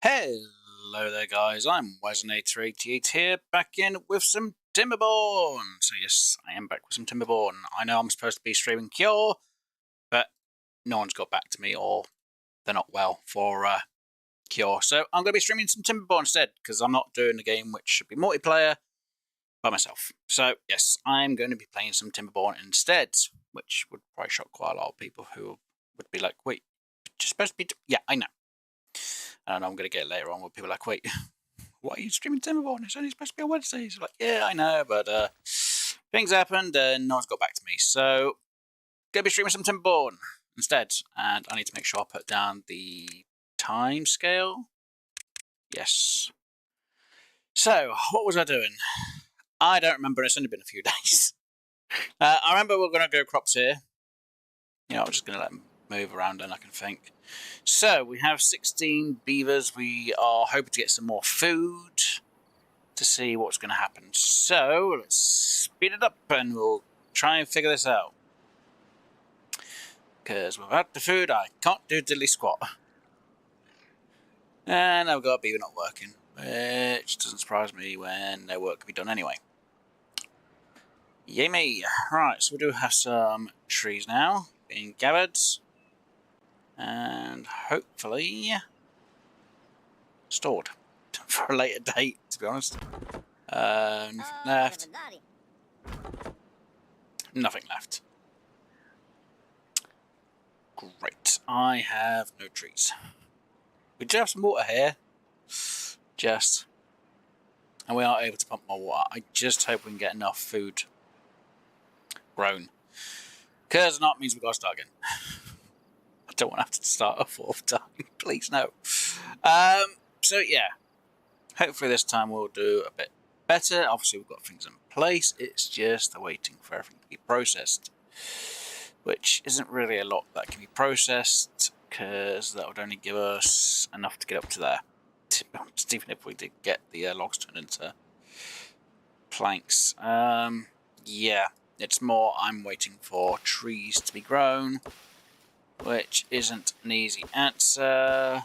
Hello there guys, I'm Wesenator88 here, back in with some Timberborn. So yes, I am back with some Timberborn. I know I'm supposed to be streaming Cure, but no one's got back to me, or they're not well for Cure. So I'm going to be streaming some Timberborn instead, because I'm not doing a game which should be multiplayer by myself. So yes, I'm going to be playing some Timberborn instead, which would probably shock quite a lot of people who would be like, wait, you're supposed to be... Yeah, I know. And I'm going to get later on where people are like, wait, why are you streaming Timberborn? It's only supposed to be on Wednesdays. Like, yeah, I know, but things happened and no one's got back to me. So, going to be streaming some Timberborn instead. And I need to make sure I put down the time scale. Yes. So, what was I doing? I don't remember. It's only been a few days. I remember we're going to go crops here. You know, I'm just going to let them move around and I can think. So, we have 16 beavers. We are hoping to get some more food to see what's going to happen. So, let's speed it up and we'll try and figure this out. Because without the food, I can't do diddly squat. And I've got a beaver not working, which doesn't surprise me when no work can be done anyway. Yay me! Right, so we do have some trees now being gathered. And hopefully stored for a later date, to be honest. Nothing left. Nothing left. Great. I have no trees. We do have some water here. And we are able to pump more water. I just hope we can get enough food grown. Because not means we've got to start again. I don't want to have to start a fourth time. Please, no. So, yeah. Hopefully this time we'll do a bit better. Obviously, we've got things in place. It's just waiting for everything to be processed. Which isn't really a lot that can be processed, because that would only give us enough to get up to there. Even if we did get the logs turned into planks. Yeah. It's more I'm waiting for trees to be grown, which isn't an easy answer.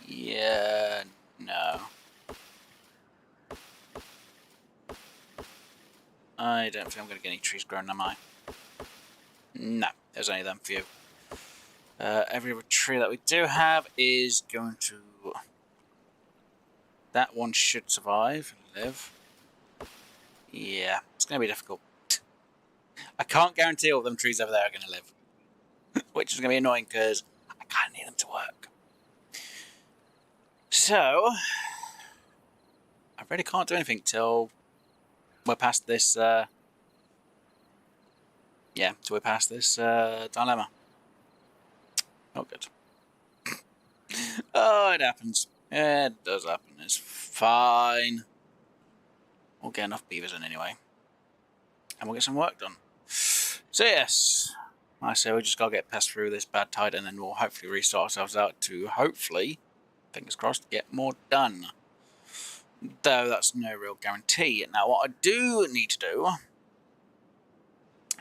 Yeah, no. I don't think I'm going to get any trees grown, am I? No, there's only them few. Every tree that we do have is going to... That one should survive and live. Yeah, it's going to be difficult. I can't guarantee all them trees over there are going to live. Which is going to be annoying because I kind of need them to work. So, I really can't do anything till we're past this, till we're past this dilemma. Not good. Oh, it happens. It does happen. It's fine. We'll get enough beavers in anyway. And we'll get some work done. So yes, like I say, we just got to get past through this bad tide and then we'll hopefully restart ourselves out to hopefully, fingers crossed, get more done. Though that's no real guarantee. Now what I do need to do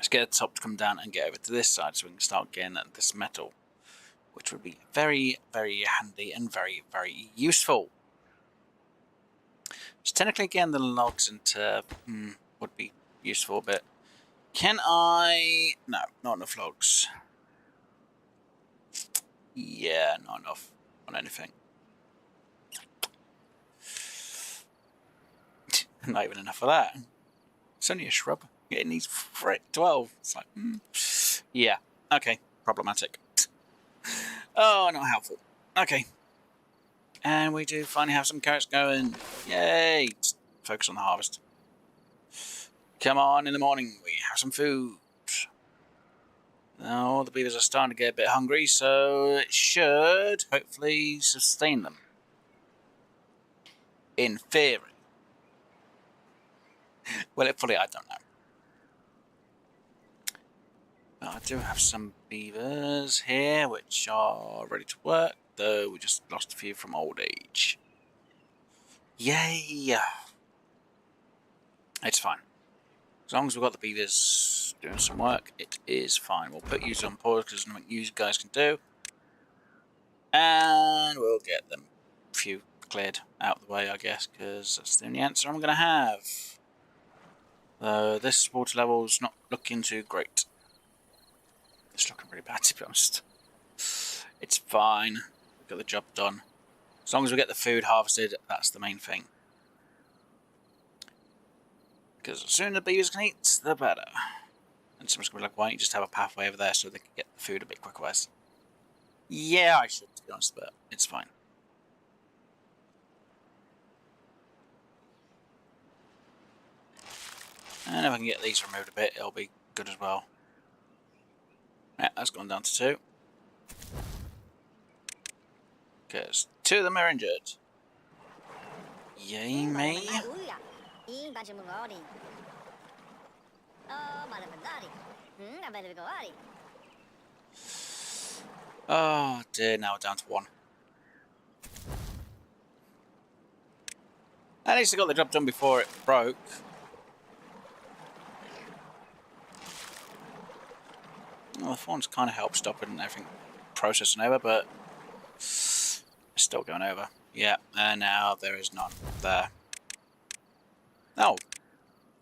is get the top to come down and get over to this side so we can start getting at this metal. Which would be very, very handy and very, very useful. So technically getting the logs into would be useful, but can I... No, not enough logs. Yeah, not enough on anything. Not even enough of that. It's only a shrub. It needs 12. It's like, yeah, okay, problematic. Oh, not helpful. Okay. And we do finally have some carrots going. Yay! Just focus on the harvest. Come on, in the morning, we have some food. Now, the beavers are starting to get a bit hungry, so it should hopefully sustain them. In theory. Will it fully? I don't know. But I do have some beavers here, which are ready to work, though we just lost a few from old age. Yay! It's fine. As long as we've got the beavers doing some work, it is fine. We'll put you on pause because there's nothing you guys can do. And we'll get them a few cleared out of the way, I guess, because that's the only answer I'm going to have. Though this water level's not looking too great. It's looking really bad, to be honest. It's fine. We've got the job done. As long as we get the food harvested, that's the main thing. Because the sooner the beavers can eat, the better. And someone's going to be like, why don't you just have a pathway over there so they can get the food a bit quicker? Yeah, I should, to be honest, but it's fine. And if I can get these removed a bit, it'll be good as well. Yeah, that's gone down to 2. Because 2 of them are injured. Yay me. Oh dear, now we're down to 1. At least I got the job done before it broke. Well, the thorns kind of help stopping everything processing over, but it's still going over. Yeah, and now there is none there. Oh,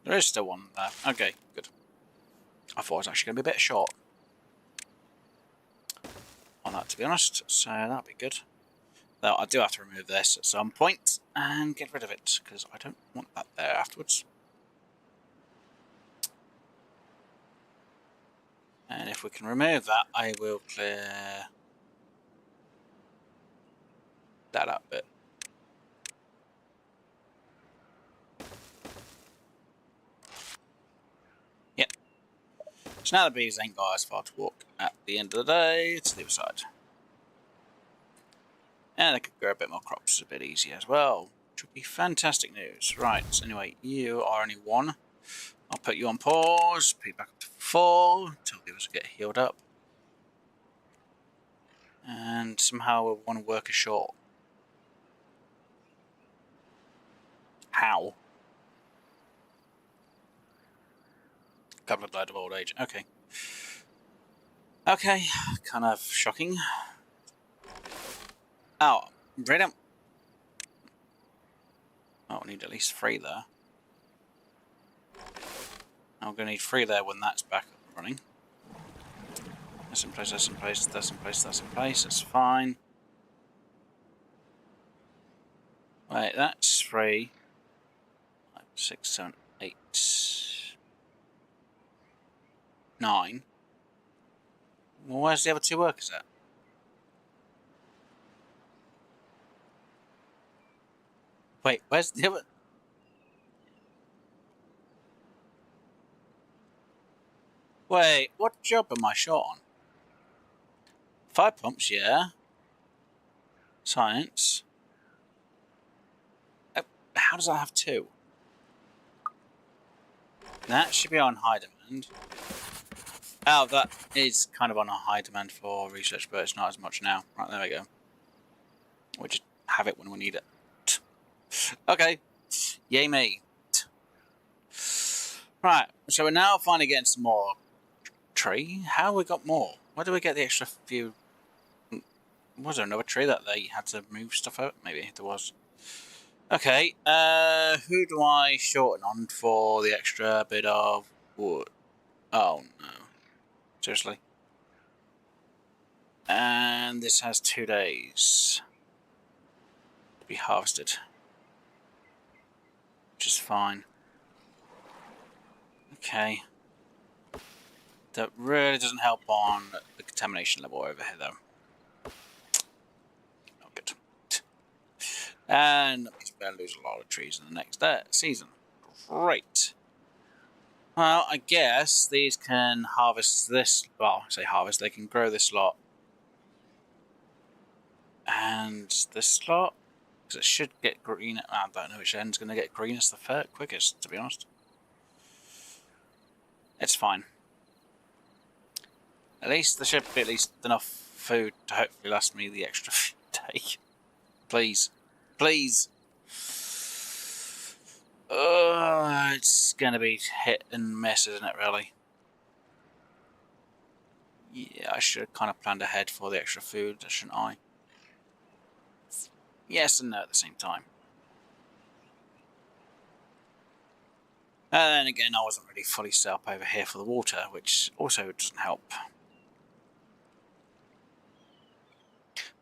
there is still one there. Okay, good. I thought it was actually going to be a bit short on that, to be honest, so that'll be good. Though I do have to remove this at some point and get rid of it, because I don't want that there afterwards. And if we can remove that, I will clear that up a bit. Yep. So now the bees ain't got as far to walk at the end of the day to the other side. And they could grow a bit more crops a bit easier as well, which would be fantastic news. Right, so anyway, you are only 1. I'll put you on pause, put you back up to 4, until the others get healed up. And somehow we want to work ashore. How? A couple of died of old age. Okay. Okay, kind of shocking. Oh, brilliant. Oh, I need at least 3 there. I'm going to need 3 there when that's back up and running. That's in place, that's in place, that's in place, that's in place. That's fine. Wait, that's 3. 5, 6, 7, 8, 9. Well, where's the other 2 workers at? Wait, where's the other... Wait, what job am I short on? 5 pumps, yeah. Science. How does that have 2? That should be on high demand. Oh, that is kind of on a high demand for research, but it's not as much now. Right, there we go. We'll just have it when we need it. Okay. Yay me. Right, so we're now finally getting some more tree. How we got more? Where do we get the extra few? Was there another tree that they had to move stuff out? Maybe there was. Okay, who do I shorten on for the extra bit of wood? Oh no. Seriously? And this has 2 days to be harvested, which is fine. Okay. That really doesn't help on the contamination level over here, though. Not good. And we're going to lose a lot of trees in the next season. Great. Well, I guess these can harvest this. Well, I say harvest, they can grow this lot. And this lot, because it should get green. I don't know which end's going to get greenest the quickest, to be honest. It's fine. At least there should be at least enough food to hopefully last me the extra day. Please. Please. It's going to be hit and miss, isn't it, really? Yeah, I should have kind of planned ahead for the extra food, shouldn't I? Yes and no at the same time. And then again, I wasn't really fully set up over here for the water, which also doesn't help.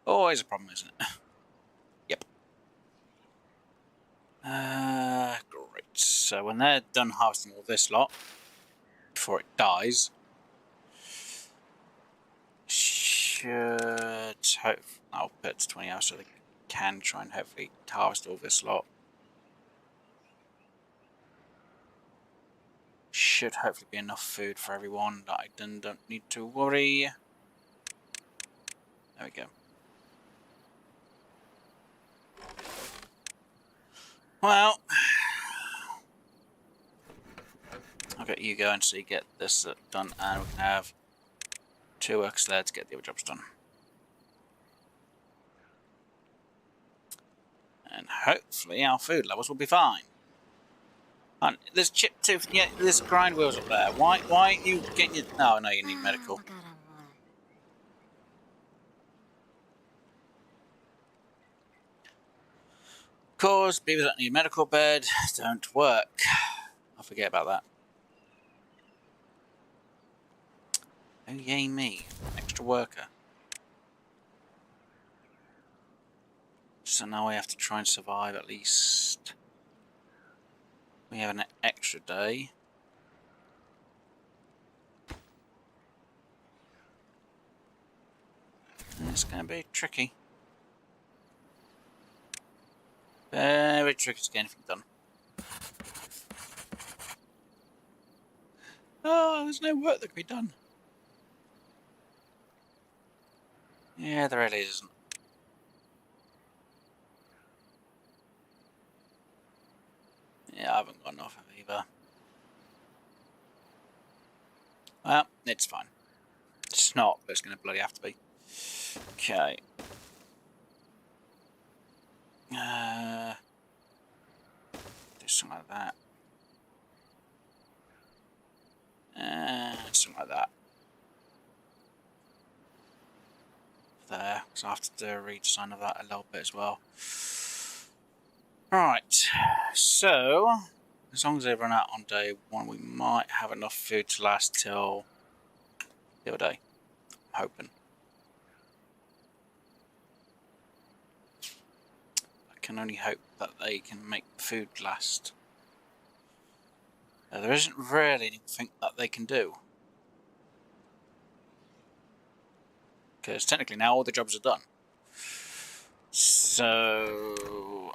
Always a problem, isn't it? Yep. Great. So when they're done harvesting all this lot, before it dies, should hope I'll put it to 20 hours so they can try and hopefully harvest all this lot. Should hopefully be enough food for everyone that I then don't need to worry. There we go. Well, I'll get you going so you get this done, and we can have 2 workers there to get the other jobs done. And hopefully our food levels will be fine. And there's chip tooth, yeah, there's grind wheels up there. Why aren't you getting your... Oh, no, you need medical. Of course, beavers that need medical bed don't work. I forget about that. Oh, yay me. Extra worker. So now we have to try and survive at least. We have an extra day. And it's going to be tricky. Very tricky to get anything done. Oh, there's no work that can be done. Yeah, there really isn't. Yeah, I haven't got enough of either. Well, it's fine. It's not, but it's going to bloody have to be. Okay. Do something like that. Something like that. There, because I have to do a redesign of that a little bit as well. Right, so as long as they run out on day 1, we might have enough food to last till the other day. I'm hoping. I can only hope that they can make food last. There isn't really anything that they can do. Because technically now all the jobs are done. So...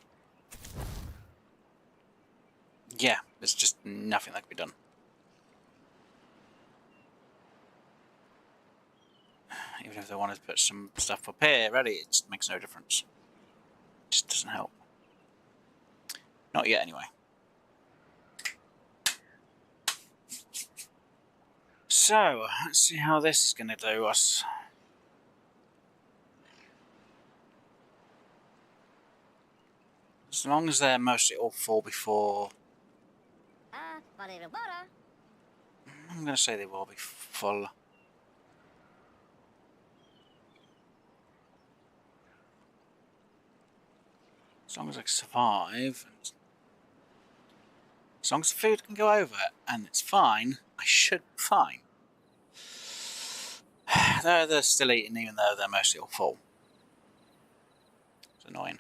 yeah, there's just nothing that can be done. Even if they wanted to put some stuff up here ready, it just makes no difference. It just doesn't help. Not yet, anyway. So, let's see how this is going to do us. As long as they're mostly all full before... I'm going to say they will be full. As long as I survive, and as long as the food can go over and it's fine, I should be fine. They're still eating even though they're mostly all full. It's annoying.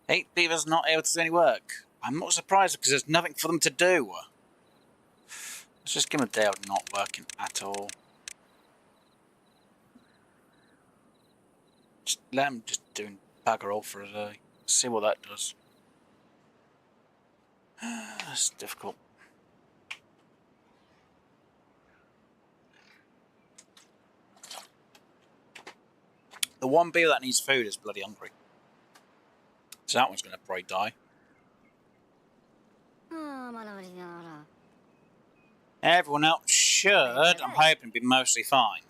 8 beavers not able to do any work. I'm not surprised because there's nothing for them to do. Let's just give them a day of not working at all. Just let them just doing bugger all for a day. See what that does. That's difficult. The one beaver that needs food is bloody hungry. So that one's going to probably die. Everyone else should, I'm hoping, be mostly fine.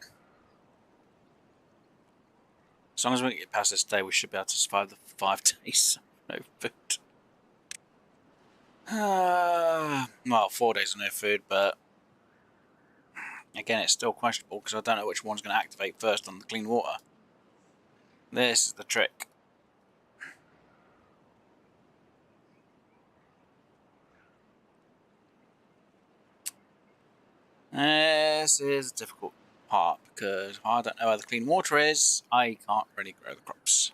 As long as we get past this day, we should be able to survive the 5 days. No food. Well, 4 days of no food, but again, it's still questionable because I don't know which one's going to activate first on the clean water. This is the trick. This is a difficult part because if I don't know where the clean water is, I can't really grow the crops.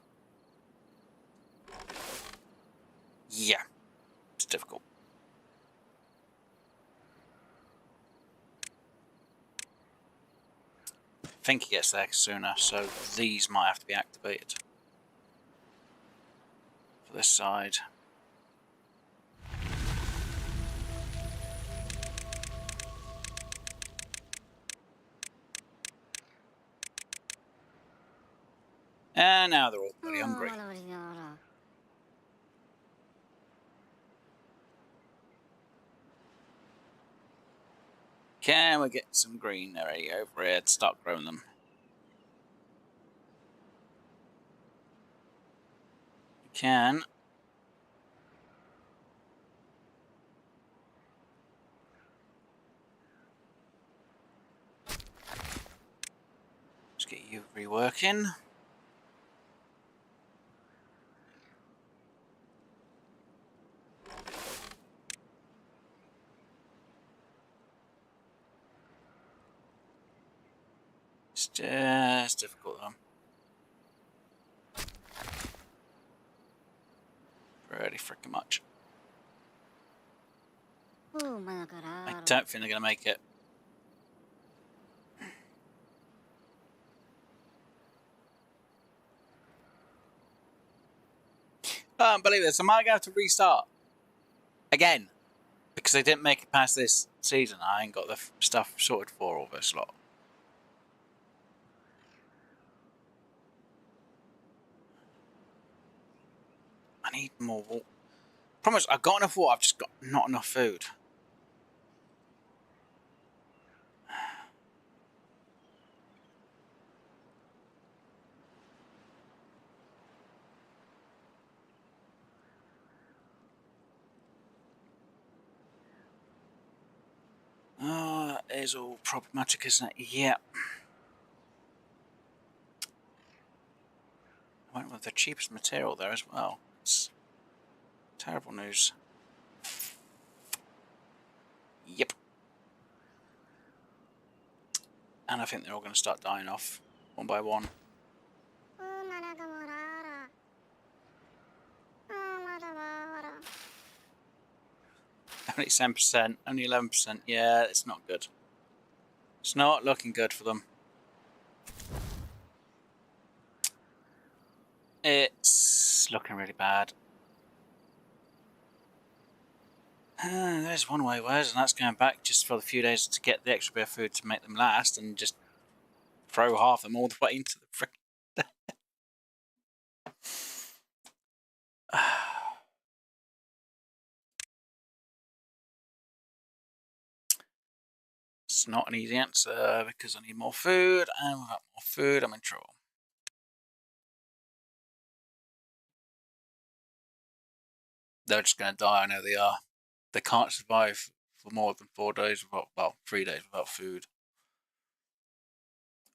Yeah, it's difficult. I think he gets there sooner, so these might have to be activated for this side. And now they're all bloody hungry. Can we get some greenery over here to start growing them? We can. Let's get you reworking. It's just difficult though. Pretty freaking much. I don't think they're going to make it. I don't believe this. Am I going to have to restart? Again. Because they didn't make it past this season. I ain't got the stuff sorted for all this lot. I need more water. Promise, I've got enough water. I've just got not enough food. Oh, that is all problematic, isn't it? Yeah. I went with the cheapest material there as well. It's terrible news. Yep. And I think they're all going to start dying off one by one. Only 10%, only 11%. Yeah, it's not good. It's not looking good for them. It's looking really bad. There's one way, whereas, and that's going back just for the few days to get the extra bit of food to make them last, and just throw half them all the way into the frickin'. It's not an easy answer because I need more food, and without more food, I'm in trouble. They're just going to die. I know they are. They can't survive for more than 4 days without, well, 3 days without food.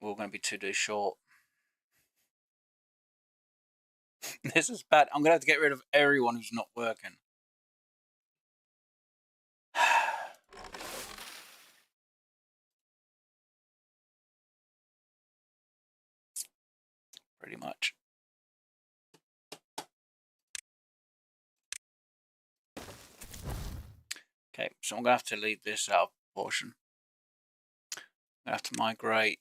We're going to be 2 days short. This is bad. I'm going to have to get rid of everyone who's not working. Pretty much. Okay, so I'm going to have to leave this out of proportion. I'm going to have to migrate.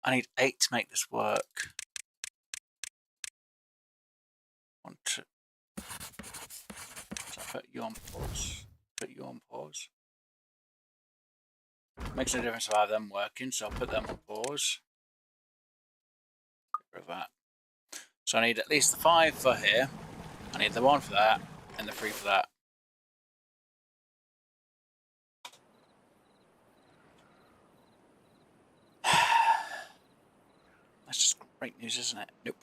I need 8 to make this work. 1, 2. So put you on pause. Put you on pause. Makes no difference if I have them working, so I'll put them on pause. Get rid of that. So I need at least the 5 for here. I need the 1 for that, and the 3 for that. That's just great news, isn't it? Nope.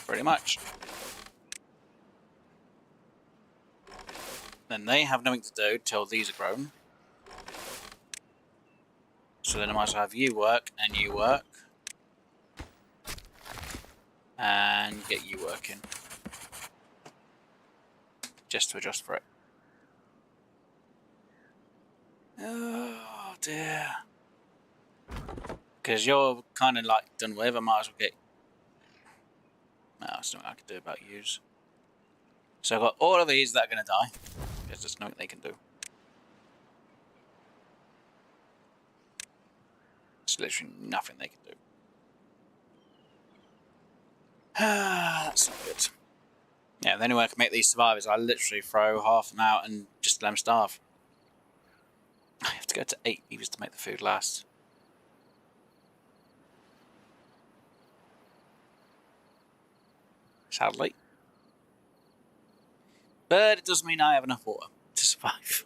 Pretty much. Then they have nothing to do till these are grown. So then I might as well have you work and you work. And get you working. Just to adjust for it. Oh dear. Because you're kind of like done with, I might as well get... No, there's nothing I can do about yous. So I've got all of these that are going to die. Because there's nothing they can do. There's literally nothing they can do. That's not good. Yeah, the only way I can make these survive is I literally throw half them out and just let them starve. I have to go to 8 beavers to make the food last. Sadly. But it does mean I have enough water to survive.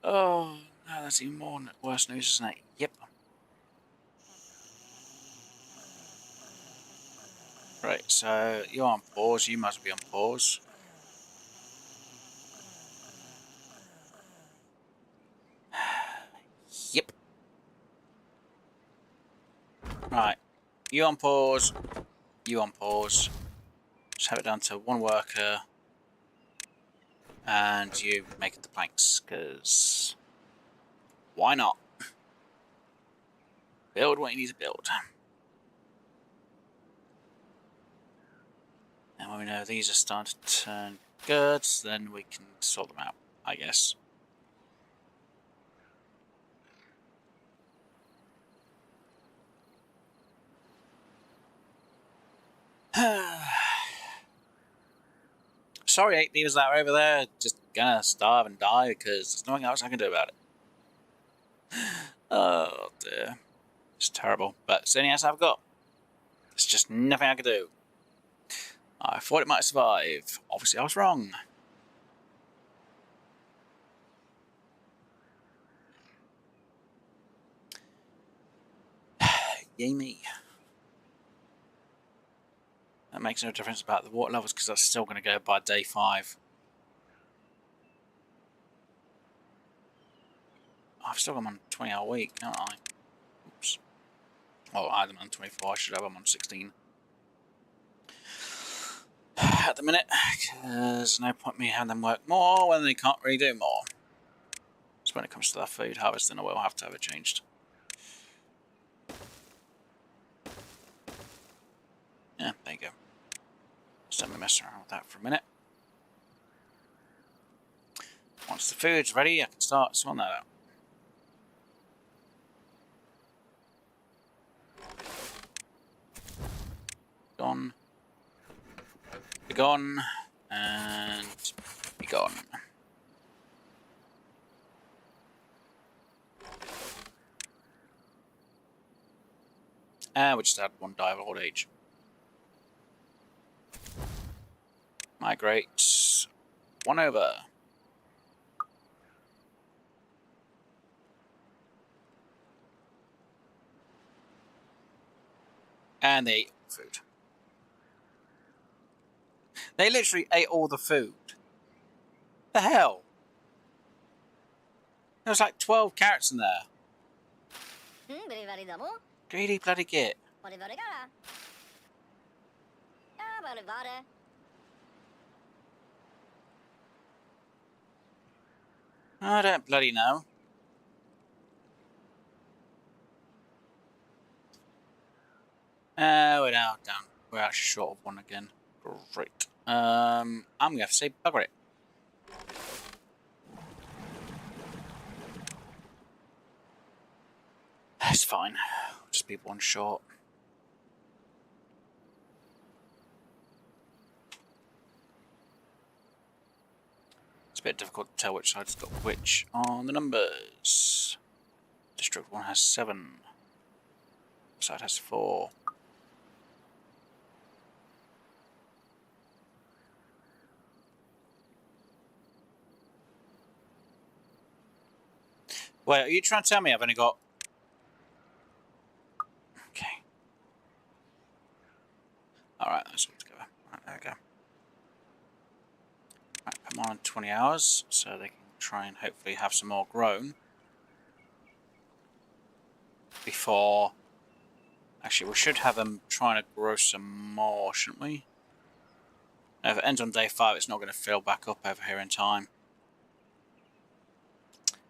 Oh, no, that's even more worse news, isn't it? Yep. Right, so you're on pause. You must be on pause. Yep. Right. You on pause. You on pause. Just have it down to one worker. And you making the planks, because why not? Build what you need to build. And when we know these are starting to turn good, then we can sort them out, I guess. Sorry, 8 beavers that are over there, just gonna starve and die because there's nothing else I can do about it. Oh dear. It's terrible, but it's the only answer I've got. There's just nothing I can do. I thought it might survive. Obviously, I was wrong. Yay me. That makes no difference about the water levels because that's still going to go by day 5. I've still got them on 20-hour week, haven't I? Oops. Oh, I had them on 24. I should have them on 16. At the minute, because no point me having them work more when they can't really do more. So when it comes to that food harvesting, I will have to have it changed. Yeah, there you go. Just let me mess around with that for a minute. Once the food's ready, I can start sorting that out. Gone. Be gone. And be gone. And we just had one die of old age. Migrate. 1 over. And they ate all the food. They literally ate all the food. The hell? There was like 12 carrots in there. Greedy bloody git. I don't bloody know. We're now down. We're actually short of 1 again. Great. I'm gonna have to say bugger it. It's fine. We'll just be 1 short. It's a bit difficult to tell which side's got which on the numbers. District 1 has 7. This side has 4. Wait, are you trying to tell me I've only got... Okay. Alright, that's all together. Right, there we go. Right, put them on 20 hours so they can try and hopefully have some more grown before. Actually, we should have them trying to grow some more, shouldn't we? Now, if it ends on day 5, it's not going to fill back up over here in time.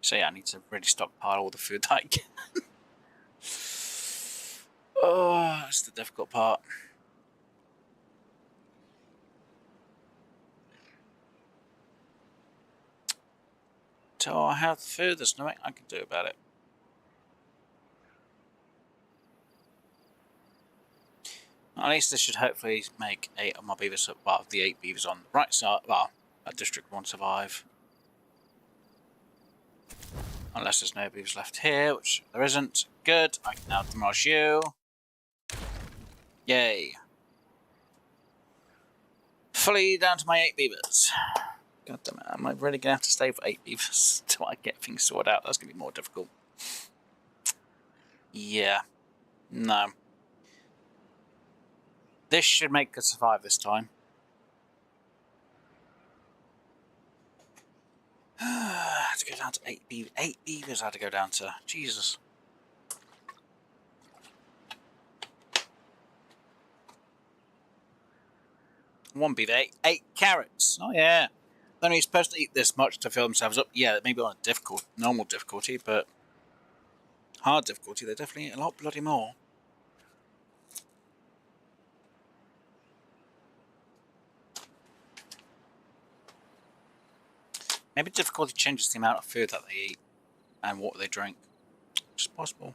So yeah, I need to really stockpile all the food that I can. Oh, that's the difficult part. So I have the food, there's nothing I can do about it. At least this should hopefully make 8 of my beavers, well, the 8 beavers on the right side, well, that district won't survive. Unless there's no beavers left here, which there isn't. Good, I can now demolish you. Yay. Fully down to my 8 beavers. God damn it, am I really going to have to stay for 8 beavers till I get things sorted out? That's going to be more difficult. Yeah. No. This should make us survive this time. I had to go down to 8 beavers. 8 beavers I had to go down to. Jesus. One beaver, 8 carrots. Oh yeah. They're only supposed to eat this much to fill themselves up. Yeah, maybe on a normal difficulty, but hard difficulty, they definitely eat a lot bloody more. Maybe difficulty changes the amount of food that they eat and what they drink. Which is possible.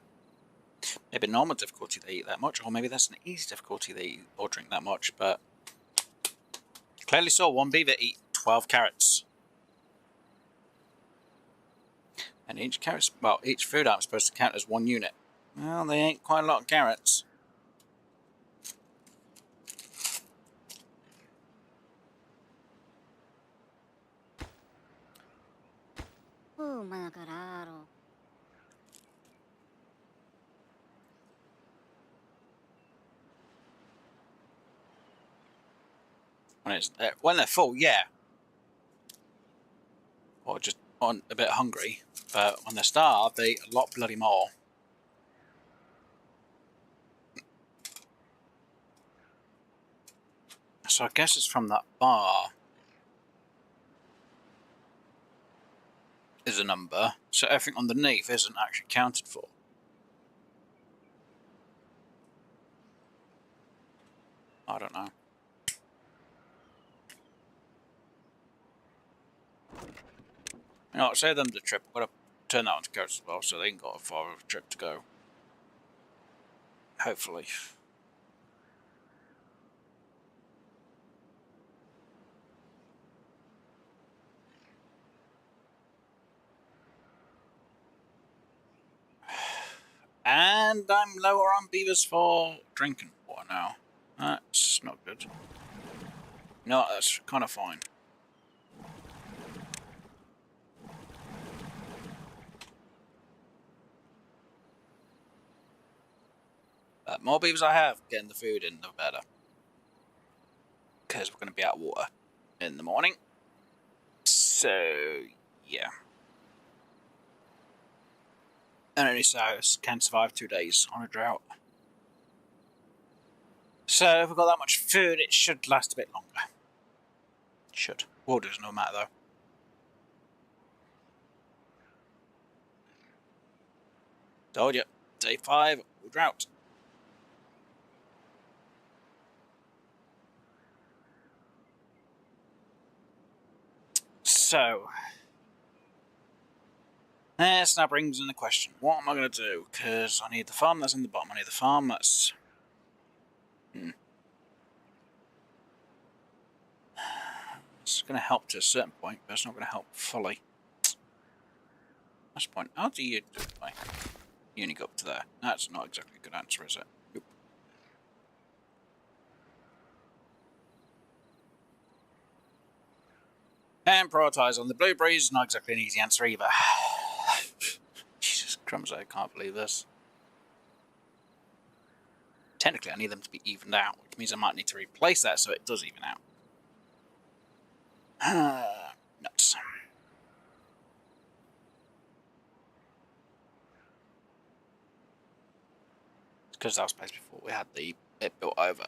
Maybe normal difficulty they eat that much, or maybe that's an easy difficulty they eat or drink that much, but clearly saw one beaver eat 12 carrots. And each carrot, well, each food item is supposed to count as 1 unit. Well, they ate quite a lot of carrots. When they're full, yeah. Or just on a bit hungry. But when they're starved, they eat a lot bloody more. So I guess it's from that bar. Is a number. So everything underneath isn't actually counted for. I don't know. You know, say them the trip. I've got to turn that on to carrots as well, so they ain't got a far of a trip to go. Hopefully. And I'm lower on beavers for drinking water now. That's not good. No, that's kind of fine. But more beavers I have, getting the food in, the better. Because we're going to be out of water in the morning. So, yeah. And only sows can survive 2 days on a drought. So, if we've got that much food, it should last a bit longer. It should. Water's no matter, though. Told you. Day 5, drought. So, this now brings in the question. What am I going to do? Because I need the farm that's in the bottom. I need the farm that's... It's going to help to a certain point, but it's not going to help fully. That's the point. How do you do it? Like, you only go up to there. That's not exactly a good answer, is it? Nope. And prioritise on the blueberries. Not exactly an easy answer either. Jesus crumbs, I can't believe this. Technically, I need them to be evened out, which means I might need to replace that so it does even out. because that was placed before we had the bit built over.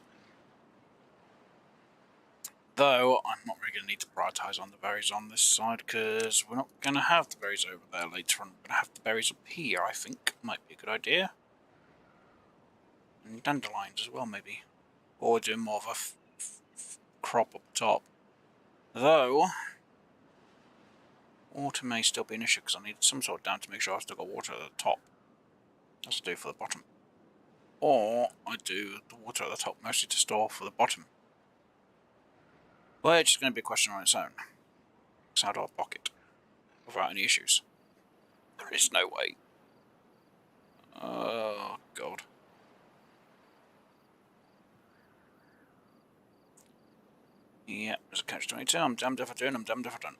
Though I'm not really going to need to prioritise on the berries on this side because we're not going to have the berries over there later on. We're going to have the berries up here, I think. Might be a good idea. And dandelions as well, maybe. Or do more of a crop up top. Though, water may still be an issue because I need some sort of dam to make sure I've still got water at the top. As I do for the bottom. Or I do the water at the top mostly to store for the bottom. Which is going to be a question on its own. So how do I block it without any issues? There is no way. Oh, God. Yep, there's a catch-22. I'm damned if I do and I'm damned if I don't.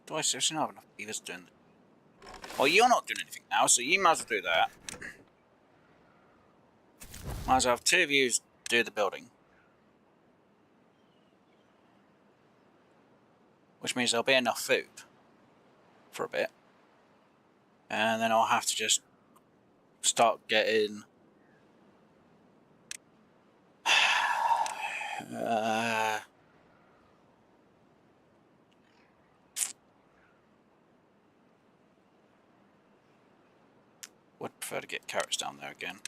Do I seriously not have enough beavers doing that? Well, you're not doing anything now, so you might as well do that. Might as well have 2 of you do the building. Which means there'll be enough food for a bit. And then I'll have to just start getting... would prefer to get carrots down there again.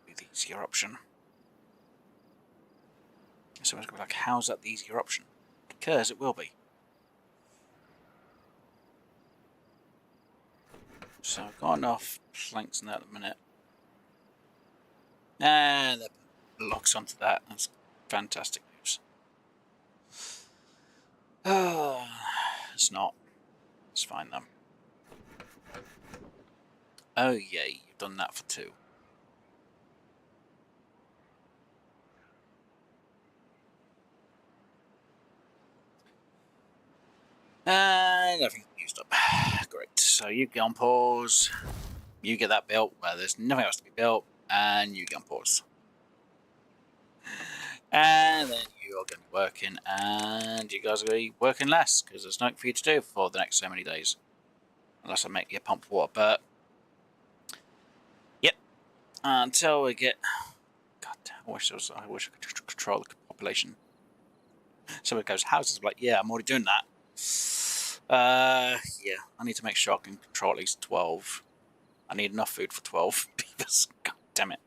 Be the easier option. So it's going to be like, how's that the easier option? Because it will be. So I've got enough planks in there at the minute. And that locks onto that. That's fantastic news. It's not. It's fine though. Oh yay, you've done that for 2. And everything used up. Great. So you get on pause. You get that built where there's nothing else to be built. And you get on pause. And then you are going to be working. And you guys are going to be working less. Because there's nothing for you to do for the next so many days. Unless I make you pump water. But yep. Until we get... God damn, I wish I could control the population. So it goes houses. I'm like, yeah, I'm already doing that. Yeah, I need to make sure I can control at least 12. I need enough food for 12 beavers. God damn it.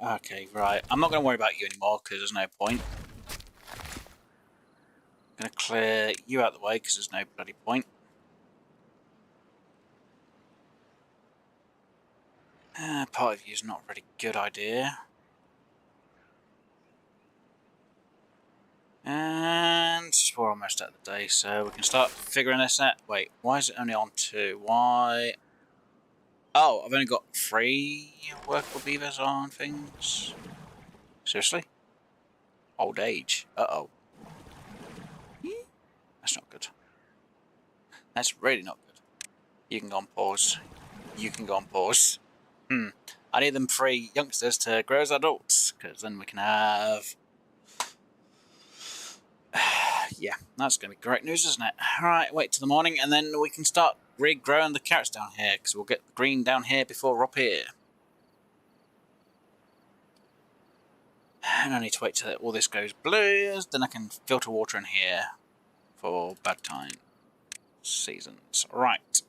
Okay, right. I'm not going to worry about you anymore because there's no point. I'm going to clear you out of the way because there's no bloody point. Part of you is not a really good idea. And we're almost at the day, so we can start figuring this out. Wait, why is it only on 2? Why? Oh, I've only got 3 workable beavers on things. Seriously? Old age. Uh-oh. That's not good. That's really not good. You can go on pause. You can go on pause. I need them 3 youngsters to grow as adults, because then we can have... Yeah, that's going to be great news, isn't it? Alright, wait till the morning, and then we can start regrowing the carrots down here, because we'll get the green down here before we're up here. And I need to wait till all this goes blue, then I can filter water in here for bad time seasons. Right.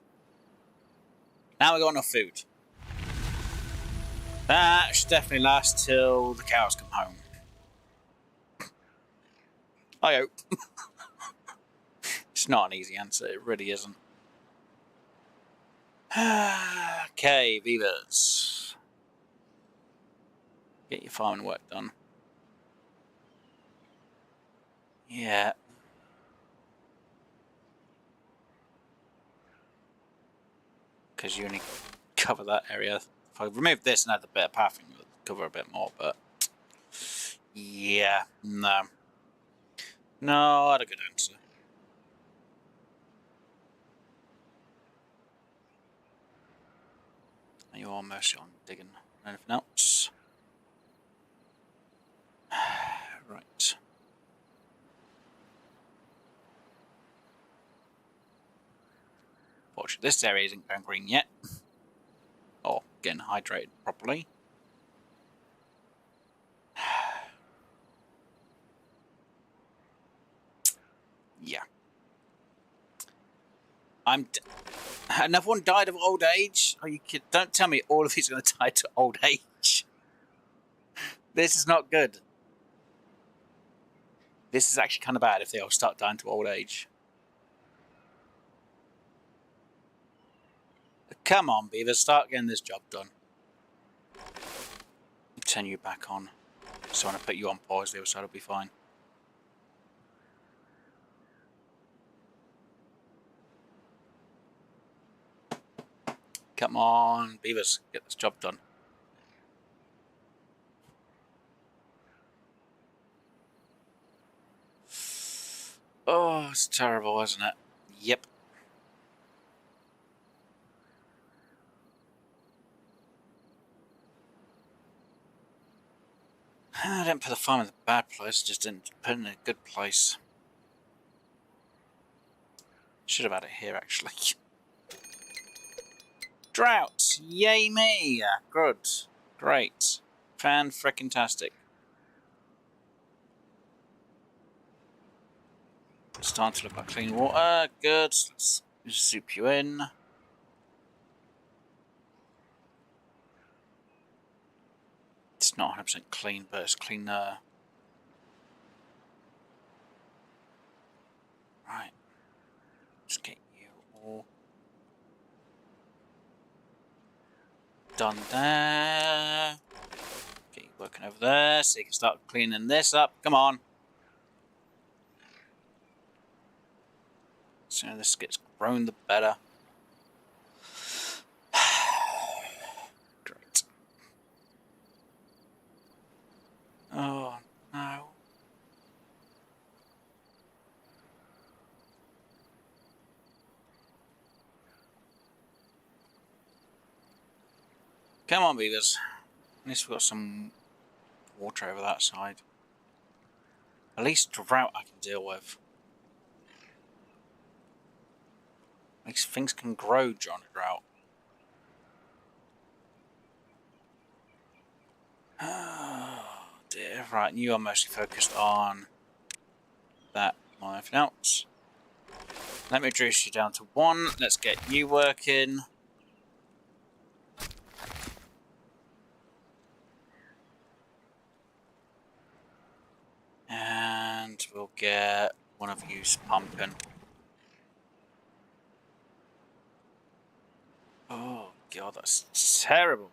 Now we've got enough food. That should definitely last till the cows come home. I hope. It's not an easy answer, it really isn't. Okay, beavers. Get your farming work done. Yeah. Because you only cover that area. If I remove this and add the bit of pathing, it'll cover a bit more, but... Yeah, no. No, I had a good answer. You are mostly on digging. Anything else? Right. Fortunately, this area isn't going green yet. Or getting hydrated properly. Yeah. Another one died of old age? Are you kidding? Don't tell me all of these are going to die to old age. This is not good. This is actually kind of bad if they all start dying to old age. Come on, Beavers, start getting this job done. Turn you back on. So when I put you on pause, the other side will be fine. Come on, Beavers, get this job done. Oh, it's terrible, isn't it? Yep. I didn't put the farm in a bad place, just didn't put it in a good place. Should have had it here, actually. Droughts! Yay me! Good. Great. Fan-frickin-tastic. Starting to look like clean water. Good. Let's soup you in. It's not 100% clean, but it's cleaner. Right. Just get you all done there. Get you working over there so you can start cleaning this up. Come on. The sooner this gets grown, the better. Great. Oh, no. Come on, Beavers. At least we've got some water over that side. At least drought I can deal with. At least things can grow during a drought. Oh dear. Right, you are mostly focused on that more than anything else. Let me reduce you down to 1. Let's get you working. And we'll get one of you pumping. Oh god, that's terrible.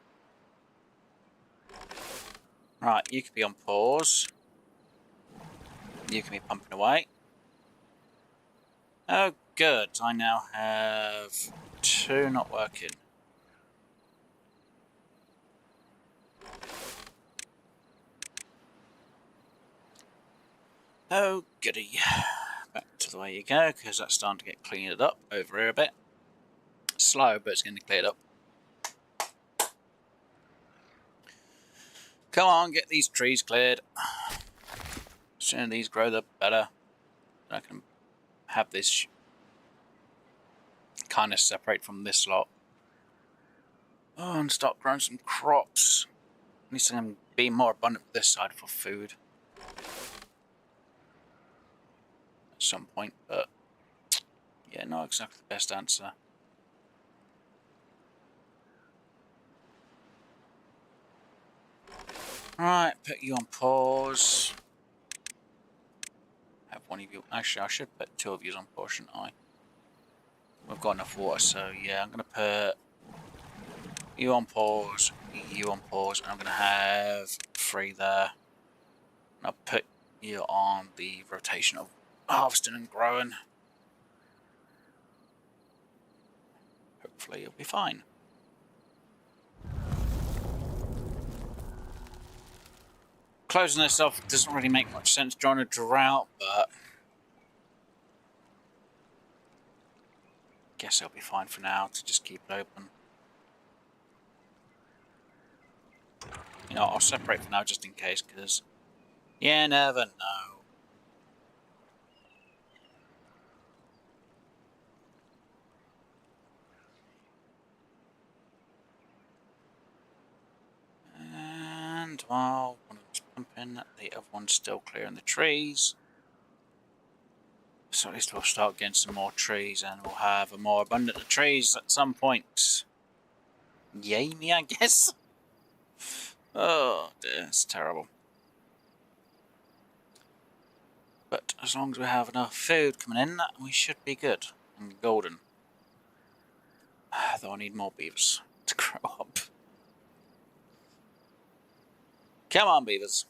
Right, you can be on pause. You can be pumping away. Oh good, I now have 2 not working. Oh goody. Back to the way you go, because that's starting to get cleaned up over here a bit. Slow, but it's going to clear it up. Come on, get these trees cleared. The sooner these grow, the better. I can have this kind of separate from this lot. Oh, and start growing some crops. At least I can be more abundant with this side for food. At some point, but yeah, not exactly the best answer. Right, put you on pause. Have one of you. Actually, I should put 2 of you on pause, shouldn't I? We've got enough water, so yeah, I'm going to put you on pause, you on pause, and I'm going to have 3 there. And I'll put you on the rotation of harvesting and growing. Hopefully you'll be fine. Closing this off doesn't really make much sense during a drought, but guess it'll be fine for now to just keep it open. You know, I'll separate for now just in case, because you never know. And while one of them's pumping, the other one's still clearing the trees. So at least we'll start getting some more trees and we'll have a more abundant of trees at some point. Yay me, I guess. Oh dear, it's terrible. But as long as we have enough food coming in, we should be good and golden. Though I need more beavers to grow up. Come on, beavers.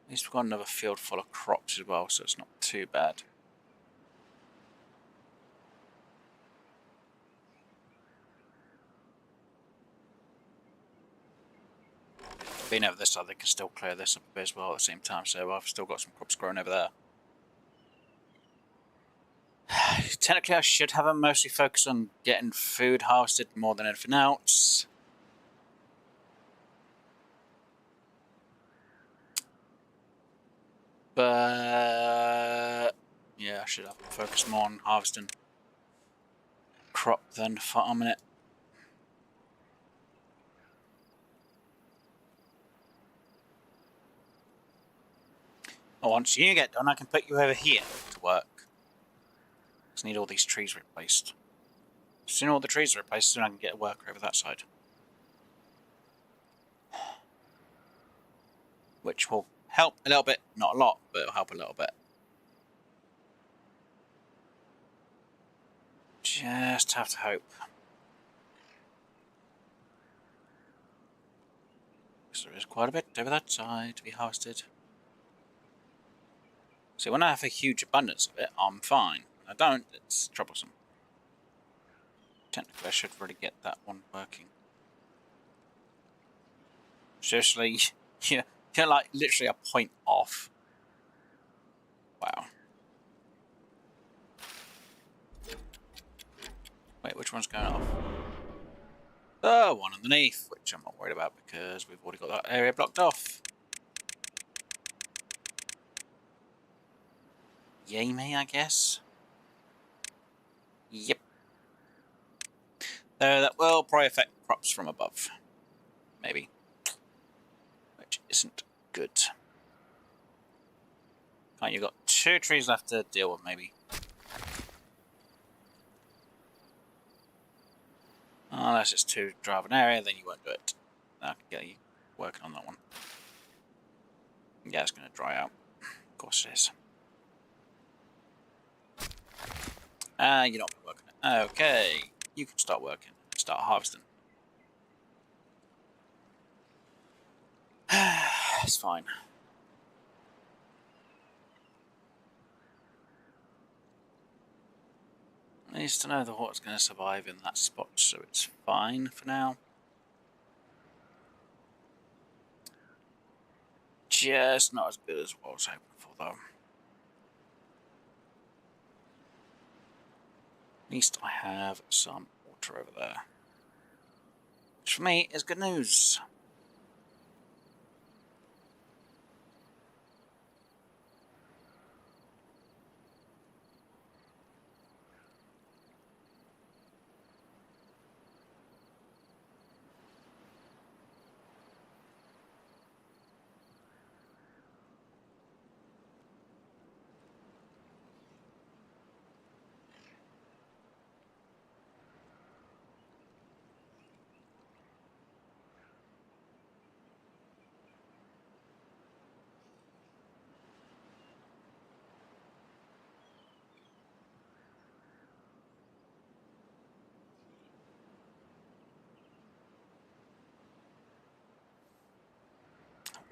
At least we've got another field full of crops as well, so it's not too bad. Being over this side, they can still clear this up a bit as well at the same time, so I've still got some crops growing over there. Technically, I should have them mostly focused on getting food harvested more than anything else. But yeah, I should have them focused more on harvesting crop than farming it. Once you get done, I can put you over here to work. Just need all these trees replaced. As soon as all the trees are replaced, soon I can get a worker over that side. Which will help a little bit. Not a lot, but it'll help a little bit. Just have to hope. Because there is quite a bit over that side to be harvested. So when I have a huge abundance of it, I'm fine. When I don't, it's troublesome. Technically, I should really get that one working. Seriously, you're like literally a point off. Wow. Wait, which one's going off? The one underneath, which I'm not worried about because we've already got that area blocked off. Yay me, I guess. Yep. Though that will probably affect crops from above. Maybe. Which isn't good. Right, you've got 2 trees left to deal with, maybe. Unless it's too dry of an area, then you won't do it. I can get you working on that one. Yeah, it's going to dry out. Of course it is. You're not working it. Okay, you can start working. Start harvesting. It's fine. At least I know the water's going to survive in that spot, so it's fine for now. Just not as good as what I was hoping for, though. At least I have some water over there. Which for me is good news.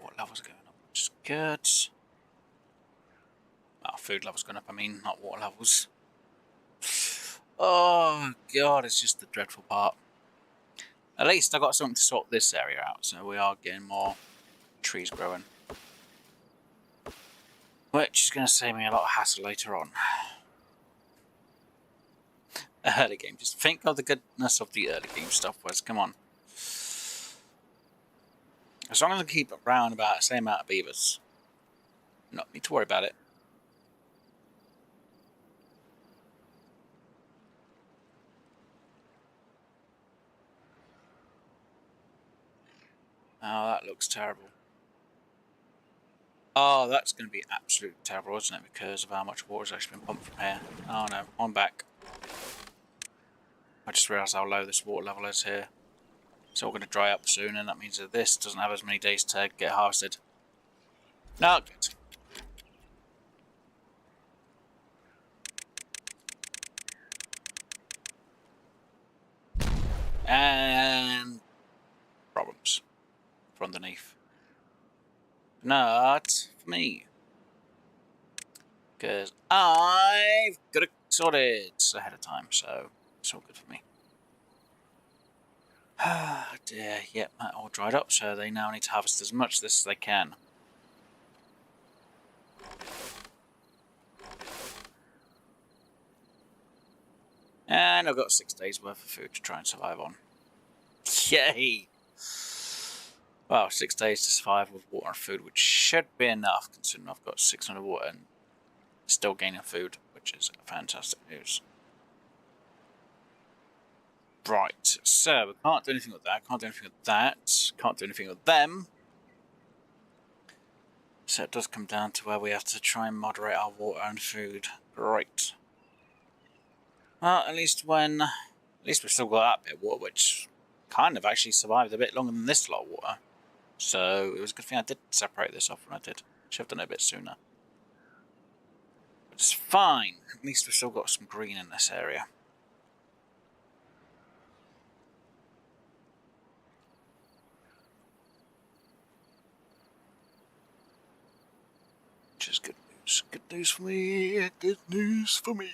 Water levels are going up, which is good. Well, food levels going up, I mean, not water levels. Oh, God, it's just the dreadful part. At least I got something to sort this area out, so we are getting more trees growing. Which is going to save me a lot of hassle later on. Early game. Just think of the goodness of the early game stuff, Wes. Come on. As long as I keep around about the same amount of beavers, not need to worry about it. Oh, that looks terrible. Oh, that's going to be absolutely terrible, isn't it? Because of how much water's actually been pumped from here. Oh no, I'm back. I just realised how low this water level is here. It's all going to dry up soon, and that means that this doesn't have as many days to get harvested. No, good. And problems from underneath. Not for me. Because I've got it sorted ahead of time, so it's all good for me. Ah, dear. Yep, that all dried up, so they now need to harvest as much of this as they can. And I've got 6 days worth of food to try and survive on. Yay! Well, 6 days to survive with water and food, which should be enough, considering I've got 600 water and still gaining food, which is fantastic news. Right, so we can't do anything with that, can't do anything with that, can't do anything with them. So it does come down to where we have to try and moderate our water and food. Right. Well, at least we've still got that bit of water, which kind of actually survived a bit longer than this lot of water. So it was a good thing I did separate this off when I did. Should have done it a bit sooner. But it's fine. At least we've still got some green in this area. Which is good news. Good news for me. Good news for me.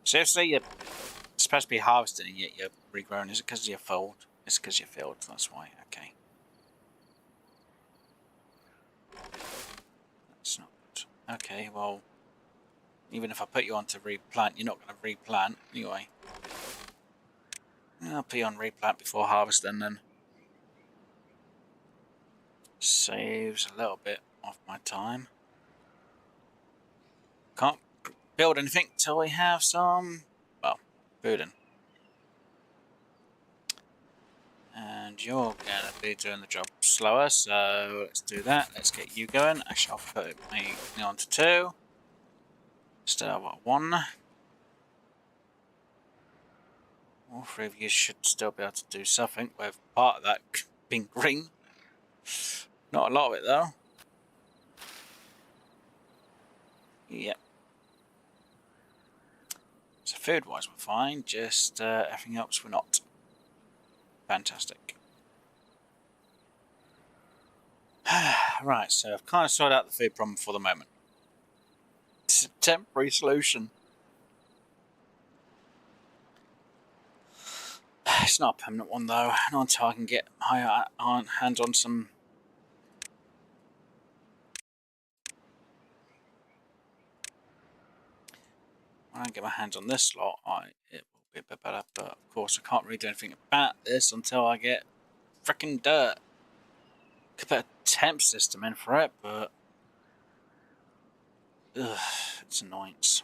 So if say you're supposed to be harvesting and yet you're regrowing, is it because of your field? It's because your field, that's why. Okay. That's not good. Okay, well, even if I put you on to replant, you're not going to replant anyway. I'll put you on replant before harvesting then. Saves a little bit of my time. Can't build anything till we have some, well, food in. And you're going to be doing the job slower, so let's do that. Let's get you going. Actually, I'll put me on to 2. Still have 1. All 3 of you should still be able to do something with part of that being green. Not a lot of it though. Yep. So food wise we're fine, just everything else we're not. Fantastic. Right, so I've kind of sorted out the food problem for the moment. It's a temporary solution. It's not a permanent one though, not until I can get my hands on some. When I get my hands on this slot, it will be a bit better, but of course I can't really do anything about this until I get frickin' dirt. Could put a temp system in for it, but ugh, it's annoyance.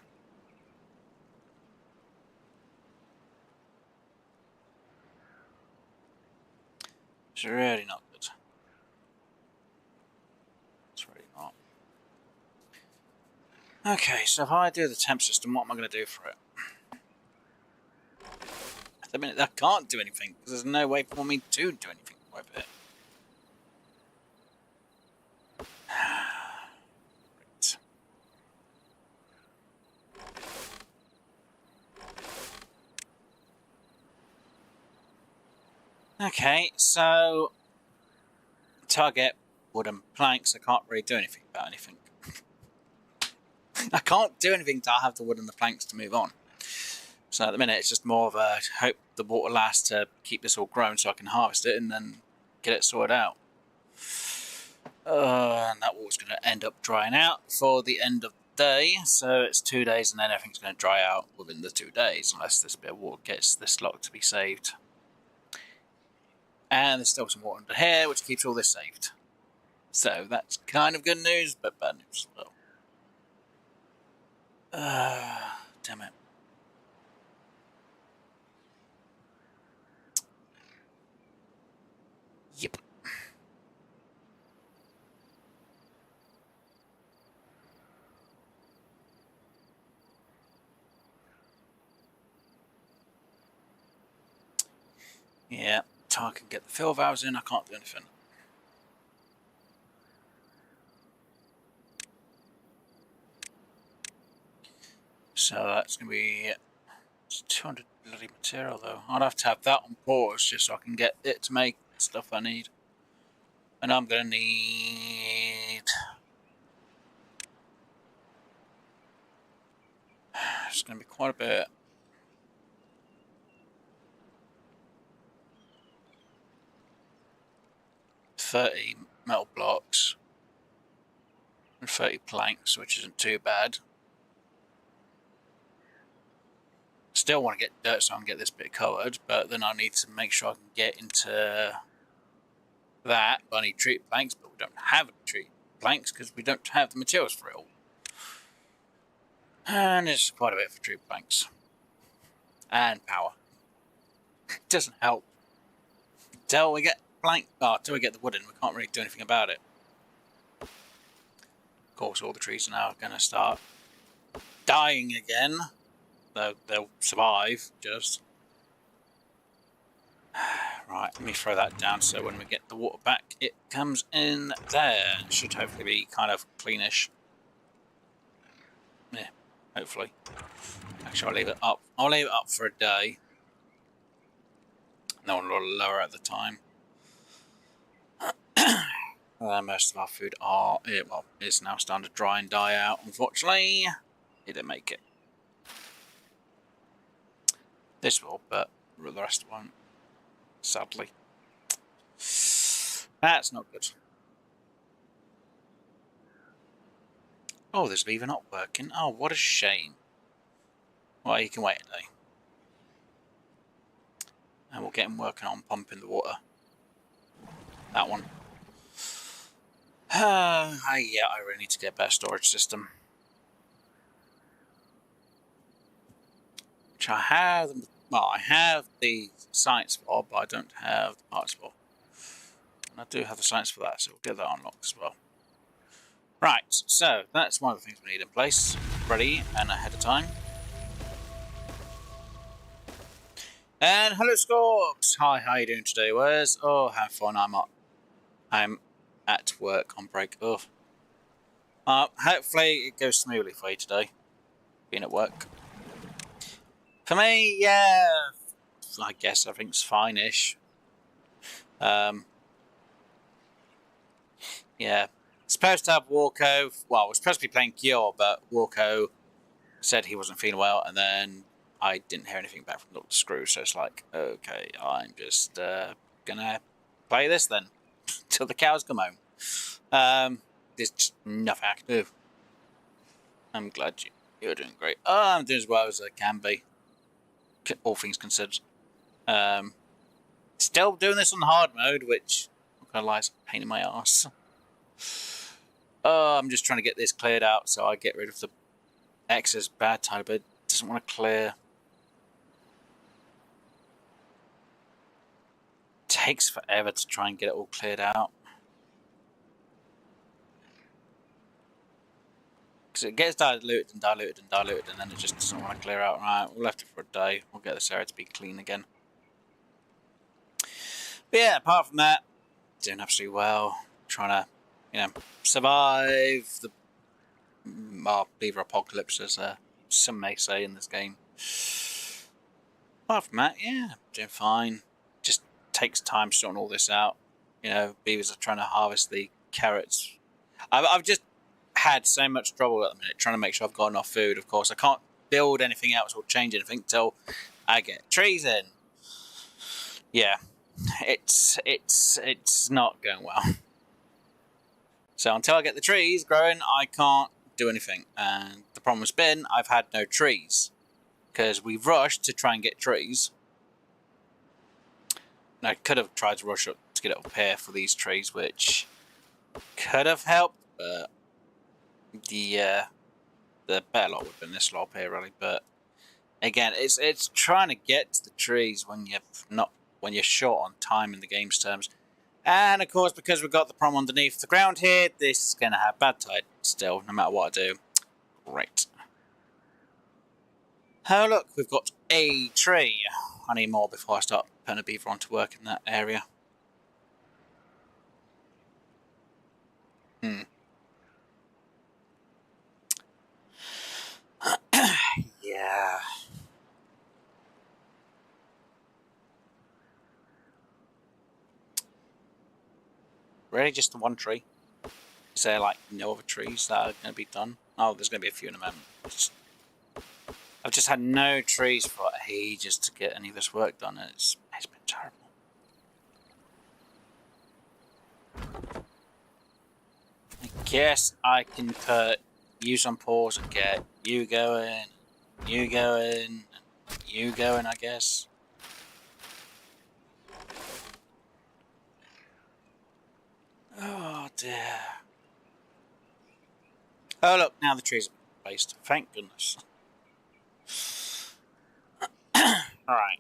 It's really not good. It's really not. Okay, so if I do the temp system, what am I going to do for it? At the minute, I can't do anything, because there's no way for me to do anything with it. Right. Okay, so target wooden planks. I can't really do anything about anything. I can't do anything till I have the wood and the planks to move on. So at the minute, it's just more of a hope the water lasts to keep this all grown so I can harvest it and then get it sorted out. And that water's going to end up drying out before the end of day, so it's 2 days, and then everything's going to dry out within the 2 days, unless this bit of water gets this lock to be saved. And there's still some water under here, which keeps all this saved. So that's kind of good news, but bad news as well. Damn it. Yep. Yeah, until I can get the fill valves in, I can't do anything. So that's going to be 200 bloody material, though. I'd have to have that on pause just so I can get it to make stuff I need. And I'm going to need... It's going to be quite a bit. $30 metal blocks and 30 planks, which isn't too bad. Still want to get dirt so I can get this bit covered, but then I need to make sure I can get into that. But I need treated planks, but we don't have treated planks because we don't have the materials for it all. And there's quite a bit for treated planks. And power. It doesn't help. Till we get till we get the wood in, we can't really do anything about it. Of course, all the trees are now going to start dying again. Though they'll survive, just. Right, let me throw that down so when we get the water back, it comes in there. It should hopefully be kind of cleanish. Yeah, hopefully. Actually, I'll leave it up. I'll leave it up for a day. No one will lower at the time. Most of our food is now starting to dry and die out. Unfortunately, it didn't make it. This will, but the rest won't. Sadly. That's not good. Oh, there's beaver not working. Oh, what a shame. Well, you can wait a day. And we'll get him working on pumping the water. That one. Yeah, I really need to get a better storage system. Which I have, well, I have the science for, but I don't have the parts for. And I do have the science for that, so we'll get that unlocked as well. Right, so that's one of the things we need in place, ready and ahead of time. And hello, Scorps! Hi, how are you doing today, Wes? Oh, have fun, I'm at work on break. Oh. Hopefully it goes smoothly for you today, being at work. For me, yeah, I guess everything's fine-ish. Yeah, supposed to have Walko. Well, we're supposed to be playing Cure, but Walko said he wasn't feeling well, and then I didn't hear anything back from Dr. Screw, so it's like, okay, I'm just gonna play this then till the cows come home. There's just nothing I can do. I'm glad you're doing great. Oh, I'm doing as well as I can be, all things considered. Still doing this on hard mode, which, I'm not gonna lie, is a pain in my ass. I'm just trying to get this cleared out so I get rid of the excess bad tile, but it doesn't want to clear. It takes forever to try and get it all cleared out. Because it gets diluted and diluted and diluted, and then it just doesn't want to clear out. Right, we'll left it for a day. We'll get this area to be clean again. But yeah, apart from that, doing absolutely well. Trying to, survive the beaver apocalypse, as some may say in this game. Apart from that, yeah, doing fine. Just takes time sorting all this out. Beavers are trying to harvest the carrots. I've just had so much trouble at the minute trying to make sure I've got enough food. Of course, I can't build anything else or change anything until I get trees in. Yeah, it's not going well. So until I get the trees growing, I can't do anything. And the problem has been I've had no trees. Because we rushed to try and get trees. And I could have tried to rush up to get it up here for these trees, which could have helped, but the better lot would have been this lot up here, really. But again, it's trying to get to the trees when you're short on time in the game's terms. And of course, because we've got the problem underneath the ground here, this is going to have bad tide still, no matter what I do. Right. Oh look, we've got a tree. I need more before I start putting a beaver on to work in that area. Yeah. Really, just the one tree? Is there like no other trees that are going to be done? Oh, there's going to be a few in a moment. I've just had no trees for ages to get any of this work done. It's been terrible. I guess I can put use on pause and get you going, you going, you going, I guess. Oh dear. Oh look, now the trees have been replaced. Thank goodness. Alright.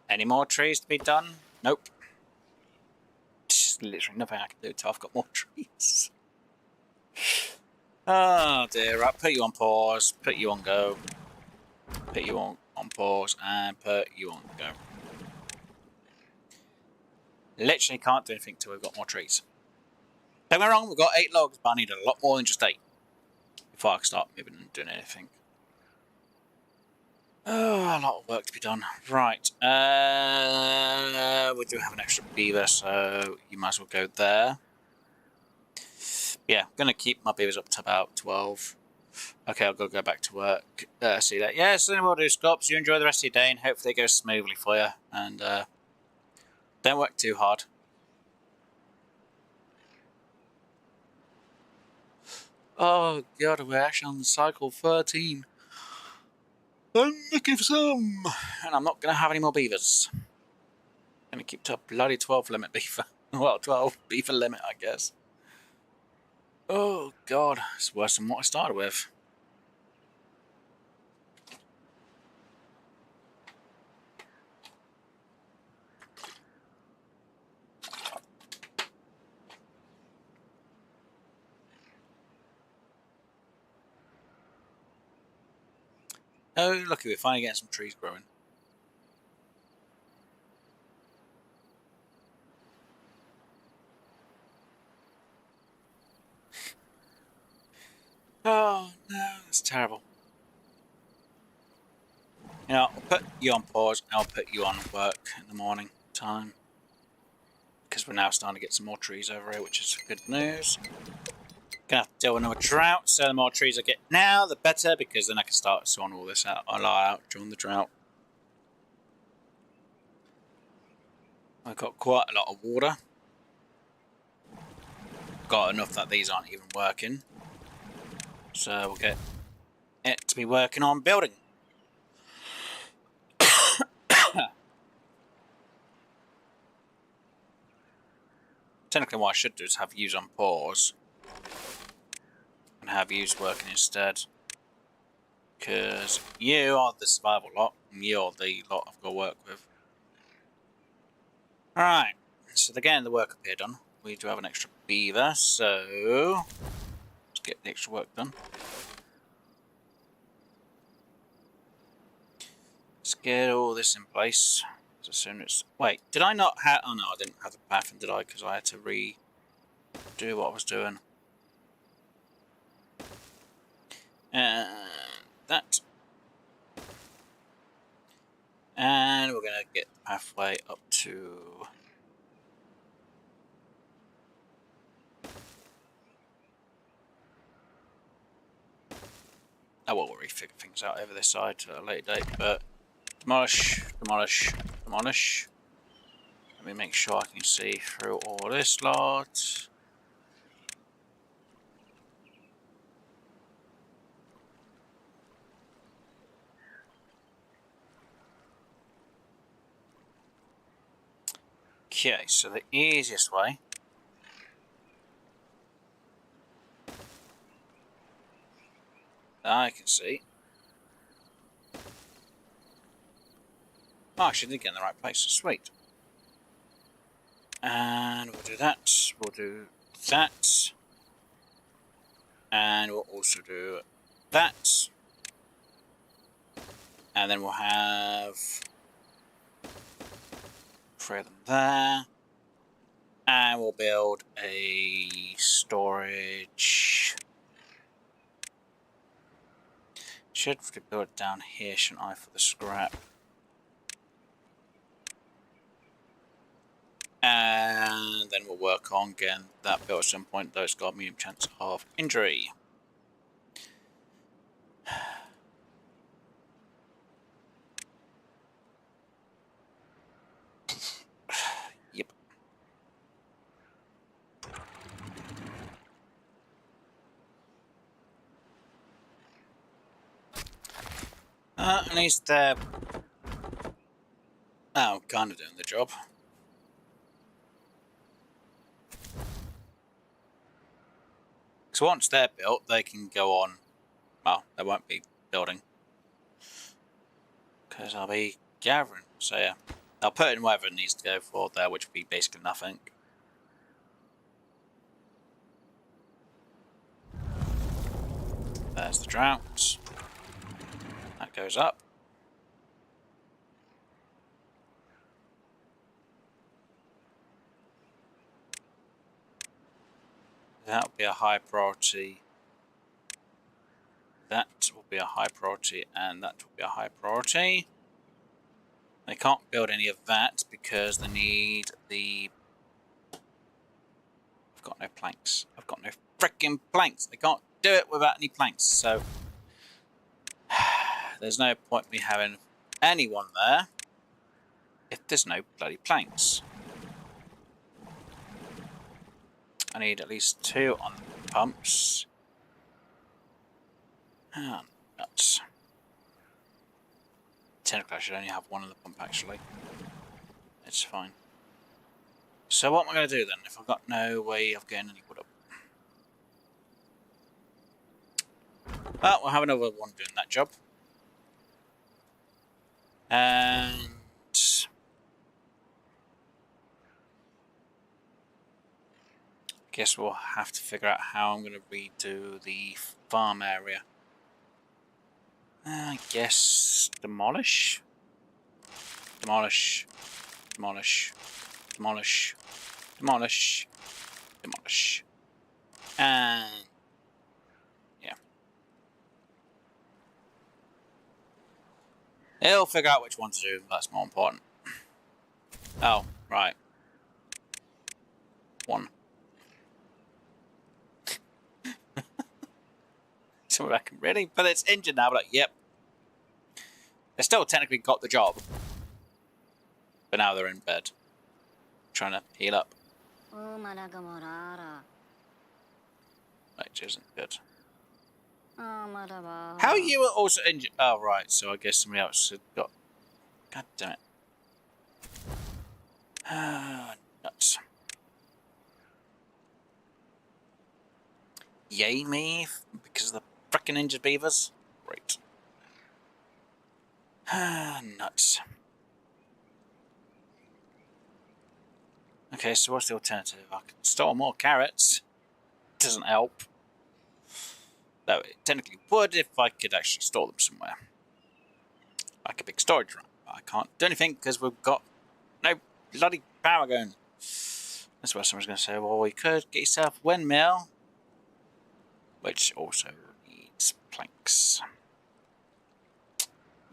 Any more trees to be done? Nope. Just literally nothing I can do until I've got more trees. Oh dear, right, put you on pause, put you on go. Put you on pause, and put you on go. Literally can't do anything till we've got more trees. Don't get me wrong, we've got 8 logs, but I need a lot more than just 8 before I can start moving and doing anything. Oh, a lot of work to be done. Right, we do have an extra beaver, so you might as well go there. Yeah, I'm going to keep my beavers up to about 12. Okay, I'll go back to work. See that. Yeah, so then we'll do, Scops. You enjoy the rest of your day, and hopefully it goes smoothly for you. And don't work too hard. Oh god, we're actually on cycle 13. I'm looking for some, and I'm not going to have any more beavers. I'm going to keep to a bloody 12 limit beaver. Well, 12 beaver limit, I guess. Oh god, it's worse than what I started with. Oh, lucky we're finally getting some trees growing. Oh no, that's terrible. You know, I'll put you on pause and I'll put you on work in the morning time. Because we're now starting to get some more trees over here, which is good news. Gonna have to deal with another drought, so the more trees I get now, the better, because then I can start sorting all this out during the drought. I've got quite a lot of water. Got enough that these aren't even working. So we'll get it to be working on building. Technically what I should do is have use on pause. And have use working instead. Because you are the survival lot, and you're the lot I've got to work with. Alright, so again, the work up here done. We do have an extra beaver, so let's get the extra work done. Let's get all this in place. As soon as... Wait, did I not have... Oh no, I didn't have the path, did I? Because I had to redo what I was doing. And that. And we're going to get the pathway up to... I will refigure things out over this side at a later date, but demolish, demolish, demolish. Let me make sure I can see through all this lot. Okay, so the easiest way that I can see. Oh, actually, I did get in the right place. Sweet. And we'll do that. We'll do that. And we'll also do that. And then we'll have 3 of them there. And we'll build a storage. Should build it down here, shouldn't I, for the scrap? And then we'll work on getting that built at some point, though it's got a medium chance of injury. Yep. And he's there. Oh, kind of doing the job. So once they're built, they can go on. Well, they won't be building, because I'll be gathering. So yeah, I'll put in whatever it needs to go for there, which will be basically nothing. There's the droughts. That goes up. That will be a high priority. That will be a high priority, and that will be a high priority. They can't build any of that because they need the... I've got no planks. I've got no freaking planks. They can't do it without any planks, so... There's no point me having anyone there if there's no bloody planks. I need at least 2 on the pumps. Oh, nuts. Technically, I should only have 1 on the pump, actually. It's fine. So what am I going to do then, if I've got no way of getting any wood up? Well, we'll have another one doing that job. And... guess we'll have to figure out how I'm going to redo the farm area. I guess demolish? Demolish. Demolish. Demolish. Demolish. Demolish. And... yeah. He'll figure out which one to do, that's more important. Oh, right. 1. So I can really, but it's injured now. But like, yep, they still technically got the job, but now they're in bed, trying to heal up, which isn't good. How you were also injured? Oh right, so I guess somebody else had got. God damn it! Nuts. Yay me because of the frickin' injured beavers. Great. Nuts. Okay, so what's the alternative? I could store more carrots. Doesn't help. Though it technically would if I could actually store them somewhere. Like a big storage room. I can't do anything because we've got no bloody power going. That's where someone's going to say, well, you could get yourself a windmill. Which also needs planks.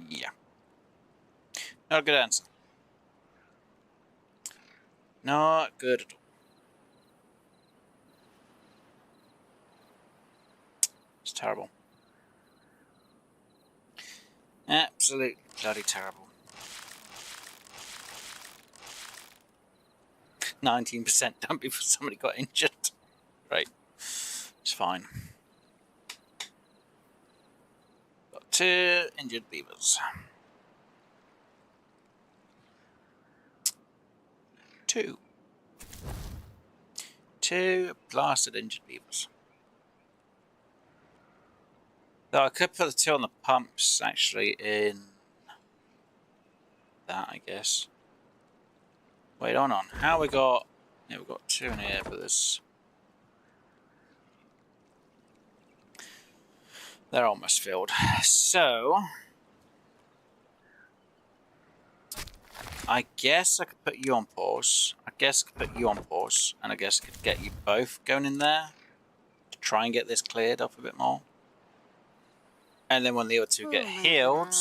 Yeah. Not a good answer. Not good at all. It's terrible. Absolutely bloody terrible. 19% done before somebody got injured. Right. It's fine. Got 2 injured beavers. 2 blasted injured beavers. So I could put the 2 on the pumps actually in that, I guess. Wait, on. How we got... Yeah, we've got 2 in here, but there's... They're almost filled. So... I guess I could put you on pause. And I guess I could get you both going in there to try and get this cleared up a bit more. And then when the other 2 get healed,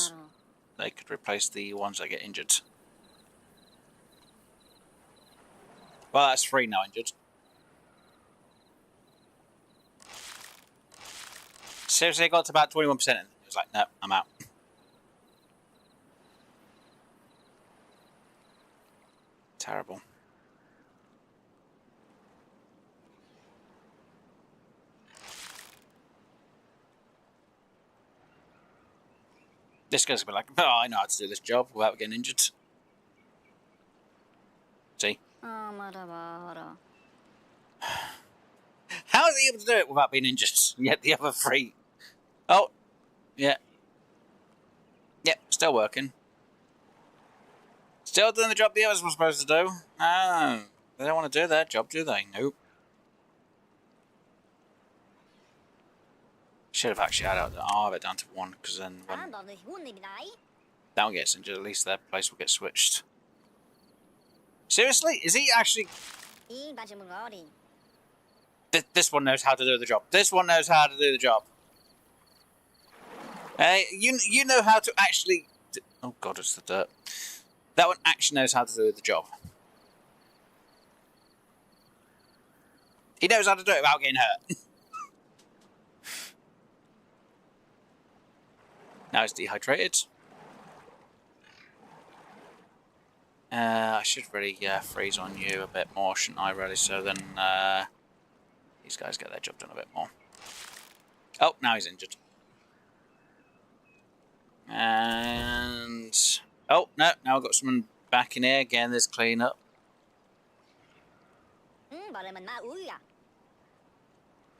they could replace the ones that get injured. Well, that's 3 now injured. Seriously, I got to about 21% and it was like, no, I'm out. Terrible. This guy's gonna be like, oh, I know how to do this job without getting injured. See? How is he able to do it without being injured? Yet the other 3. Oh, yeah. Yep, still working. Still doing the job the others were supposed to do. Oh, they don't want to do their job, do they? Nope. Should have actually added it down to 1, because then when that one gets injured, at least their place will get switched. Seriously? Is he actually... This one knows how to do the job. This one knows how to do the job. Hey, you know how to actually... Oh god, it's the dirt. That one actually knows how to do the job. He knows how to do it without getting hurt. Now he's dehydrated. I should really freeze on you a bit more, shouldn't I, really? So then these guys get their job done a bit more. Oh, now he's injured. And... Oh, no, now I've got someone back in here. Again, there's clean up.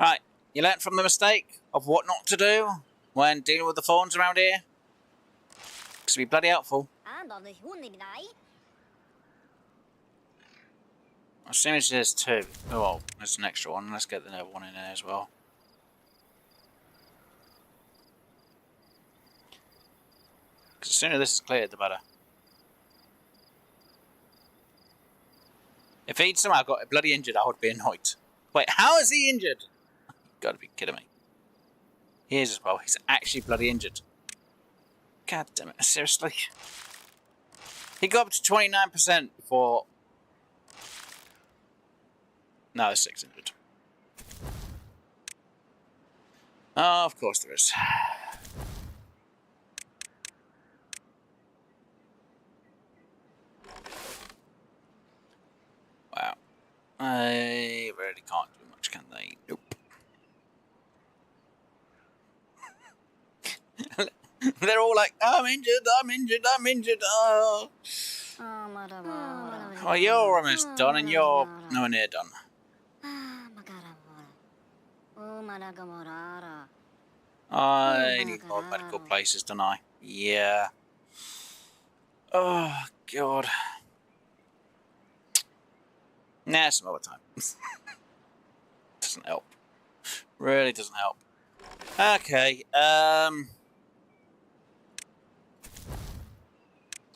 Right, you learnt from the mistake of what not to do when dealing with the fawns around here? Because it'd be bloody helpful. As soon as there's 2. Oh, well, there's an extra one. Let's get the other one in there as well. Because the sooner this is cleared, the better. If he'd somehow got bloody injured, I would be annoyed. Wait, how is he injured? You've got to be kidding me. He is as well. He's actually bloody injured. God damn it. Seriously? He got up to 29% before... No, there's 6 injured. Oh, of course there is. Wow. I really can't do much, can they? Nope. They're all like, I'm injured, I'm injured, I'm injured. Oh. Well, you're almost done and you're nowhere near done. I need more medical places, don't I? Yeah. Oh, God. Nah, some other time. Doesn't help. Really doesn't help. Okay,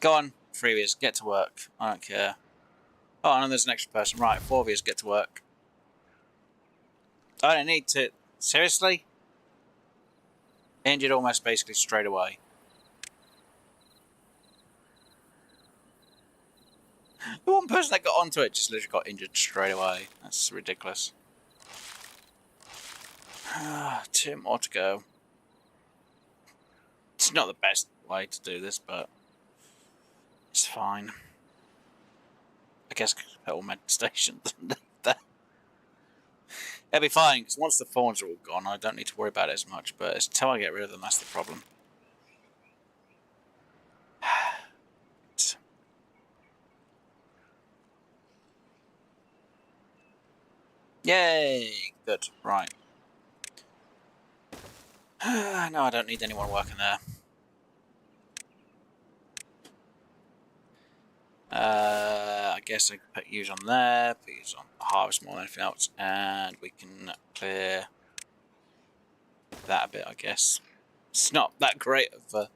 go on, 3 of you, get to work. I don't care. Oh, and then there's an extra person. Right, 4 of you, get to work. I don't need to... Seriously? Injured almost basically straight away. The one person that got onto it just literally got injured straight away. That's ridiculous. 2 more to go. It's not the best way to do this, but it's fine. I guess little med stations. It'll be fine, because once the thorns are all gone, I don't need to worry about it as much, but it's until I get rid of them, that's the problem. Yay! Good, right. No, I don't need anyone working there. I guess I can put use on there, put use on harvest more than anything else, and we can clear that a bit, I guess. It's not that great of a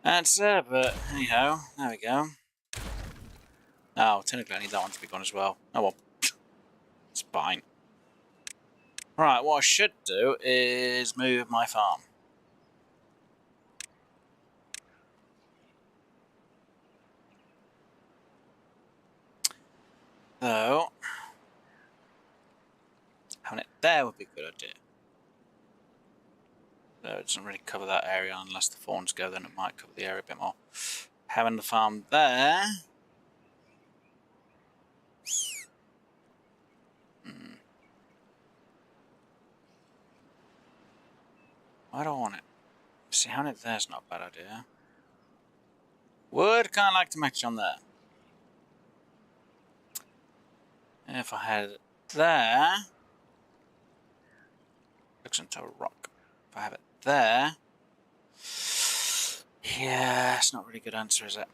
answer, but anyhow, there we go. Oh, technically I need that one to be gone as well. Oh well, it's fine. Right, what I should do is move my farm. So, having it there would be a good idea. So it doesn't really cover that area unless the fawns go, then it might cover the area a bit more. Having the farm there. Why do I want it? See, having it there's not a bad idea. Would kind of like to match on there. If I had it there, looks into a rock. If I have it there, yeah, it's not a really good answer, is it?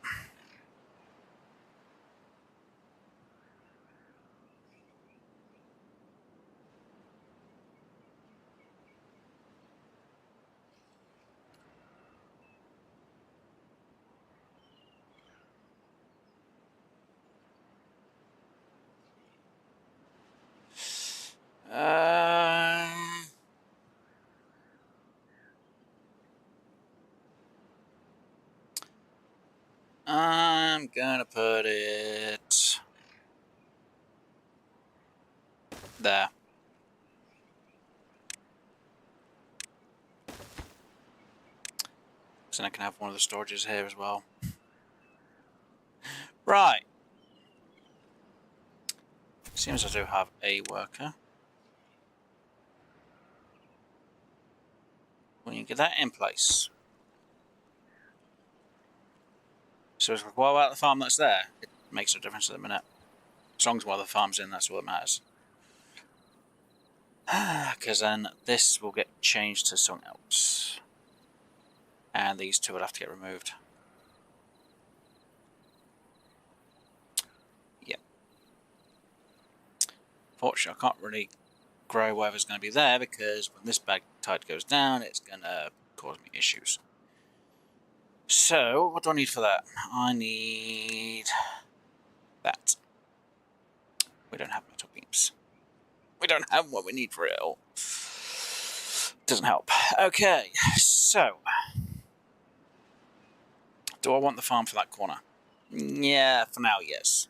I'm gonna put it there. So I can have one of the storages here as well. Right. Seems I do have a worker. We can get that in place. So what about the farm that's there? It makes no difference at the minute. As long as one of the farm's in, that's all that matters. Because then this will get changed to something else. And these two will have to get removed. Yep. Fortunately, I can't really grow whatever's going to be there because when this bag tide goes down, it's going to cause me issues. So, what do I need for that? I need that. We don't have metal beams. We don't have what we need for it all. Doesn't help. Okay, so do I want the farm for that corner? Yeah, for now, yes.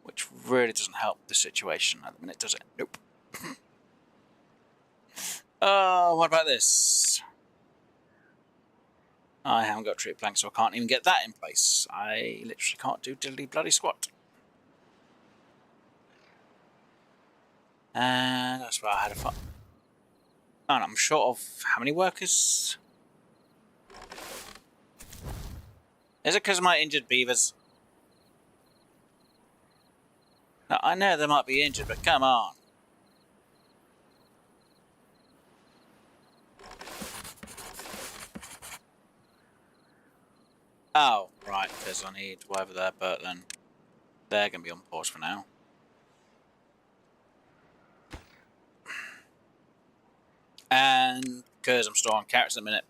Which really doesn't help the situation at the minute, does it? Nope. Oh, what about this? I haven't got tree planks, so I can't even get that in place. I literally can't do diddly bloody squat. And that's where I had a farm. And I'm short of how many workers? Is it because of my injured beavers? Now, I know they might be injured, but come on. Oh, right, because I need whatever there, but then they're going to be on pause for now. And because I'm storing carrots in a minute,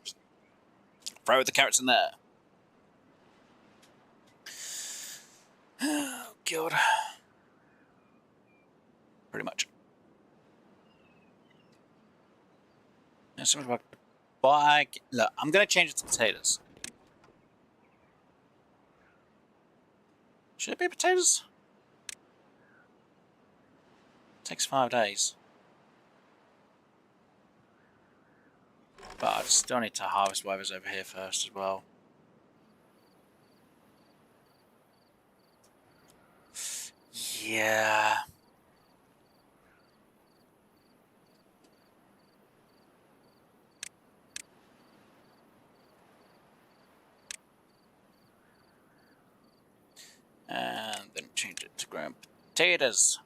throw the carrots in there. Oh, God. Pretty much. Look, I'm going to change it to potatoes. Should it be potatoes? It takes 5 days. But I still need to harvest whatever's over here first as well. Yeah. And then change it to growing potatoes.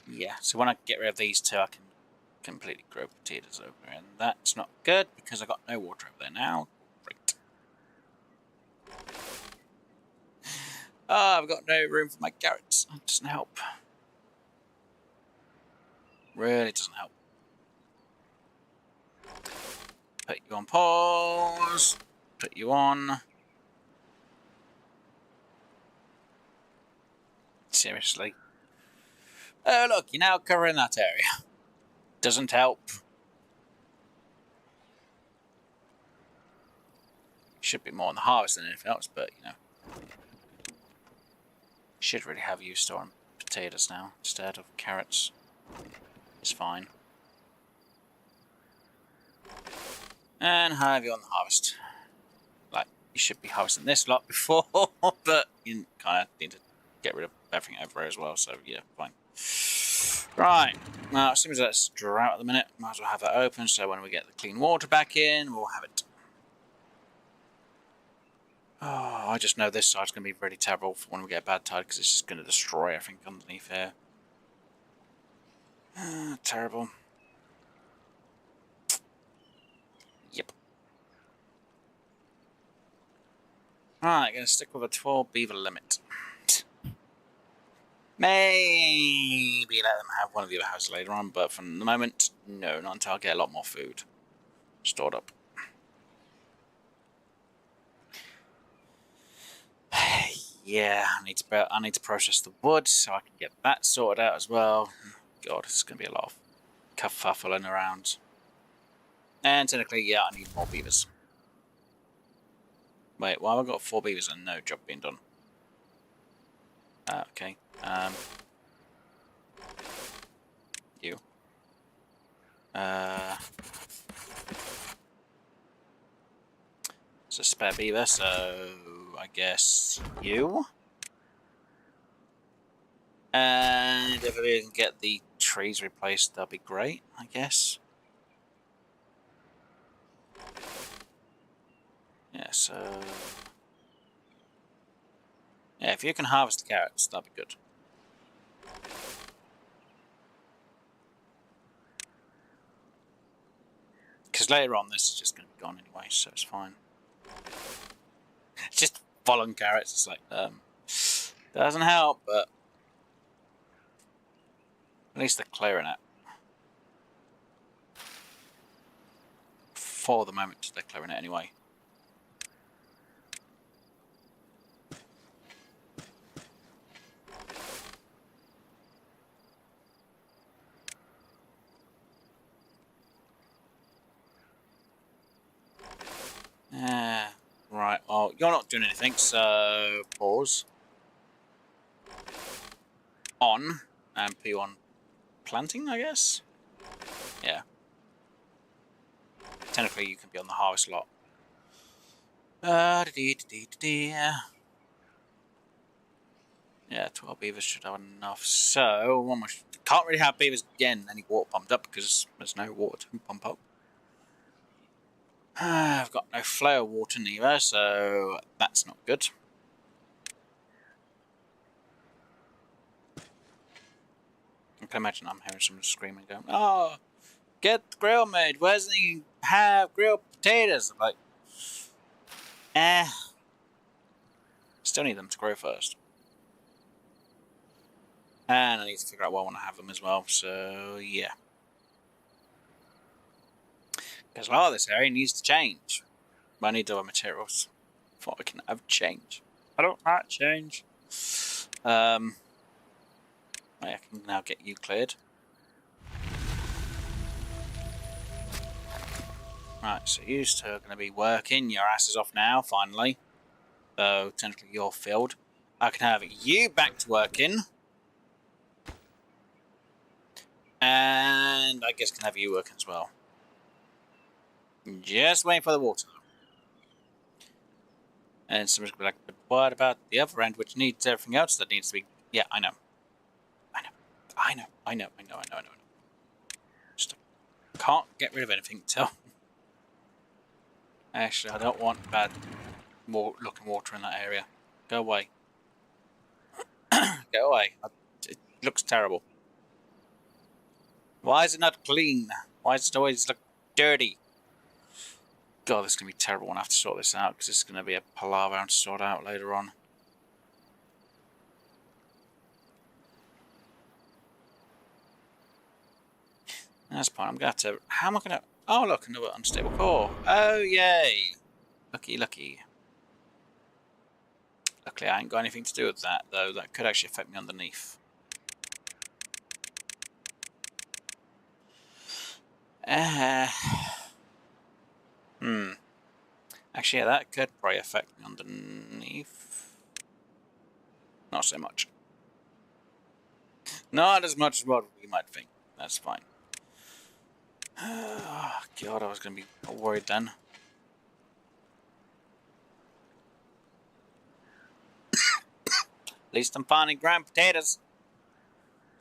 Yeah, so when I get rid of these two, I can completely grow potatoes over, and that's not good because I got no water over there now. Great. I've got no room for my carrots. That doesn't help. Really doesn't help. Put you on pause. Put you on. Seriously. Oh, look, you're now covering that area. Doesn't help. Should be more on the harvest than anything else, but, you know. Should really have you storing potatoes now instead of carrots. It's fine. And have you on the harvest. Like, you should be harvesting this lot before, but you kind of need to get rid of everything over there as well, so yeah, fine. Right, now as soon as that's drought at the minute, might as well have that open, so when we get the clean water back in, we'll have it. Oh, I just know this side's going to be really terrible for when we get a bad tide, because it's just going to destroy everything underneath here. Terrible. Yep. Right, going to stick with a 12 beaver limit. Maybe let them have one of the other houses later on, but for the moment, no, not until I get a lot more food stored up. Yeah, I need to process the wood so I can get that sorted out as well. God, it's going to be a lot of kerfuffling around. And technically, yeah, I need more beavers. Wait, why have I got 4 beavers and no job being done? Okay. You. It's a spare beaver, so I guess you. And if we can get the trees replaced, that'd be great, I guess. Yeah, so... yeah, if you can harvest the carrots, that'd be good. Because later on, this is just going to be gone anyway, so it's fine. It's just following carrots, it's like, doesn't help, but at least they're clearing it. For the moment, they're clearing it anyway. Right, well, you're not doing anything, so pause. On, and put you on planting, I guess? Yeah. Technically, you can be on the harvest lot. Yeah, 12 beavers should have enough. So, can't really have beavers getting any water pumped up because there's no water to pump up. I've got no flow water neither, so that's not good. I can imagine I'm hearing someone screaming going, oh, get the grill made, why doesn't he have grilled potatoes? I'm like, still need them to grow first. And I need to figure out where I want to have them as well, so yeah. Because a lot of this area needs to change. But I need other materials before I can have change. I don't like change. I can now get you cleared. Right, so you two are going to be working your asses off now, finally. So, technically you're filled. I can have you back to working. And I guess can have you working as well. Just waiting for the water. And someone's gonna be like, but what about the other end, which needs everything else that needs to be... Yeah, I know. I know. Just can't get rid of anything until... Actually, I don't want bad looking water in that area. Go away. Go away. It looks terrible. Why is it not clean? Why does it always look dirty? God, this is going to be terrible when I have to sort this out, because it's going to be a palaver to sort out later on. That's fine. I'm going to have to... How am I going to... Oh, look, another unstable core. Oh, yay. Lucky. Luckily, I ain't got anything to do with that, though. That could actually affect me underneath. Actually, yeah, that could probably affect me underneath. Not so much. Not as much as what we might think. That's fine. Oh, God, I was going to be worried then. At least I'm finding ground potatoes.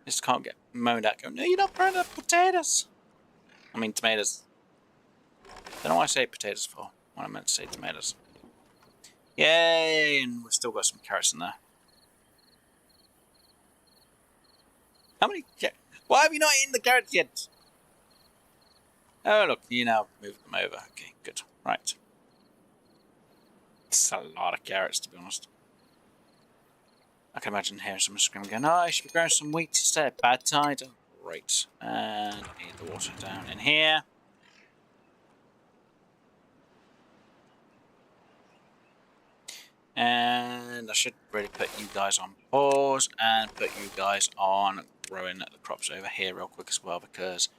Just can't get moaned at. Go, no, you're not growing up potatoes. I mean, tomatoes. Don't know why I say potatoes for. What I meant to say tomatoes. Yay! And we've still got some carrots in there. How many carrots? Why have you not eaten the carrots yet? Oh, look, you now moved them over. Okay, good. Right. It's a lot of carrots, to be honest. I can imagine hearing someone screaming, going, oh, I should be growing some wheat instead. Bad tide. Oh, great. And I need the water down in here. And I should really put you guys on pause and put you guys on growing the crops over here real quick as well, because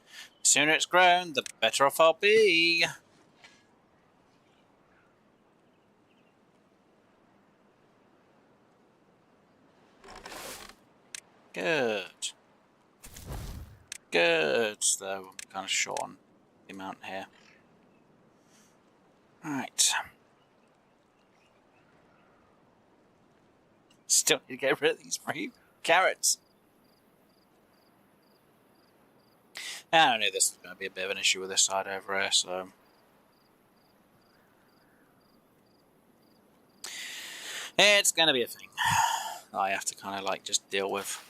the sooner it's grown, the better off I'll be. Good. Good. Though I'm kind of short on the amount here. Right. Still need to get rid of these free carrots. And I knew this was going to be a bit of an issue with this side over here, so... It's going to be a thing I have to kind of like just deal with.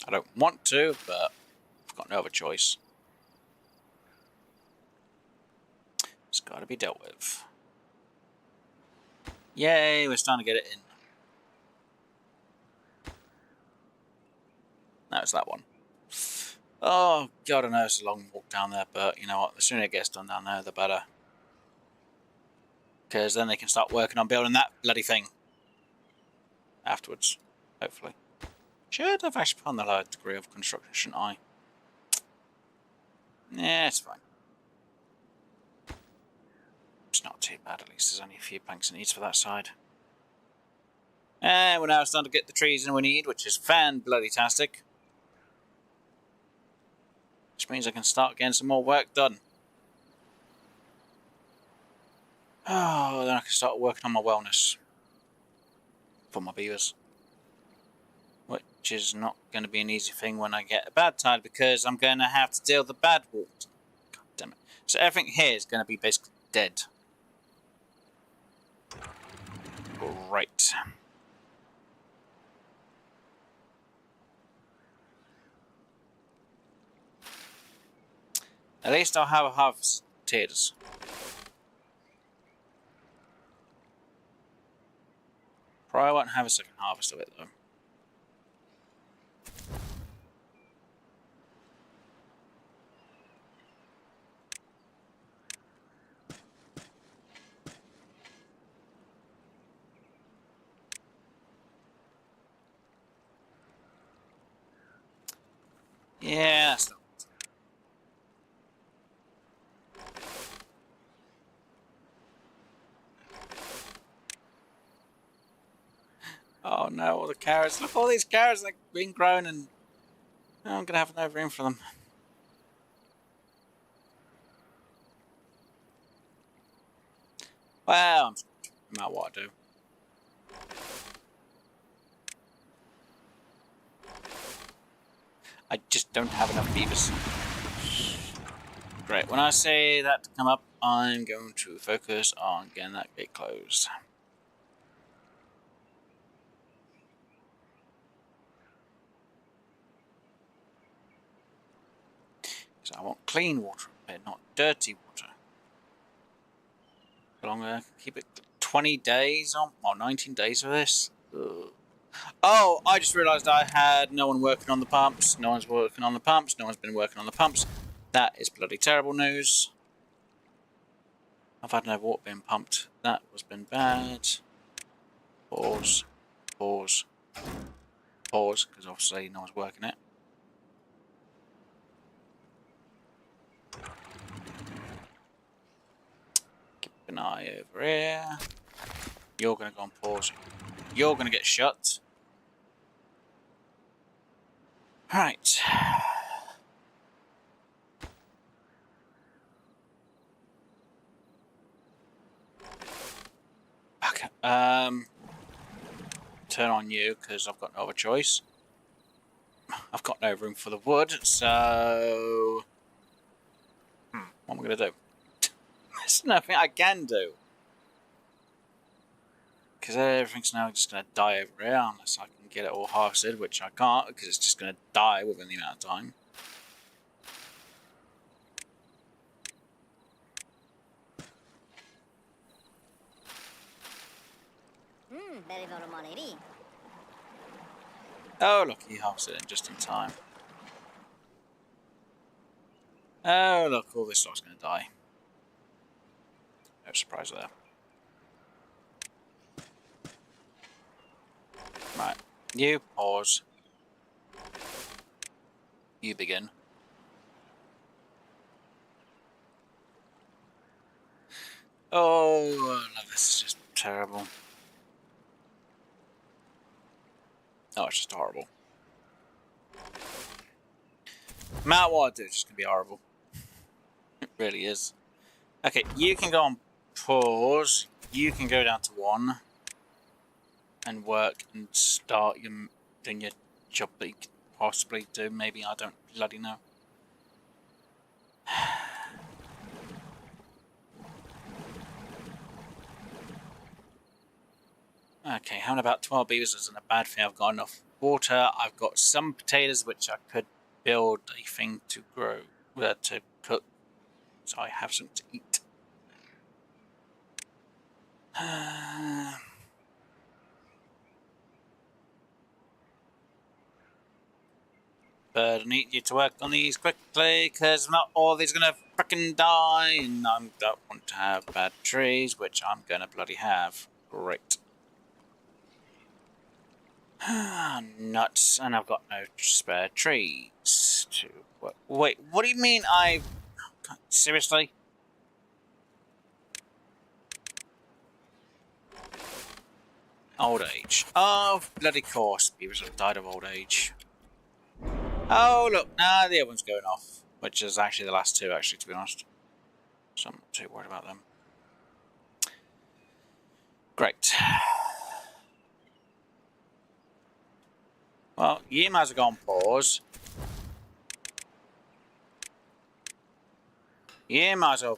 I don't want to, but I've got no other choice. It's got to be dealt with. Yay, we're starting to get it in. No, it's that one. Oh, God, I know it's a long walk down there, but you know what? The sooner it gets done down there, the better. Because then they can start working on building that bloody thing. Afterwards, hopefully. Should have actually put on the lower degree of construction, shouldn't I? Yeah, it's fine. It's not too bad, at least there's only a few planks it needs for that side. And we're now starting to get the trees in we need, which is fan-bloody-tastic. Which means I can start getting some more work done. Oh, then I can start working on my wellness. For my beavers. Which is not going to be an easy thing when I get a bad tide, because I'm going to have to deal with the bad water. God damn it. So everything here is going to be basically dead. Right. At least I'll have a harvest of potatoes. Probably won't have a second harvest of it though. Yeah, that's not. Oh no, all the carrots. Look, all these carrots like being grown, and I'm gonna have no room for them. Well, I'm screwed, no matter what I do. I just don't have enough beavers. Great, when I say that to come up, I'm going to focus on getting that gate closed. Because I want clean water, but not dirty water. How long I keep it? 20 days on, or 19 days for this? Ugh. Oh, I just realised I had no one working on the pumps. No one's working on the pumps. No one's been working on the pumps. That is bloody terrible news. I've had no water being pumped. That has been bad. Pause. Pause. Pause, because obviously no one's working it. Keep an eye over here. You're going to go on pause. You're going to get shut. Right. Okay. Turn on you, because I've got no other choice. I've got no room for the wood, so... what am I going to do? There's nothing I can do. Because everything's now just going to die over here, unless I can get it all harvested, which I can't, because it's just going to die within the amount of time. Oh, look, he harvested it just in time. Oh, look, all this stuff's going to die. No surprise there. Right, you pause. You begin. Oh, no, this is just terrible. Oh, it's just horrible. No matter what I do, it's just going to be horrible. It really is. Okay, you can go on pause. You can go down to 1. And work and start doing your job that you could possibly do. Maybe, I don't bloody know. Okay, having about 12 beavers isn't a bad thing. I've got enough water. I've got some potatoes which I could build a thing to grow, to cook, so I have something to eat. But I need you to work on these quickly, because not all these are going to frickin' die, and I don't want to have bad trees, which I'm going to bloody have. Great. Nuts, and I've got no spare trees to work. Wait, what do you mean seriously? Old age. Oh, bloody course. Beavers have died of old age. Oh, look, nah, the other one's going off. Which is actually the last 2, actually, to be honest. So I'm not too worried about them. Great. Well, you might as well go on pause. You might as well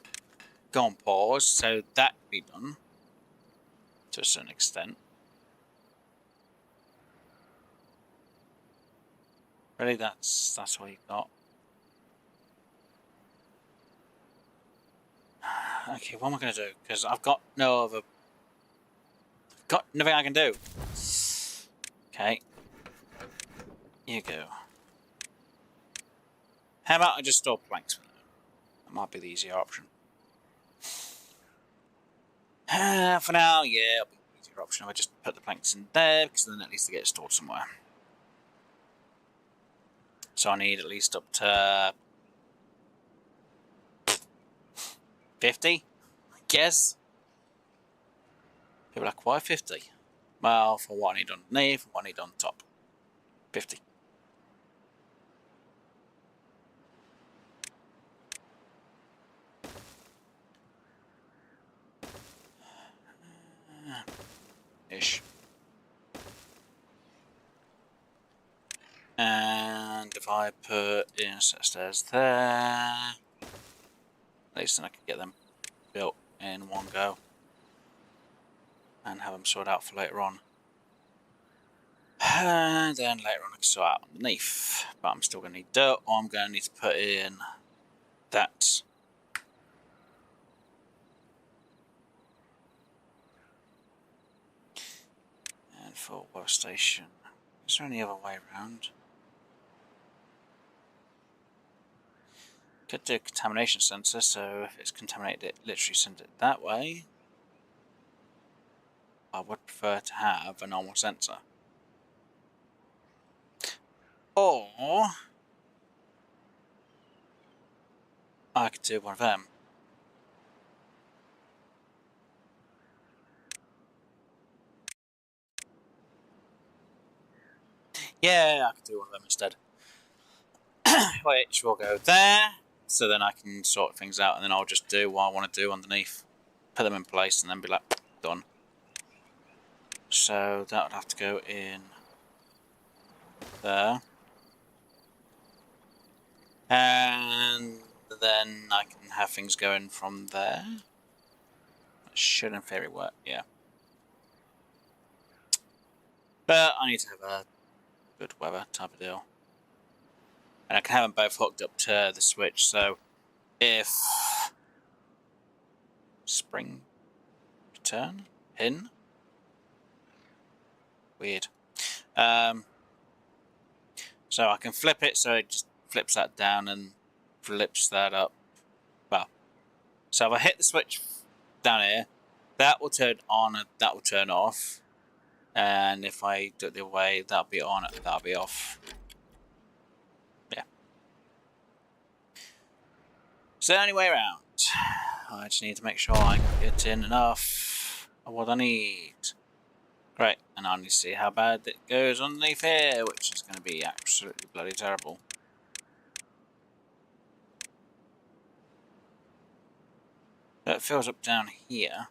go on pause, so that can be done. To a certain extent. Really, that's all you've got. Okay, what am I going to do? Because I've got no other... got nothing I can do. Okay. You go. How about I just store planks for them? That might be the easier option. For now, yeah, it'll be the easier option. I just put the planks in there, because then at least they get stored somewhere. So I need at least up to 50, I guess. People are like, why 50? Well, for what I need underneath, what I need on top. 50. if I put in a set of stairs there? At least then I can get them built in one go and have them sorted out for later on. And then later on I can sort out underneath. But I'm still going to need dirt, or I'm going to need to put in that. And for weather station. Is there any other way around? Could do a contamination sensor, so if it's contaminated, it literally sends it that way. I would prefer to have a normal sensor. Or I could do one of them. Yeah, I could do one of them instead. Which will go there, so then I can sort things out, and then I'll just do what I want to do underneath. Put them in place, and then be like, done. So that would have to go in there. And then I can have things going from there. That should in theory work, yeah. But I need to have a good weather type of deal. And I can have them both hooked up to the switch, so if spring return pin weird. So I can flip it so it just flips that down and flips that up. Well, so if I hit the switch down here, that will turn on and that will turn off. And if I do it the other way, that'll be on, that'll be off. Yeah. So anyway around, I just need to make sure I get in enough of what I need. Great, and I need to see how bad it goes underneath here, which is going to be absolutely bloody terrible. So it fills up down here.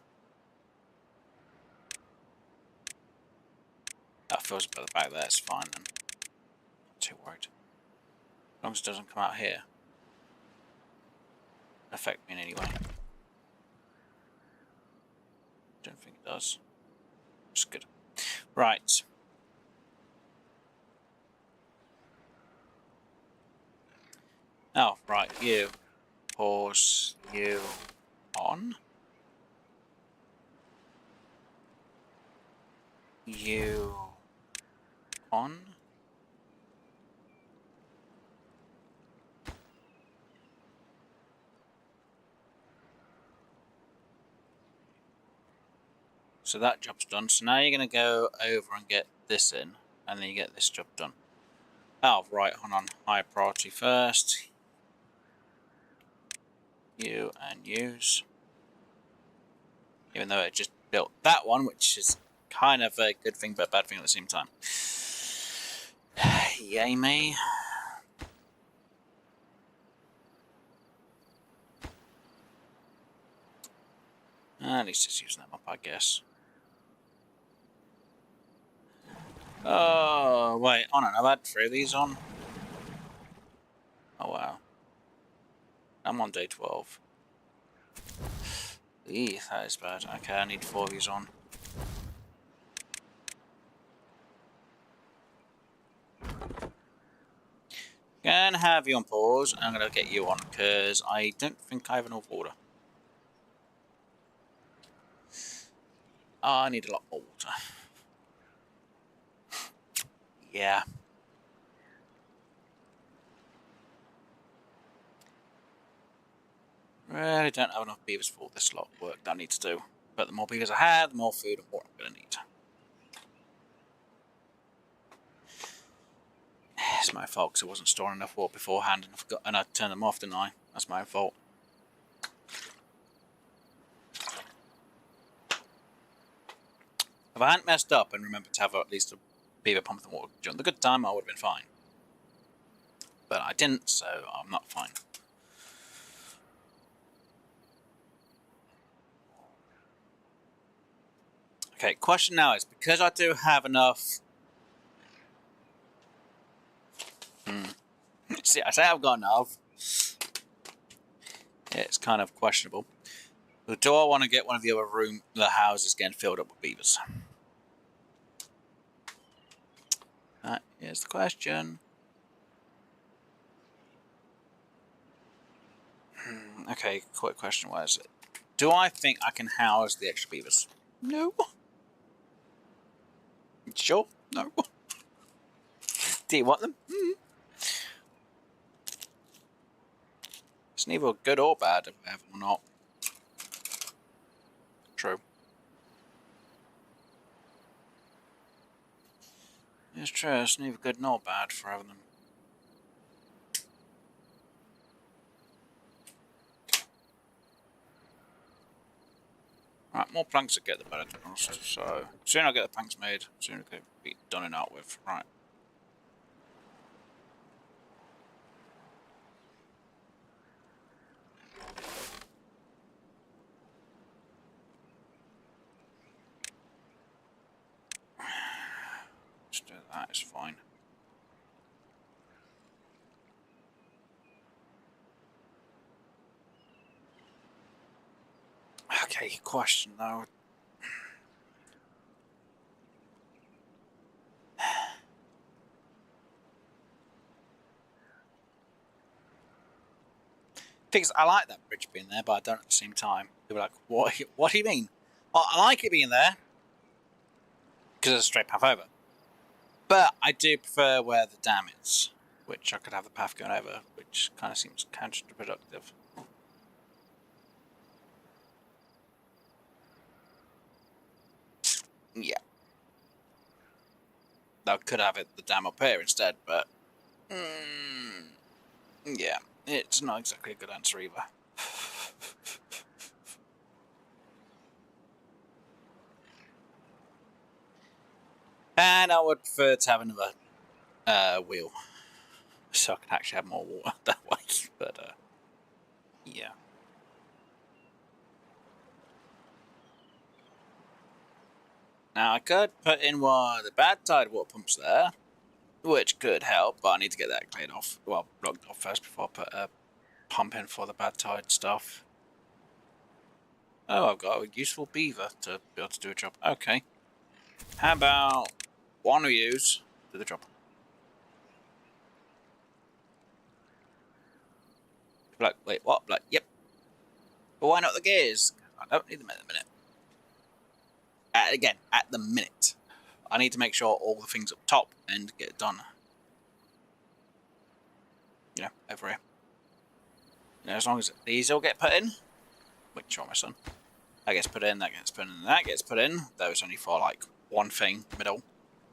That fills up at the back there, it's fine then. Not too worried. As long as it doesn't come out here. Affect me in any way. Don't think it does. It's good. Right. Oh, right, you. Pause you on. You on. So that job's done. So now you're going to go over and get this in, and then you get this job done. Oh, right, hold on. High priority first. You and use. Even though it just built that one, which is kind of a good thing but a bad thing at the same time. Yay me. At least it's using that up, I guess. Oh, wait, oh no, I've had 3 of these on. Oh wow. I'm on day 12. Eee, that is bad. Okay, I need 4 of these on. Gonna have you on pause. I'm gonna get you on because I don't think I have enough water. Oh, I need a lot more water. Yeah. Really don't have enough beavers for all this lot of work that I need to do. But the more beavers I have, the more food and water I'm gonna need. It's my fault because I wasn't storing enough water beforehand and I forgot, and I turned them off, didn't I? That's my fault. If I hadn't messed up and remembered to have at least a beaver pump the water during the good time, I would have been fine. But I didn't, so I'm not fine. Okay, question now is, because I do have enough... See, I say I've got enough. It's kind of questionable. But do I want to get one of the houses getting filled up with beavers? That is the question. Okay, quick question. Where is it? Do I think I can house the extra beavers? No. Sure? No. Do you want them? It's neither good or bad if I have them or not. True. It's true, it's neither good nor bad for having them. Right, more planks to get the better, to be honest. So, sooner I get the planks made, sooner they can be done and out with. Right. Just do that, it's fine. Okay, question though. Things I like that bridge being there, but I don't at the same time. People are like, what do you mean? Well, I like it being there because it's a straight path over. But I do prefer where the dam is, which I could have the path going over, which kind of seems counterproductive. Yeah. I could have the dam up here instead, but yeah, it's not exactly a good answer either. And I would prefer to have another wheel, so I can actually have more water that way. But yeah. Now I could put in one of the bad tide water pumps there, which could help, but I need to get that cleared off. Well, blocked off first before I put a pump in for the bad tide stuff. Oh, I've got a useful beaver to be able to do a job. Okay. How about one of yous do the job? Like, wait, what? Like, yep. But why not the gears? I don't need them at the minute. Again, at the minute. I need to make sure all the things up top and get it done. You know, over here. You know, as long as these all get put in. Wait, show my son. That gets put in, that gets put in, that gets put in. That was only for like one thing, middle,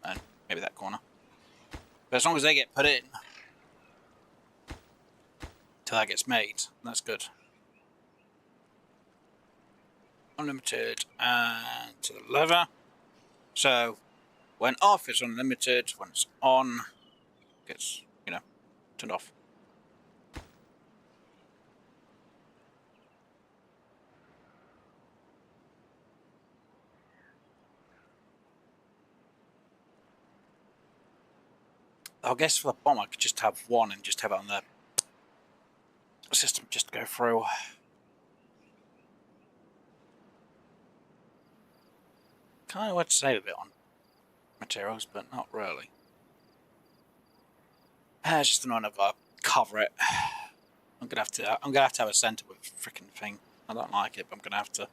and maybe that corner. But as long as they get put in, till that gets made, that's good. Unlimited and to the lever. So when off is unlimited, when it's on, gets, you know, turned off. I guess for the bomb I could just have one and just have it on the system just to go through. Kind of want to save a bit on materials, but not really. It's just annoying I've got to cover it. I'm gonna have to have a centre with a freaking thing. I don't like it, but I'm gonna have to.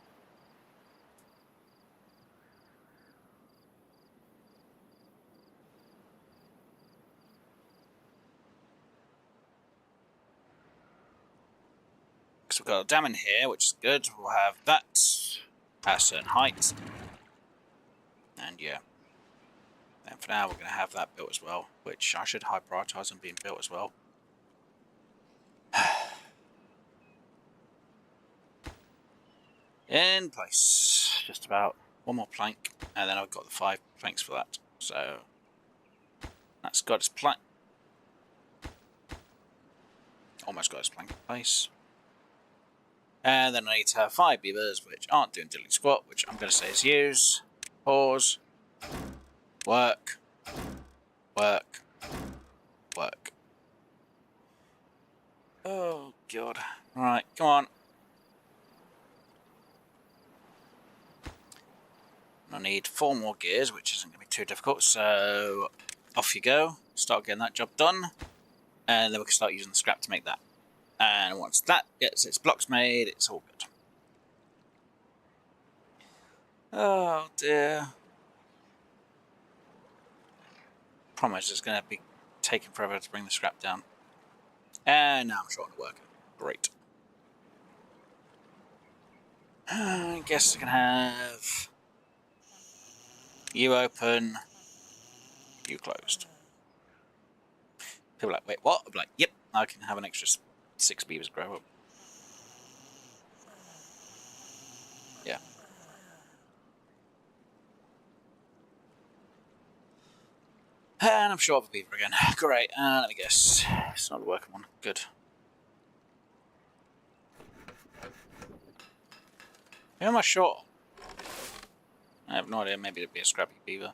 Because we've got a dam in here, which is good. We'll have that at a certain height. And yeah. Then for now we're gonna have that built as well, which I should high prioritise on being built as well. In place. Just about one more plank, and then I've got the 5 planks for that. So that's got its plank. Almost got its plank in place. And then I need to have 5 beavers, which aren't doing diddly squat, which I'm going to say is use. Pause. Work. Work. Work. Oh, God. Right, come on. I need 4 more gears, which isn't going to be too difficult, so off you go. Start getting that job done, and then we can start using the scrap to make that. And once that gets its blocks made, it's all good. Oh, dear. Promise it's going to be taking forever to bring the scrap down. And now I'm sure it'll work. Great. I guess I can have you open, you closed. People are like, wait, what? I'm like, yep, I can have an extra 6 beavers grow up. Yeah. And I'm short of a beaver again. Great, let me guess. It's not a working one. Good. Who am I short? I have no idea. Maybe it'd be a scrappy beaver.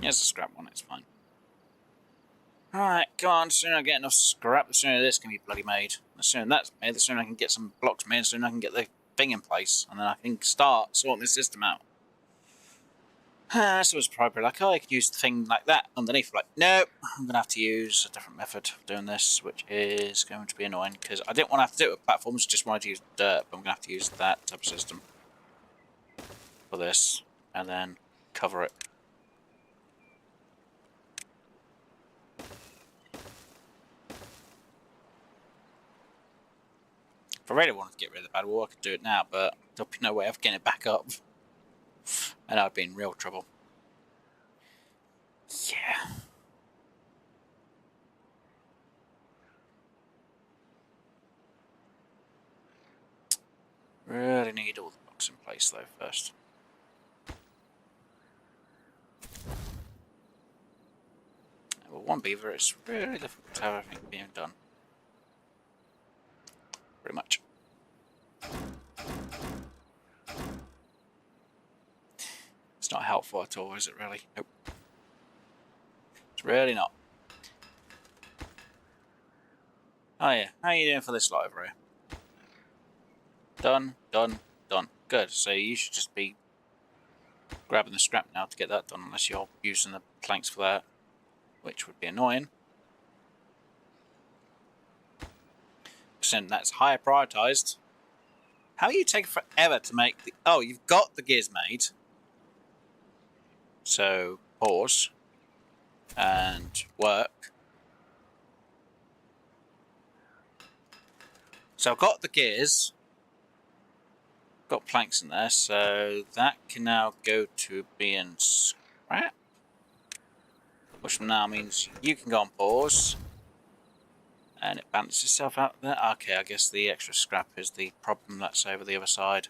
Here's a scrap one, it's fine. Alright, come on, the sooner I get enough scrap, the sooner this can be bloody made. The sooner that's made, the sooner I can get some blocks made, the sooner I can get the thing in place, and then I can start sorting this system out. So it's probably like, oh, I could use the thing like that underneath. Like, nope, I'm going to have to use a different method of doing this, which is going to be annoying, because I didn't want to have to do it with platforms, just wanted to use dirt, but I'm going to have to use that type of system for this, and then cover it. If I really wanted to get rid of the bad wall, I could do it now, but there'll be no way of getting it back up. And I'd be in real trouble. Yeah. Really need all the blocks in place though first. Well, one beaver, it's really difficult to have everything being done. Pretty much. It's not helpful at all, is it really? Nope. It's really not. Oh yeah, how are you doing for this lot over here? Done, done, done. Good, so you should just be grabbing the scrap now to get that done, unless you're using the planks for that, which would be annoying. Percent that's higher prioritized. How are you taking forever to make the... Oh, you've got the gears made. So, pause. And work. So I've got the gears. Got planks in there, so that can now go to being scrap. Which now means you can go on pause. And it balances itself out there. Okay, I guess the extra scrap is the problem that's over the other side.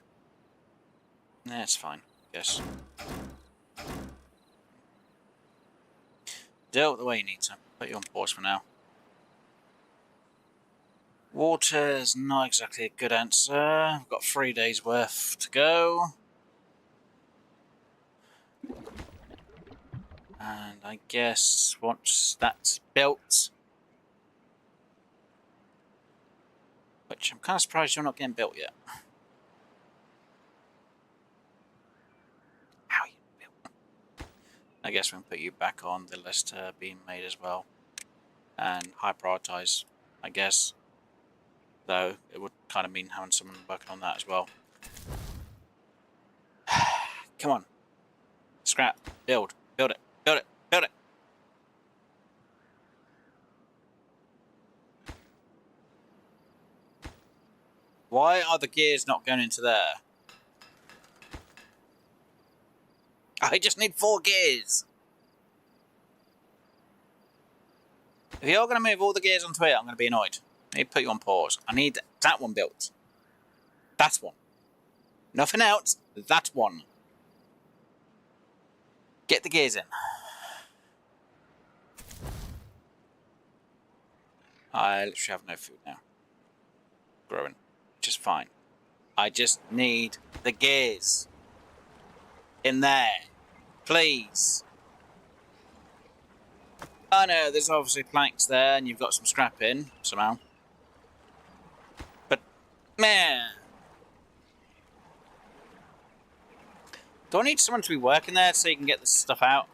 Yeah, it's fine, I guess. Do it the way you need to. Put you on pause for now. Water's not exactly a good answer. I've got 3 days worth to go. And I guess once that's built, which I'm kind of surprised you're not getting built yet. How are you built? I guess we can put you back on the list being made as well. And high prioritize, I guess. Though it would kind of mean having someone working on that as well. Come on. Scrap. Build. Build it. Build it. Build it. Why are the gears not going into there? I just need 4 gears. If you're going to move all the gears onto it, I'm going to be annoyed. I need to put you on pause. I need that one built. That one. Nothing else. That one. Get the gears in. I literally have no food now. Growing. Which is fine. I just need the gears. In there. Please. Oh no, there's obviously planks there, and you've got some scrap in somehow. But man, do I need someone to be working there so you can get this stuff out?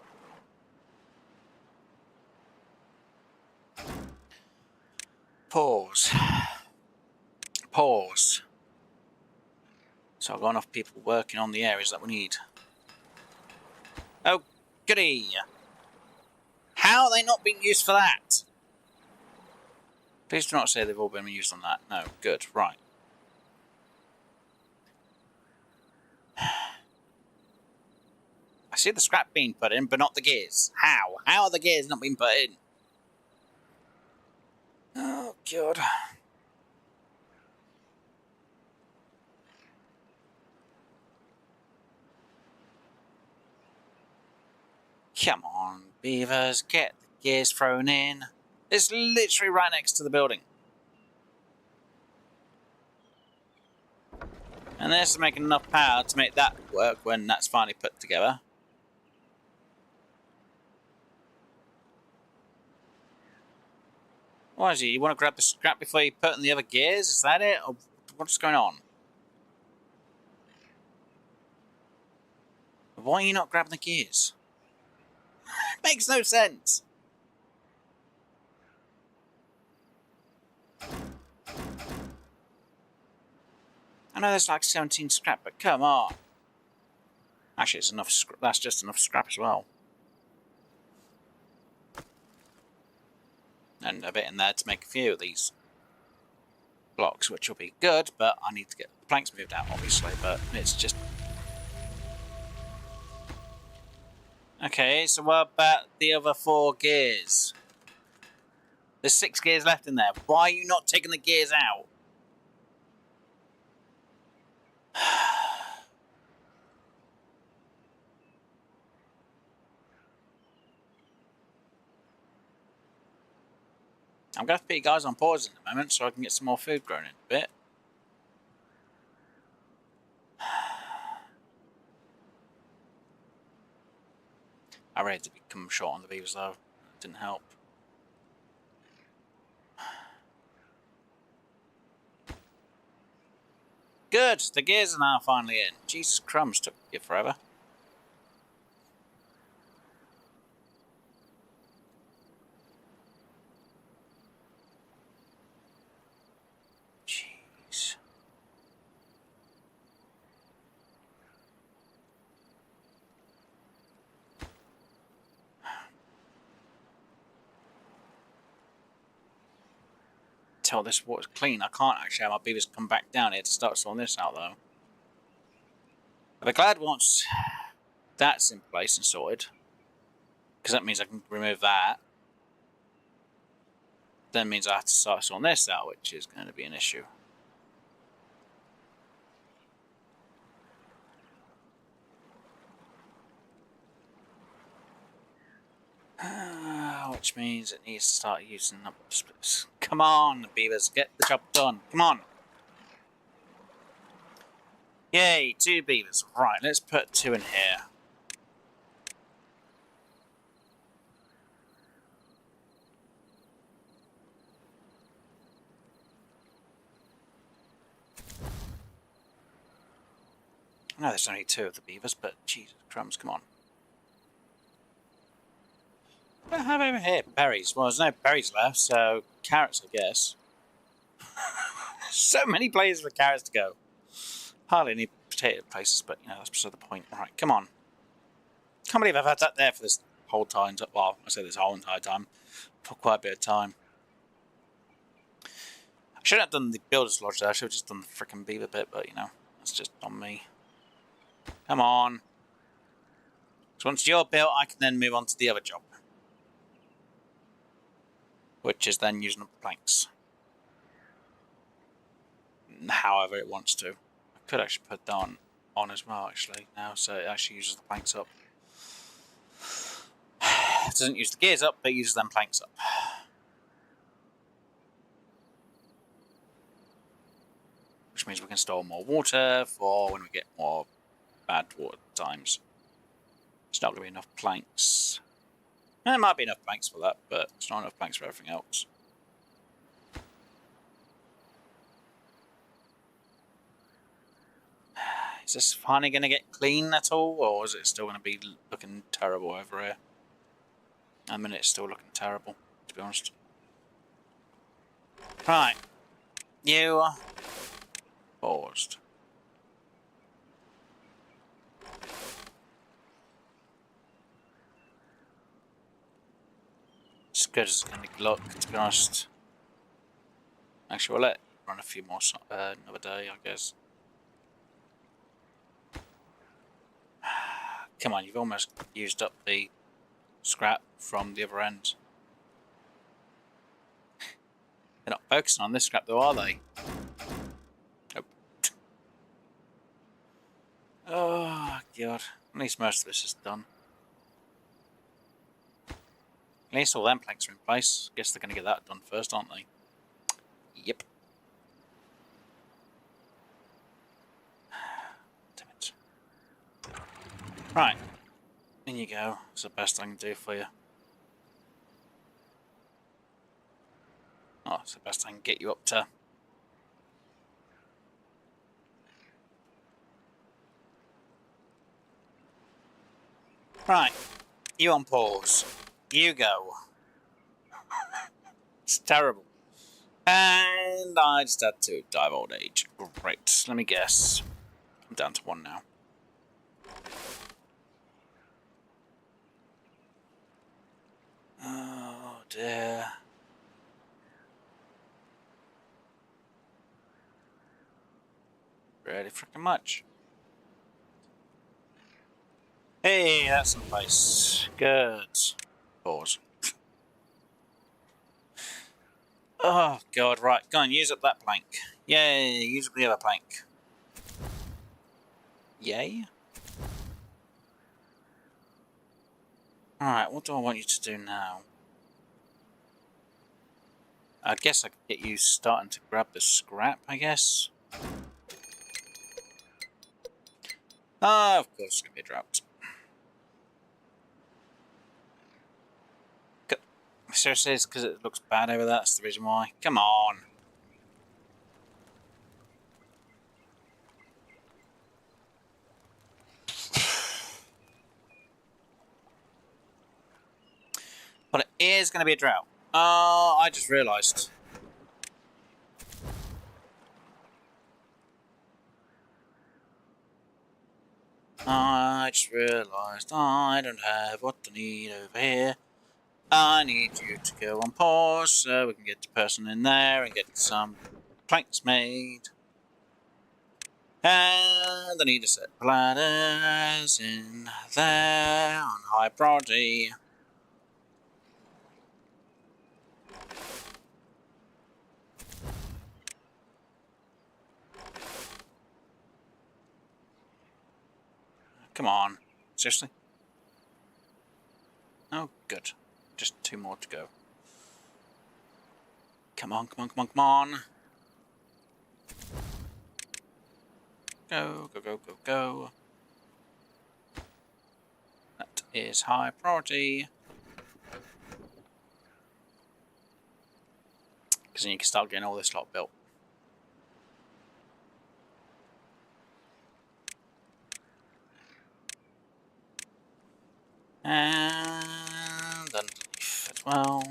Pause. Pause. So I've got enough people working on the areas that we need. Oh, goody! How are they not being used for that? Please do not say they've all been used on that. No, good, right. I see the scrap being put in, but not the gears. How? How are the gears not being put in? Oh, God. Come on, beavers, get the gears thrown in. It's literally right next to the building. And this is making enough power to make that work when that's finally put together. What is it? You want to grab the scrap before you put in the other gears? Is that it? Or what's going on? Why are you not grabbing the gears? Makes no sense. I know there's like 17 scrap, but come on. Actually, it's enough. That's just enough scrap as well. And a bit in there to make a few of these blocks, which will be good, but I need to get the planks moved out, obviously, but it's just... Okay, so what about the other 4 gears? There's 6 gears left in there. Why are you not taking the gears out? I'm going to have to put you guys on pause in a moment so I can get some more food grown in a bit. I really did become short on the beavers though. It didn't help. Good! The gears are now finally in. Jesus crumbs, took you forever. Jeez. Until this water's clean, I can't actually have my beavers come back down here to start sorting this out though. I'll be glad once that's in place and sorted, because that means I can remove that. Then means I have to start sorting this out, which is going to be an issue. Which means it needs to start using up splits. Come on, beavers, get the job done. Come on. Yay, 2 beavers. Right, let's put 2 in here. I know there's only 2 of the beavers, but Jesus crumbs, come on. What do I have over here? Berries. Well, there's no berries left, so carrots, I guess. So many places for carrots to go. Hardly any potato places, but you know, that's beside the point. Alright, come on. Can't believe I've had that there for this whole time. Well, I say this whole entire time. For quite a bit of time. I shouldn't have done the builder's lodge there. I should have just done the frickin' beaver bit, but you know, that's just on me. Come on. So once you're built, I can then move on to the other job. Which is then using up the planks. However it wants to. I could actually put that on as well, actually, now, so it actually uses the planks up. It doesn't use the gears up, but it uses them planks up. Which means we can store more water for when we get more bad water times. It's not going to be enough planks. There might be enough planks for that, but it's not enough planks for everything else. Is this finally going to get clean at all, or is it still going to be looking terrible over here? I mean, it's still looking terrible, to be honest. Right. You paused. As good as it's going to look, to be honest. Actually, we'll let it run a few more another day, I guess. Come on, you've almost used up the scrap from the other end. They're not focusing on this scrap though, are they? Nope. Oh, God. At least most of this is done. At least all them planks are in place. Guess they're going to get that done first, aren't they? Yep. Damn it. Right. In you go. It's the best I can do for you. Oh, it's the best I can get you up to. Right. You on pause. You go. It's terrible. And I just had to die of old age. Great. Let me guess. I'm down to 1 now. Oh dear. Really freaking much. Hey, that's in place. Good. Pause. Oh god, right. Go on, use up that plank. Yay, use up the other plank. Yay. Alright, what do I want you to do now? I guess I could get you starting to grab the scrap, I guess. Ah, of course, it's going to be a drought. Seriously, it's because it looks bad over there? That's the reason why. Come on. But it is going to be a drought. Oh, I just realised. I just realised I don't have what I need over here. I need you to go on pause so we can get the person in there and get some planks made. And I need to set bladders in there on high priority. Come on. Seriously? Oh, good. Just 2 more to go. Come on, come on, come on, come on. Go, go, go, go, go. That is high priority. Because then you can start getting all this lot built. And underneath as well.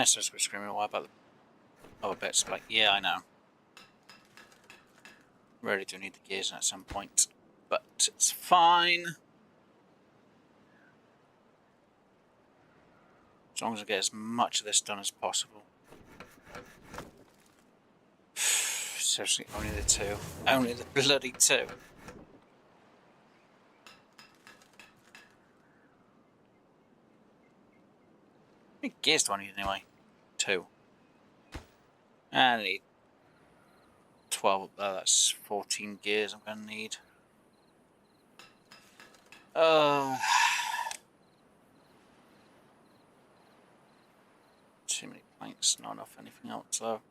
So it's screaming away about the other bits. Like, yeah, I know. Really do need the gears in at some point. But it's fine. As long as I get as much of this done as possible. Seriously, only the 2. Only the bloody 2. How many gears do I need anyway? 2. And I need 12 up there. That's 14 gears I'm going to need. Too many planks, not enough anything else though.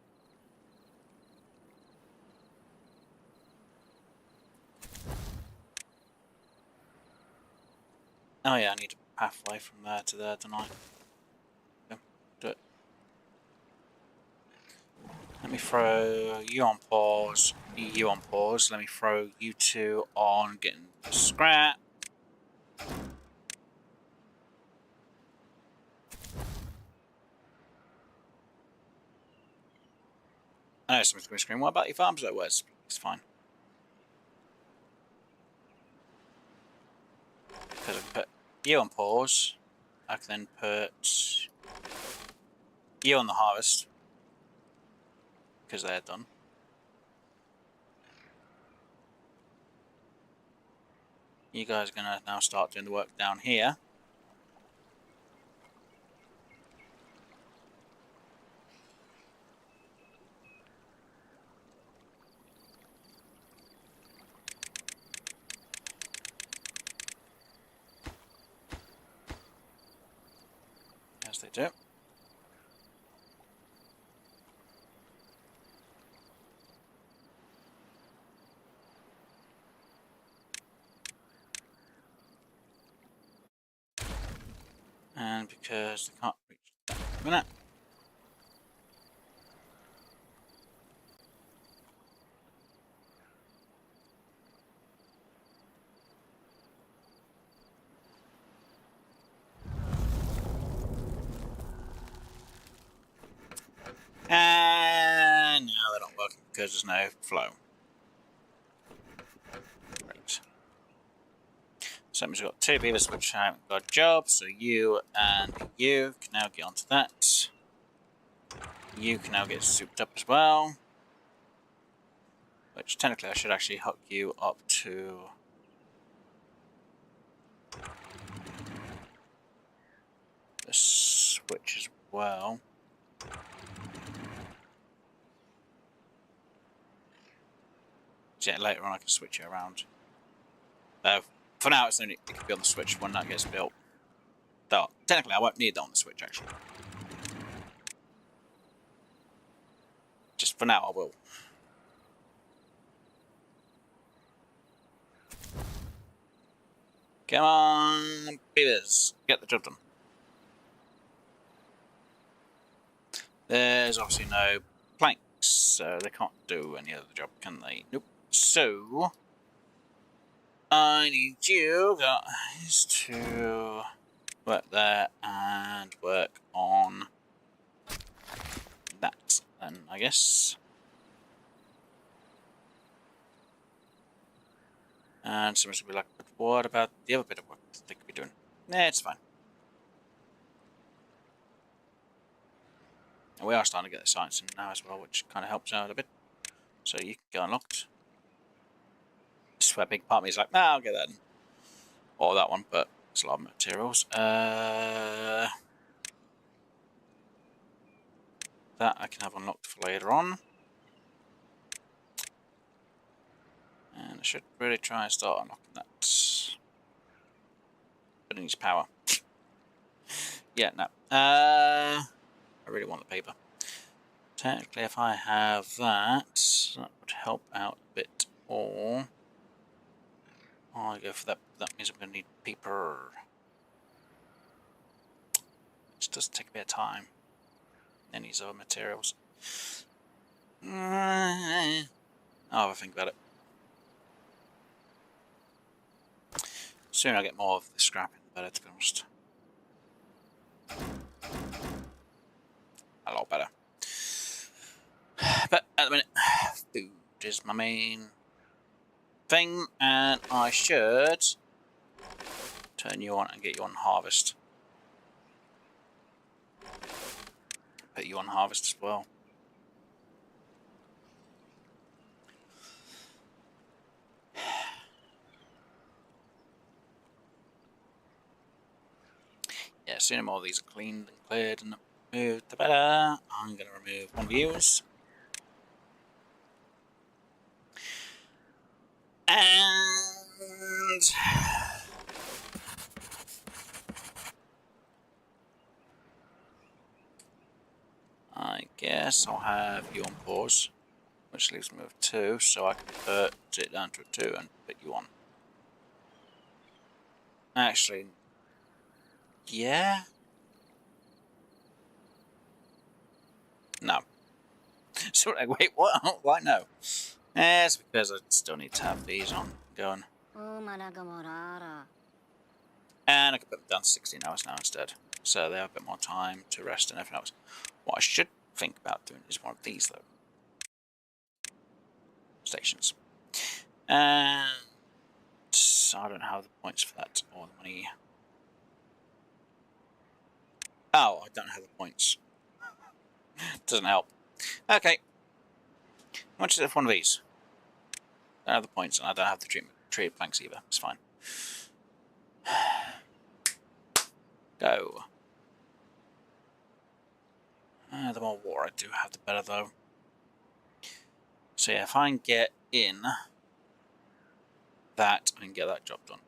Oh yeah, I need a pathway from there to there, don't I? Yeah, do it. Let me throw you on pause, you on pause. Let me throw you two on getting scrap. I know someone's going to scream, what about your farms? That was, it's fine. Because I can put you on pause, I can then put you on the harvest, because they're done. You guys are going to now start doing the work down here. As they do. And because they can't reach that in a minute. And now they're not working because there's no flow. Right. So we've got two beavers which haven't got a job, so you and you can now get onto that. You can now get souped up as well. Which technically I should actually hook you up to the switch as well. So yeah, later on I can switch it around. For now, it can be on the switch when that gets built. Though, technically, I won't need that on the switch, actually. Just for now, I will. Come on, beavers. Get the job done. There's obviously no planks, so they can't do any other job, can they? Nope. So, I need you guys to work there and work on that, then, I guess. And someone's gonna be like, but what about the other bit of work they could be doing? Nah, it's fine. And we are starting to get the science in now as well, which kind of helps out a bit. So you can go unlocked. This is where a big part of me is like, nah, I'll get that in. Or that one, but it's a lot of materials. That I can have unlocked for later on. And I should really try and start unlocking that. But it needs power. Yeah, no. I really want the paper. Technically, if I have that, that would help out a bit. Or I go for that. That means I'm going to need paper. Which does take a bit of time. And these other materials. I'll have a think about it. Soon I'll get more of the scrap, the better, to be honest. A lot better. But at the minute, food is my main thing, and I should turn you on and get you on harvest. Put you on harvest as well. Yeah, sooner more of these are cleaned and cleared and moved, the better. I'm going to remove one of yours. And I guess I'll have you on pause, which leaves me with 2, so I can put it down to a 2 and put you on. Actually, Yeah? No. So, like, wait, what? Why no? It's because I still need to have these on going. And I can put them down to 16 hours now instead. So they have a bit more time to rest and everything else. What I should think about doing is one of these, though. Stations. And I don't have the points for that or the money. Oh, I don't have the points. Doesn't help. Okay. How much is it for one of these? I don't have the points and I don't have the treated planks either. It's fine. Go. The more water I do have, the better, though. So yeah, if I can get in that, I can get that job done.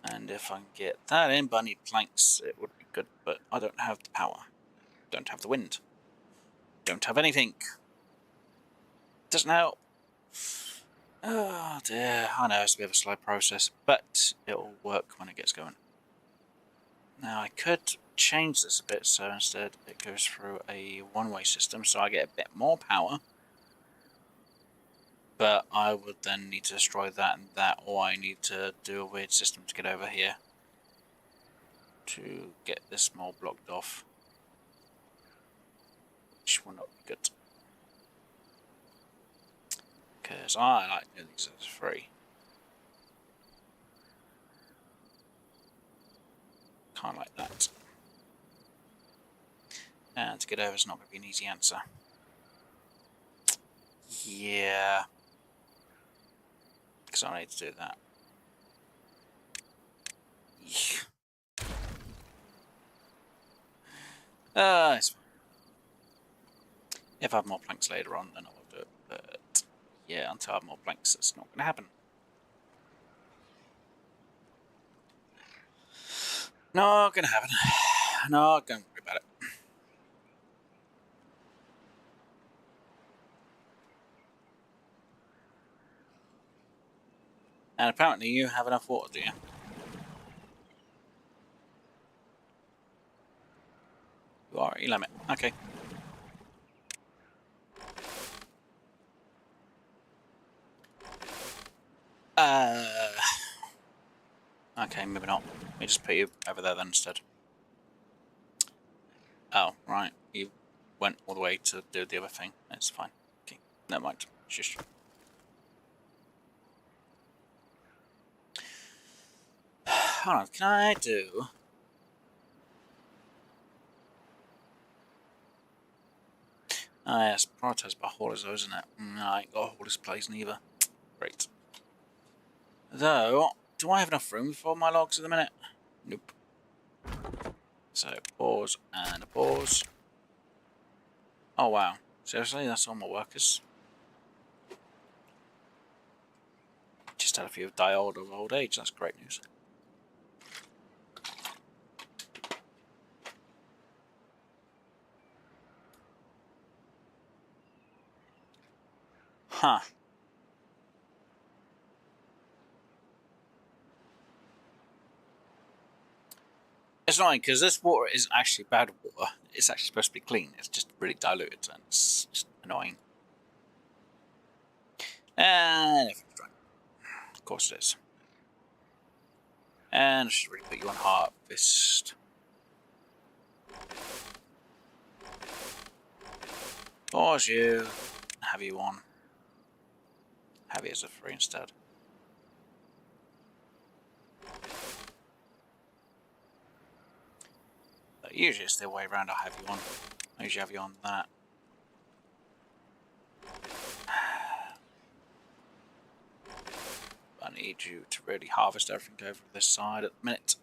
And if I can get that in, but I need planks, it would be good. But I don't have the power. Don't have the wind. Don't have anything. Doesn't help. Oh dear. I know it's a bit of a slow process, but it'll work when it gets going. Now I could change this a bit, so instead it goes through a one-way system, so I get a bit more power. But I would then need to destroy that and that, or I need to do a weird system to get over here to get this more blocked off, which will not be good. Because I like doing these as free. Kind of like that. And to get over is not going to be an easy answer. Yeah. Because I need to do that. Yeah. It's fine. If I have more planks later on, then I will do it. But yeah, until I have more planks, it's not going to happen. Not going to happen. Not going to worry about it. And apparently you have enough water, do you? You are at your limit. Okay. Okay, moving on. Let me just put you over there then instead. Oh, right. You went all the way to do the other thing. It's fine. Okay, never mind. Shush. Hold on, can I do... Ah, yes, prioritised by haulers though, isn't it? No, I ain't got a haulers place neither. Great. Though, do I have enough room for my logs at the minute? Nope. So, pause and a pause. Oh wow. Seriously, that's all my workers. Just had a few die old of old age, that's great news. Huh. It's annoying because this water is actually bad water. It's actually supposed to be clean. It's just really diluted and it's just annoying. And everything's dry. Of course it is. And I should really put you on harvest. Pause you. Have you on. Have you as a free instead. But usually it's the way around. I have you on. I usually have you on that. I need you to really harvest everything over this side at the minute.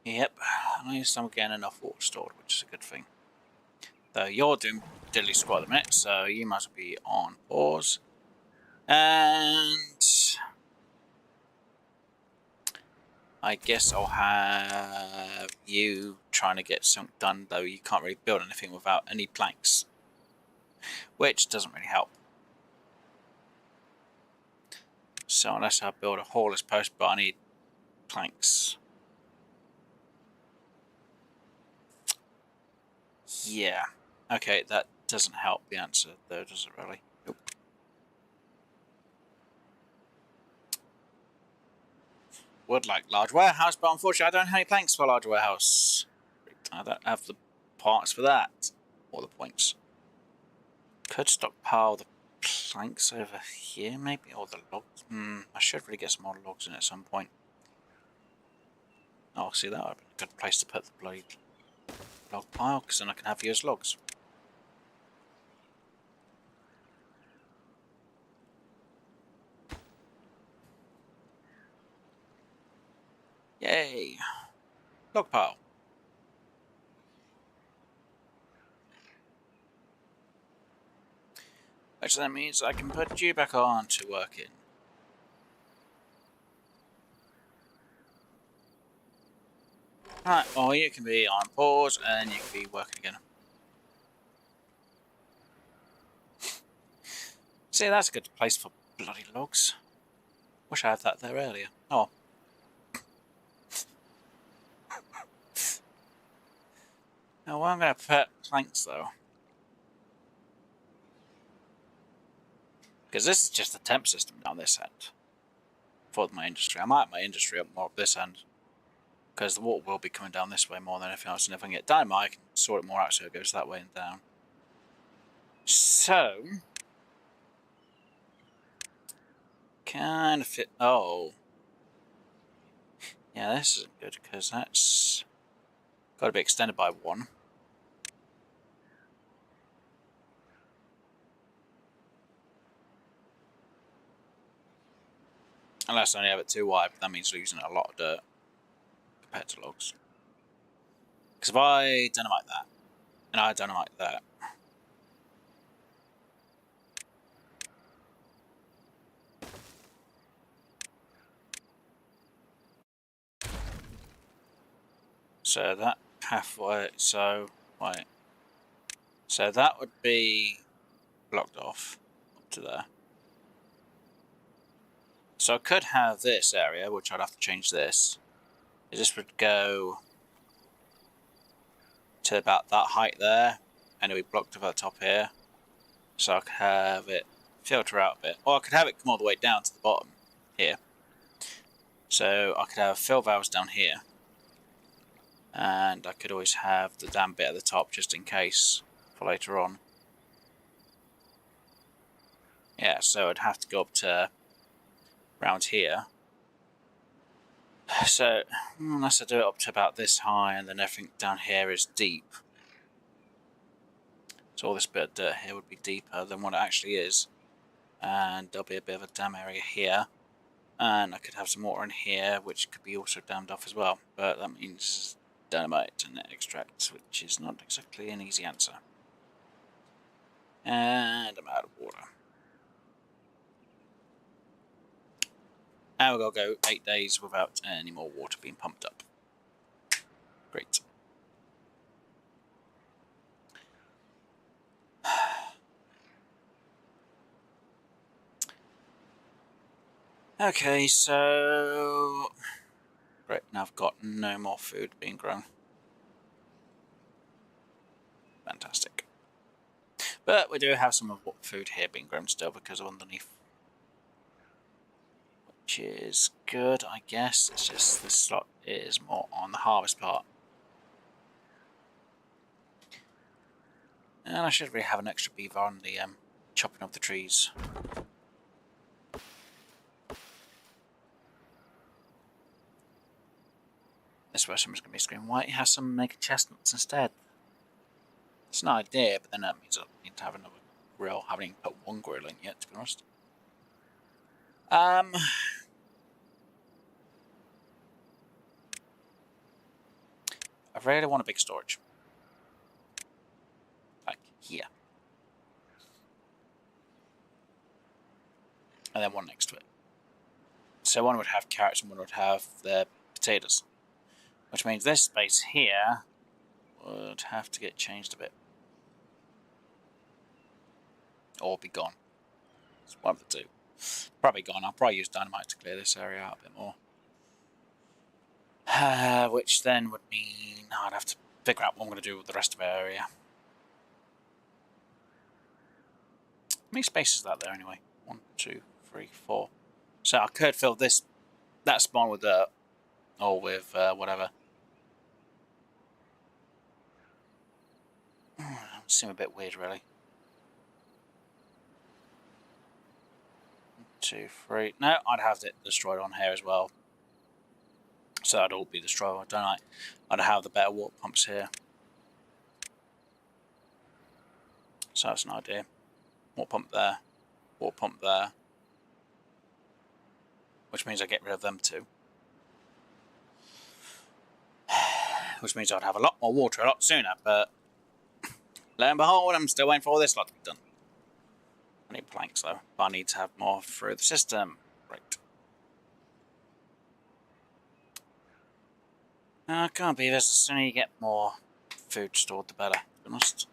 Yep, at least I'm getting enough water stored, which is a good thing. Though you're doing diddly squat at the minute, so you must be on pause. And I guess I'll have you trying to get something done, though you can't really build anything without any planks, which doesn't really help. So unless I build a haulers post, but I need planks. Yeah. Okay, that doesn't help the answer, though, does it really? Nope. Would like large warehouse, but unfortunately I don't have any planks for a large warehouse. I don't have the parts for that, or the points. Could stockpile the planks over here, maybe, or the logs. I should really get some more logs in at some point. Oh, see, that would be a good place to put the bloody log pile, because then I can have you as logs. Yay! Log pile. Which then means I can put you back on to work in. Right, well, you can be on pause and you can be working again. See, that's a good place for bloody logs. Wish I had that there earlier. Oh. Now, where I'm going to put planks, though. Because this is just the temp system down this end. For my industry. I might have my industry up more up this end. Because the water will be coming down this way more than anything else. And if I can get dynamite, I can sort it more out so it goes that way and down. So... kind of fit... oh. Yeah, this isn't good because that's... got to be extended by 1. Unless I only have it 2 wide, but that means losing a lot of dirt compared to logs. Because if I dynamite that, and I dynamite that, so that pathway, so, wait, so that would be blocked off up to there. So I could have this area, which I'd have to change this. This would go to about that height there, and it would be blocked over the top here. So I could have it filter out a bit, or I could have it come all the way down to the bottom here. So I could have fill valves down here, and I could always have the dam bit at the top just in case for later on. Yeah, so I'd have to go up to around here. So unless I do it up to about this high and then everything down here is deep. So all this bit of dirt here would be deeper than what it actually is. And there'll be a bit of a dam area here. And I could have some water in here, which could be also dammed off as well. But that means dynamite and extract, which is not exactly an easy answer. And I'm out of water. And we're going to go 8 days without any more water being pumped up. Great. Okay, so... Right, now I've got no more food being grown. Fantastic. But we do have some of food here being grown still because of underneath. Which is good, I guess. It's just this slot is more on the harvest part. And I should really have an extra beaver on the chopping of the trees. This is where someone's going to be screaming, why don't you have some naked chestnuts instead? It's an idea, but then that means I need to have another grill. I haven't even put one grill in yet, to be honest. I really want a big storage. Like here. And then one next to it. So one would have carrots and one would have the potatoes. Which means this space here would have to get changed a bit. Or be gone. It's one of the two. Probably gone. I'll probably use dynamite to clear this area out a bit more. Which then would mean I'd have to figure out what I'm going to do with the rest of the area. How many spaces is that there anyway? 1, 2, 3, 4. So I could fill that spawn with dirt. Or with whatever. Seem a bit weird, really. 1, 2, 3. No, I'd have it destroyed on here as well. So that'd all be destroyed, don't I? I'd have the better water pumps here. So that's an idea. Water pump there. Water pump there. Which means I get rid of them too. Which means I'd have a lot more water a lot sooner, but lo and behold, I'm still waiting for all this lot to be done. I need planks though, but I need to have more through the system. Right. Come on, Beavers, the sooner you get more food stored, the better, to be honest.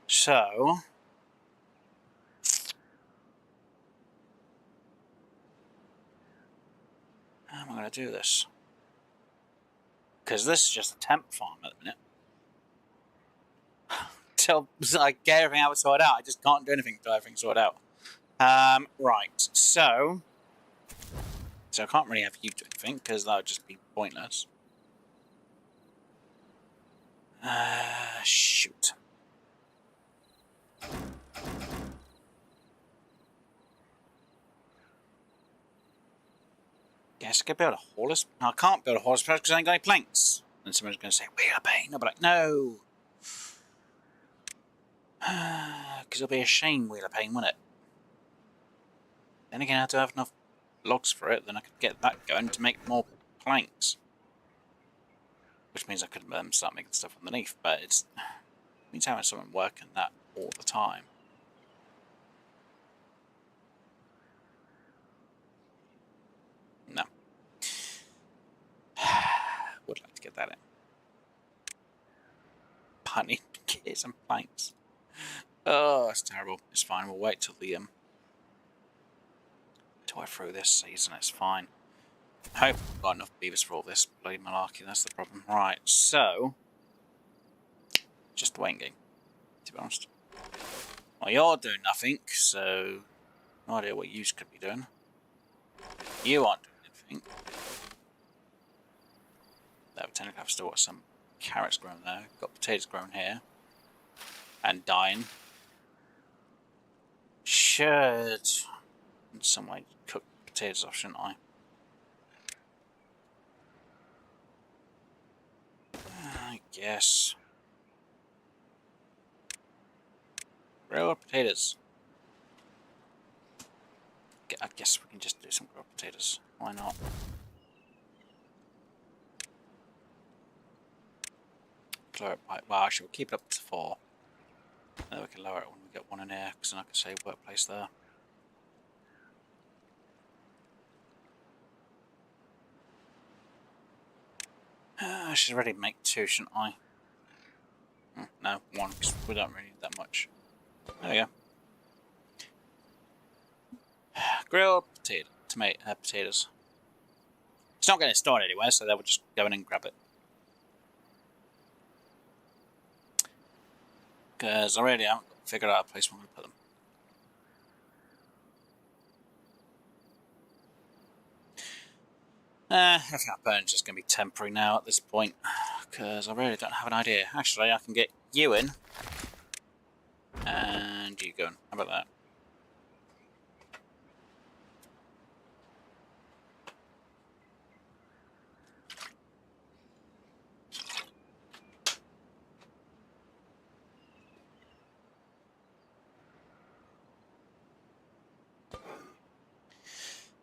So, how am I going to do this? Because this is just a temp farm at the minute. Till I get everything else sorted out, I just can't do anything until everything's sorted out. Right, so I can't really have you do anything because that would just be pointless. Shoot. Guess I could build a haulers. No, I can't build a haulers because I ain't got any planks. And someone's going to say, wheel pain. I'll be like, no. Because it'll be a shame wheel pain, wouldn't it? Then again, I have to have enough logs for it, then I could get that going to make more planks. Which means I could start making stuff underneath, but it means having someone working that all the time. No. Would like to get that in. But I need to get some planks. Oh, that's terrible. It's fine, we'll wait till the till I through this season, it's fine. I hope I've got enough beavers for all this bloody malarkey, that's the problem. Right, so just the waiting game, to be honest. Well, you're doing nothing, so no idea what you could be doing. You aren't doing anything. Though technically I've still got some carrots grown there. Got potatoes grown here. And dying. Should in some way cook potatoes off, shouldn't I? I guess. Grilled potatoes. I guess we can just do some grilled potatoes. Why not? Lower it by, well, actually, we'll keep it up to 4. Then we can lower it when we get one in here, because then I can save workplace there. I should already make 2, shouldn't I? No, 1, because we don't really need that much. There we go. Grilled potatoes. It's not getting stored anywhere, so they will just go in and grab it. Because I really haven't figured out a place where I'm going to put them. I think our burn's just going to be temporary now at this point. Because I really don't have an idea. Actually, I can get you in. And you going. How about that?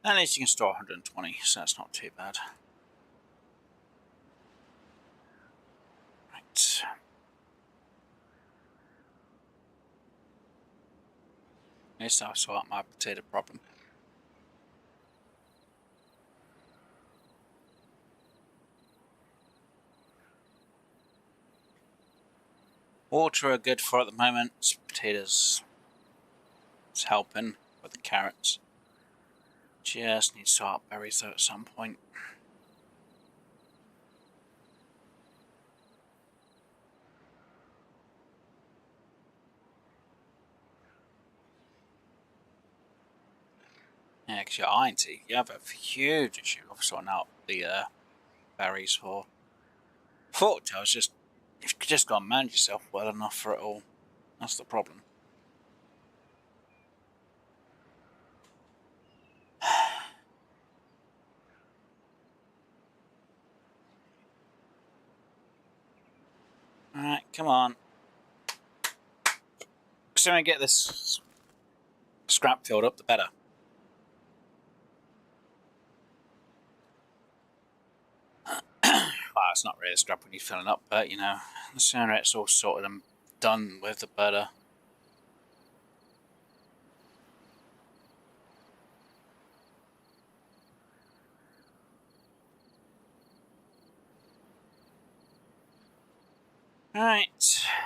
At least you can store 120, so that's not too bad. Right. At least I'll sort out my potato problem. Water are good for at the moment. Potatoes is helping with the carrots. Just need to sort out berries though at some point. Yeah, because you're iron tea, you have a huge issue of sorting out the berries for Folktails. Just you've just got to manage yourself well enough for it all. That's the problem. Alright, come on. The sooner I get this scrap filled up, the better. Well, it's not really a scrap when you're filling up, but you know, the sooner it's all sorted and done with, the better. Alright,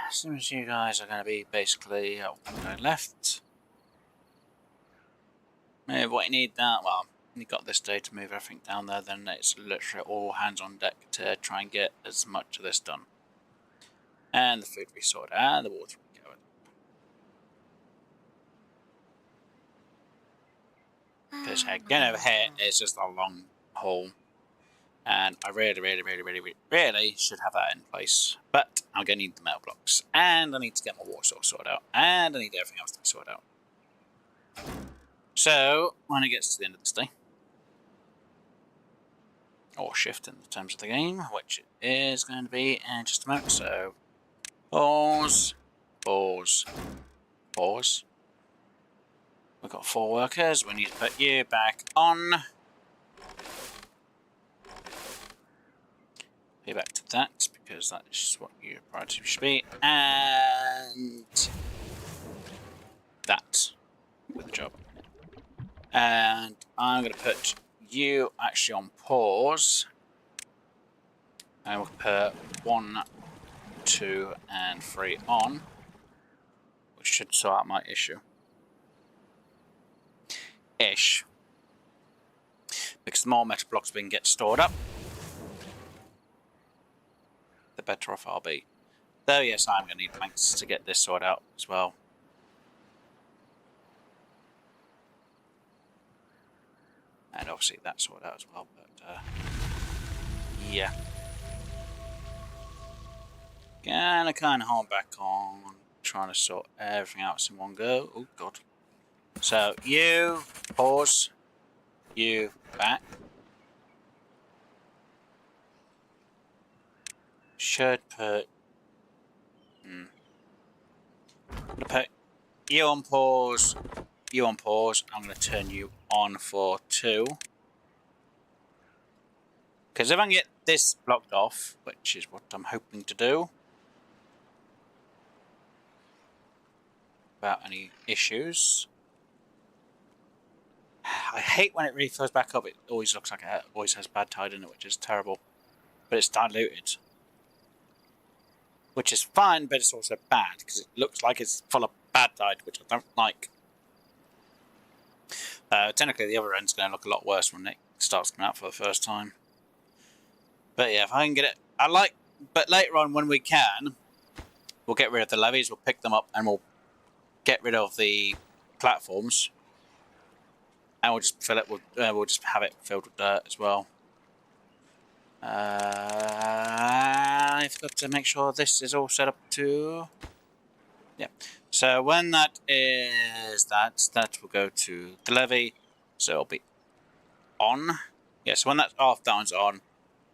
as soon as you guys are going to be basically going left. Move what you need down. Well, you got this day to move everything down there, then it's literally all hands on deck to try and get as much of this done. And the food we sorted, and the water we covered. Because getting over here is just a long haul. And I really should have that in place. But I'm going to need the metal blocks. And I need to get my water source sorted out. And I need everything else to be sorted out. So, when it gets to the end of this day, or shift in the terms of the game, which it is going to be in just a moment. So, pause, pause, pause. We've got 4 workers. We need to put you back on. Go back to that because that is what your priority should be, and that with the job. And I'm going to put you actually on pause. And we'll put 1, 2, and 3 on, which should sort out my issue. Ish. Because the more metal blocks we can get stored up, the better off I'll be. Though, yes, I'm going to need planks to get this sorted out as well. And obviously that sorted out as well, but yeah. Gonna kind of hold back on trying to sort everything out in one go. Oh, God. So, you, pause, you, back. Should put... I'm going to put you on pause, you on pause. I'm going to turn you on for 2. Because if I can get this blocked off, which is what I'm hoping to do, without any issues. I hate when it refills back up. It always looks like it always has bad tide in it, which is terrible. But it's diluted. Which is fine, but it's also bad, because it looks like it's full of bad tide, which I don't like. Technically, the other end's going to look a lot worse when it starts coming out for the first time. But yeah, if I can get it... But later on, when we can, we'll get rid of the levees, we'll pick them up, and we'll get rid of the platforms. And we'll just fill it with... we'll just have it filled with dirt as well. I've got to make sure this is all set up to... Yeah. So when that is that will go to the levee. So it'll be on. Yeah, so when that's off, that one's on.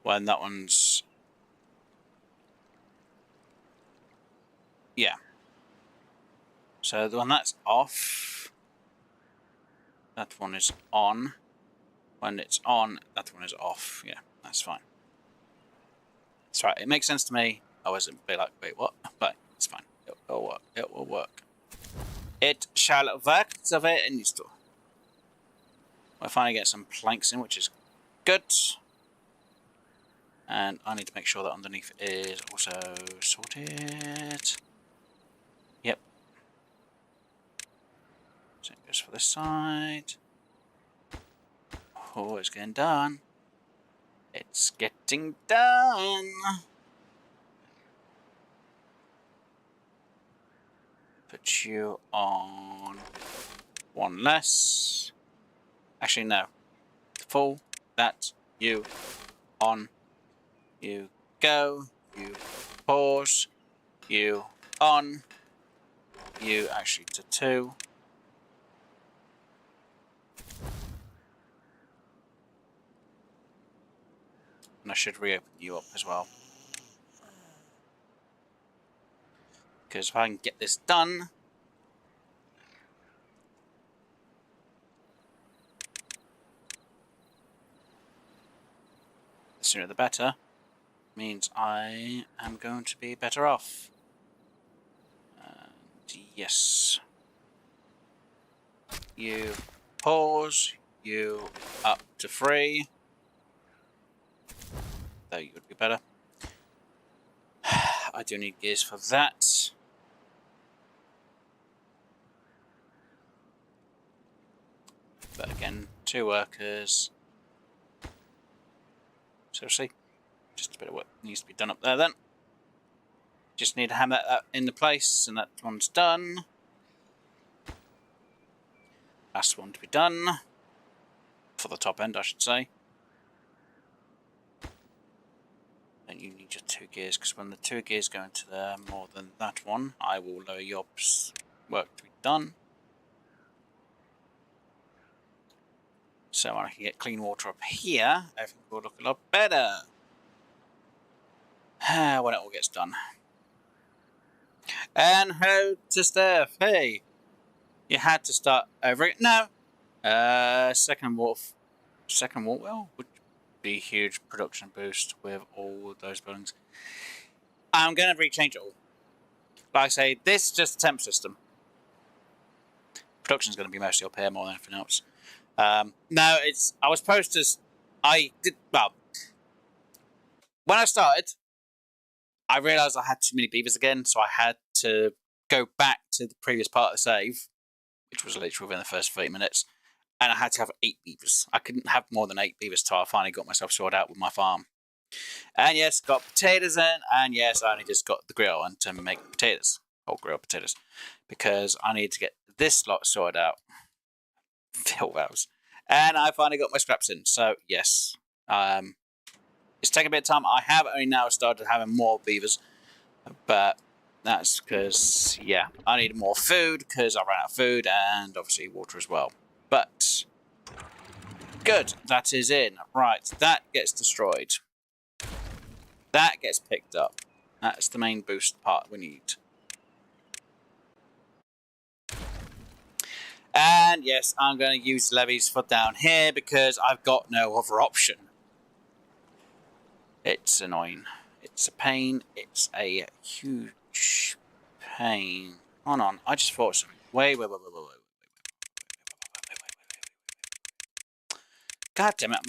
When that one's... Yeah. So when that's off, that one is on. When it's on, that one is off. Yeah, that's fine. That's right. It makes sense to me. I wasn't be like, wait, what? But it's fine. It will work. It will work. It shall work. So it needs to. We'll finally get some planks in, which is good. And I need to make sure that underneath is also sorted. Same goes for this side. Oh, it's getting done. It's getting done. Put you on one less. Actually, no. Full. That. You. On. You go. You pause. You on. You actually to 2. And I should reopen you up as well. Because if I can get this done, the sooner the better, means I am going to be better off. And yes. You pause, you up to 3. Though you would be better. I do need gears for that. But again, 2 workers. So see, just a bit of work needs to be done up there then. Just need to hammer that into place, and that one's done. Last one to be done. For the top end, I should say. And you need your 2 gears, because when the 2 gears go into there more than that one, I will lower your work to be done. So when I can get clean water up here, everything will look a lot better. When it all gets done. And hello to Steph. Hey, you had to start over it. No. Second water well would be a huge production boost with all those buildings. I'm going to rechange it all. Like I say, this is just a temp system. Production is going to be mostly up here more than anything else. No, I was supposed to. Well, when I started, I realised I had too many beavers again, so I had to go back to the previous part of the save, which was literally within the first 30 minutes, and I had to have 8 beavers. I couldn't have more than 8 beavers till I finally got myself sorted out with my farm. And yes, got potatoes in, and yes, I only just got the grill on to make potatoes, or grilled potatoes, because I need to get this lot sorted out. Fill valves. And I finally got my scraps in, so yes. It's taken a bit of time. I have only now started having more beavers, but that's because, yeah, I needed more food because I ran out of food and obviously water as well. But, good, that is in. Right, that gets destroyed. That gets picked up. That's the main boost part we need. And yes, I'm going to use levies for down here because I've got no other option. It's annoying. It's a pain. It's a huge pain. Hold on, I just thought something. Wait. God damn it.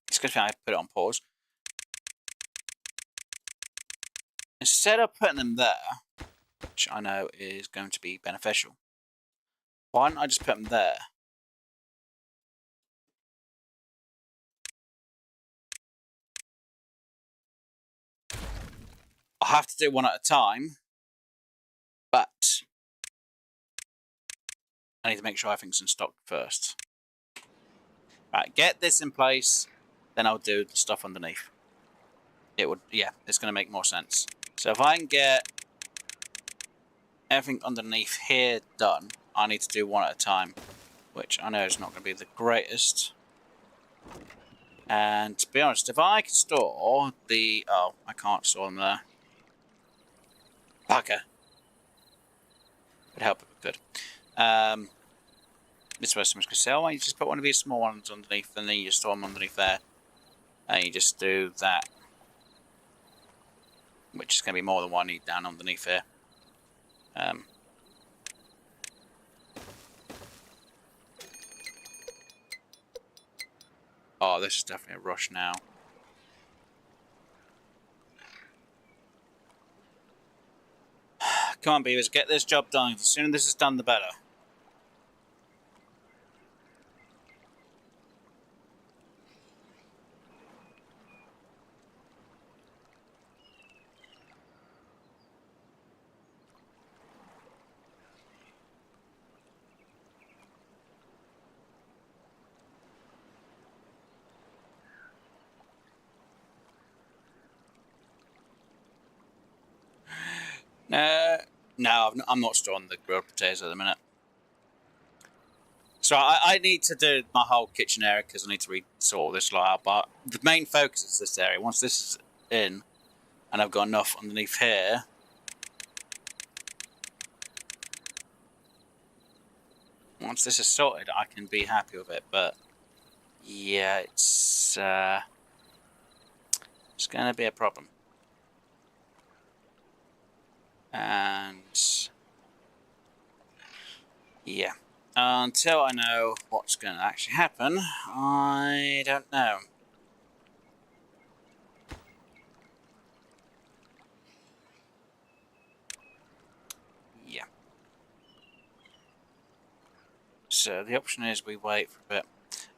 It's a good thing I put it on pause. Instead of putting them there, which I know is going to be beneficial, why don't I just put them there? I'll have to do one at a time, but I need to make sure everything's in stock first. Right, get this in place, then I'll do the stuff underneath. It would, yeah, it's going to make more sense. So if I can get everything underneath here done, I need to do one at a time, which I know is not going to be the greatest. And to be honest, if I can store the... Oh, I can't store them there. Bugger. Would help if we could. This way someone's going to say, oh, why don't you just put one of these small ones underneath, and then you just store them underneath there. And you just do that. Which is going to be more than what I need down underneath here. Oh, this is definitely a rush now. Come on, Beavers, get this job done. The sooner this is done, the better. No, I'm not storing the grilled potatoes at the minute. So I need to do my whole kitchen area because I need to sort this lot out. But the main focus is this area. Once this is in, and I've got enough underneath here. Once this is sorted, I can be happy with it. But yeah, it's going to be a problem. And yeah, until I know what's going to actually happen, I don't know. Yeah. So the option is we wait for a bit.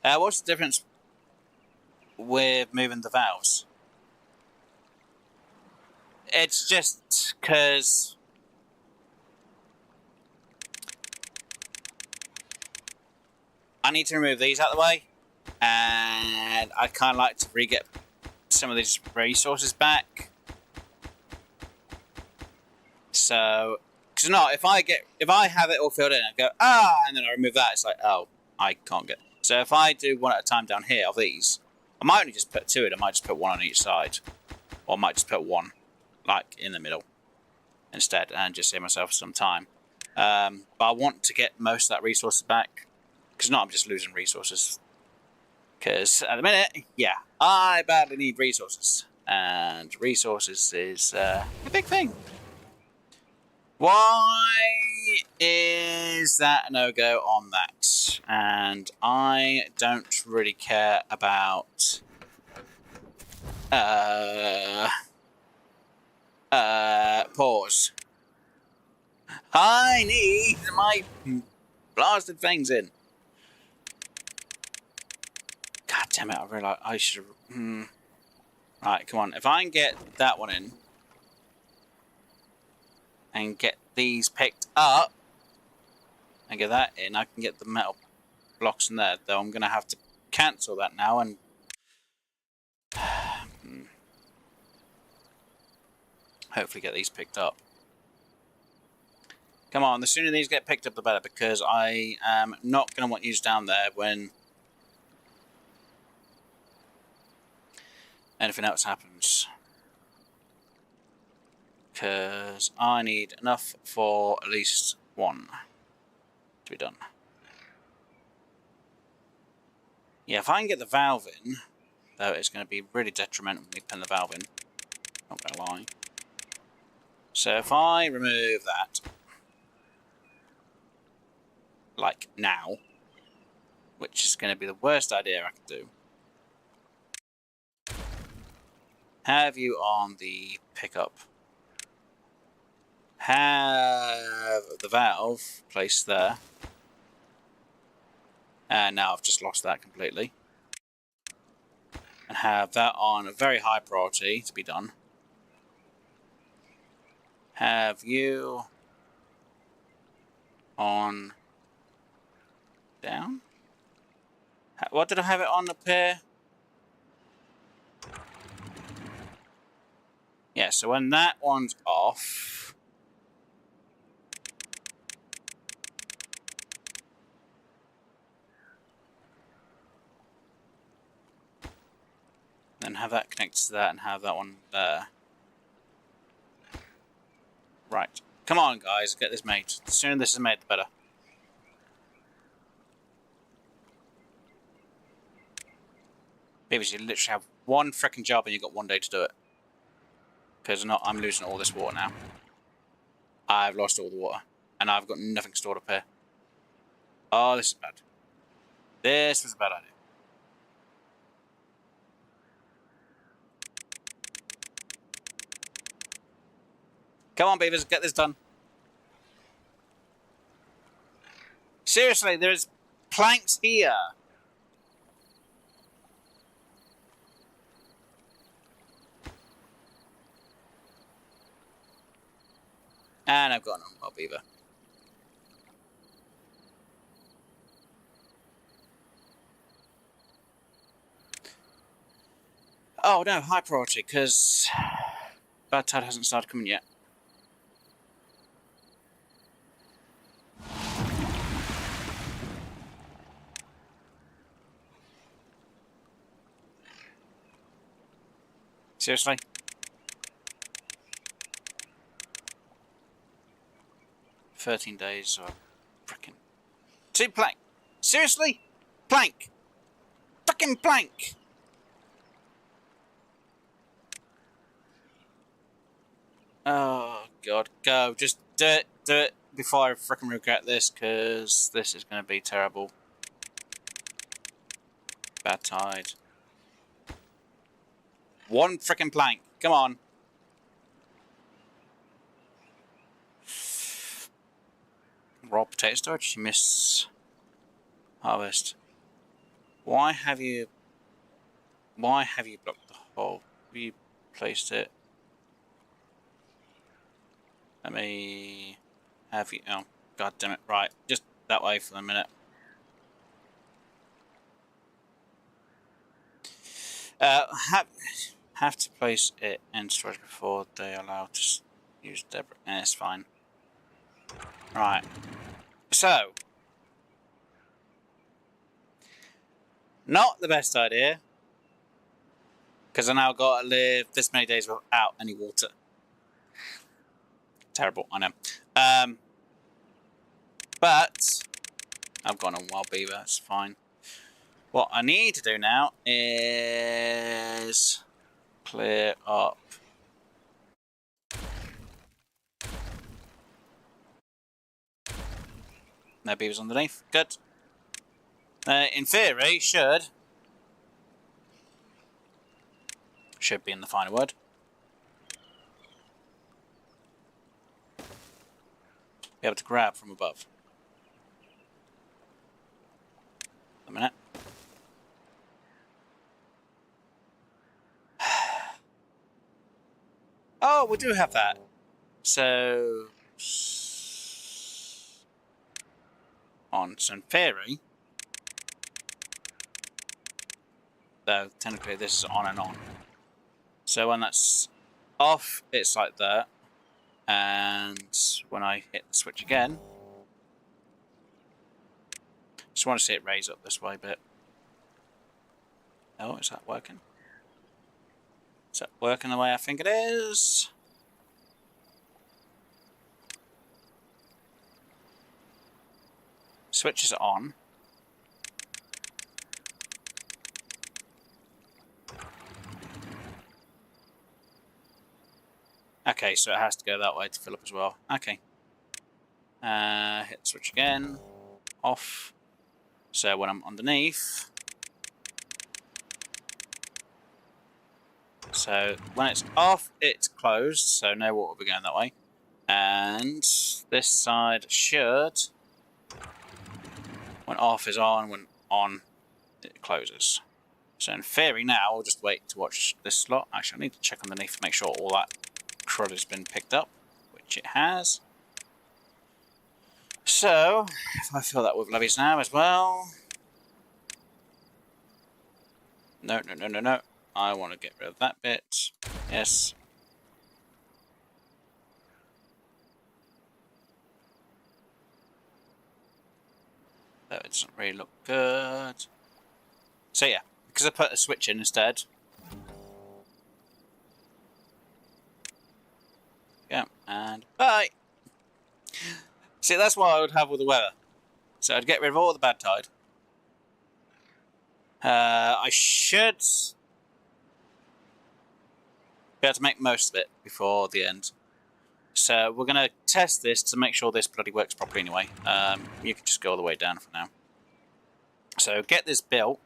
What's the difference with moving the valves? It's just because I need to remove these out of the way, and I'd kind of like to re-get some of these resources back. So, because not if I have it all filled in, I go and then I remove that. It's like I can't get. So if I do one at a time down here of these, I might only just put two in. I might just put one on each side, or I might just put one like in the middle instead, and just save myself some time. But I want to get most of that resources back. Because not I'm just losing resources. Because at the minute, yeah, I badly need resources. And resources is a big thing. Why is that a no-go on that? And I don't really care about pause. I need my blasted things in. God damn it, I realised I should have... Right, come on. If I can get that one in, and get these picked up, and get that in, I can get the metal blocks in there. Though I'm going to have to cancel that now, and... hopefully get these picked up. Come on, the sooner these get picked up, the better, because I am not going to want yous down there when... anything else happens. Because I need enough for at least one to be done. Yeah, if I can get the valve in, though it's going to be really detrimental when we pin the valve in. Not going to lie. So if I remove that, like now, which is going to be the worst idea I can do. Have you on the pickup. Have the valve placed there. And now I've just lost that completely. And have that on a very high priority to be done. Have you on down? What did I have it on up here? Yeah, so when that one's off, then have that connected to that and have that one there. Right. Come on, guys, get this made. The sooner this is made, the better. Beavers, you literally have one frickin' job and you've got 1 day to do it. Because I'm losing all this water now. I've lost all the water. And I've got nothing stored up here. Oh, this is bad. This was a bad idea. Come on, Beavers, get this done. Seriously, there's planks here. And I've got an unwell beaver. Oh no, high priority, because bad tide hasn't started coming yet. Seriously? $13 or frickin' 2 plank. Seriously? Plank. Fucking plank. Oh god, go. Just do it before I frickin' regret this, because this is going to be terrible. Bad tide. 1 frickin' plank. Come on. Raw potato storage. You miss harvest. Why have you blocked the hole? Have you placed it? Let me have you. Oh, god damn it! Right, just that way for a minute. Have to place it in storage before they allow to use debris. It's fine. Right. So, not the best idea, because I now got to live this many days without any water. Terrible, I know. But I've gone on wild beaver. It's fine. What I need to do now is clear up. No beavers underneath. Good. In theory, should be in the final word. Be able to grab from above. A minute. Oh, we do have that. So on some theory, though technically this is on and on. So when that's off, it's like that, and when I hit the switch again, just want to see it raise up this way a bit. Oh, is that working? Is that working the way I think it is? Switch is on. Okay, so it has to go that way to fill up as well. Okay. Hit the switch again. Off. So when I'm underneath. So when it's off, it's closed. So no water will be going that way. And this side should. When off is on, when on, it closes. So in theory now, I'll just wait to watch this slot. Actually, I need to check underneath to make sure all that crud has been picked up, which it has. So, if I fill that with levies now as well. No. I want to get rid of that bit. Yes. That doesn't really look good. So yeah, because I put a switch in instead. Yeah, and bye! See, that's what I would have with the weather. So I'd get rid of all the bad tide. I should be able to make most of it before the end. So we're going to test this to make sure this bloody works properly anyway. You can just go all the way down for now. So get this built.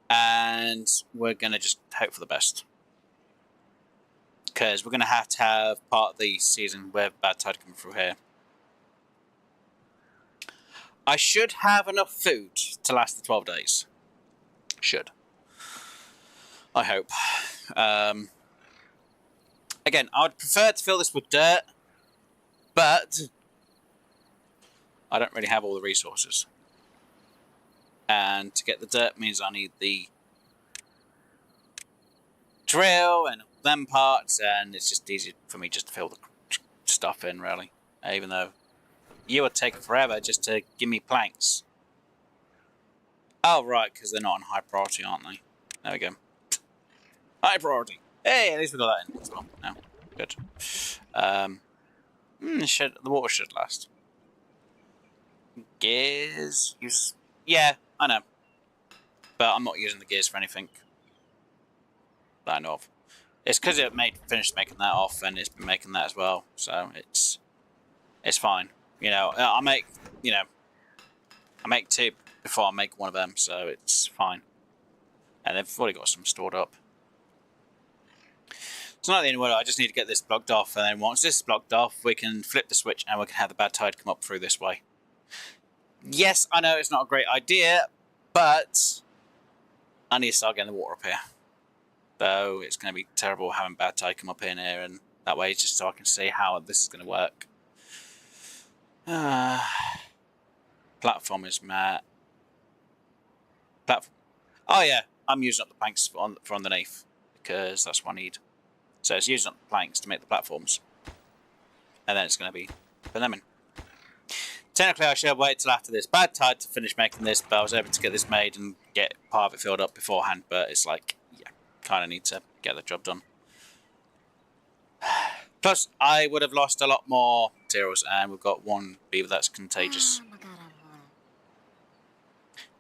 And we're going to just hope for the best. Because we're going to have part of the season where bad tide coming through here. I should have enough food to last the 12 days. Should. I hope. Again, I would prefer to fill this with dirt, but I don't really have all the resources. And to get the dirt means I need the drill and them parts, and it's just easy for me just to fill the stuff in, really. Even though you would take forever just to give me planks. Oh, right, because they're not on high priority, aren't they? There we go. High priority. Hey, at least we got that in as well. No, good. The water should last. Gears. Yeah, I know. But I'm not using the gears for anything that I know of. It's because it finished making that off, and it's been making that as well. So it's fine. You know, I make two before I make one of them, so it's fine. And they've already got some stored up. It's not the end of the world. I just need to get this blocked off, and then once this is blocked off, we can flip the switch and we can have the bad tide come up through this way. Yes, I know it's not a great idea, but I need to start getting the water up here. So it's going to be terrible having bad tide come up in here, and that way just so I can see how this is going to work. Platform is mat. Platform. Oh yeah, I'm using up the planks for underneath because that's what I need. So it's using up the planks to make the platforms, and then it's going to be putting them in. Technically, I should have waited till after this bad tide to finish making this, but I was able to get this made and get part of it filled up beforehand. But it's like, yeah, kind of need to get the job done. Plus, I would have lost a lot more materials, and we've got one beaver that's contagious,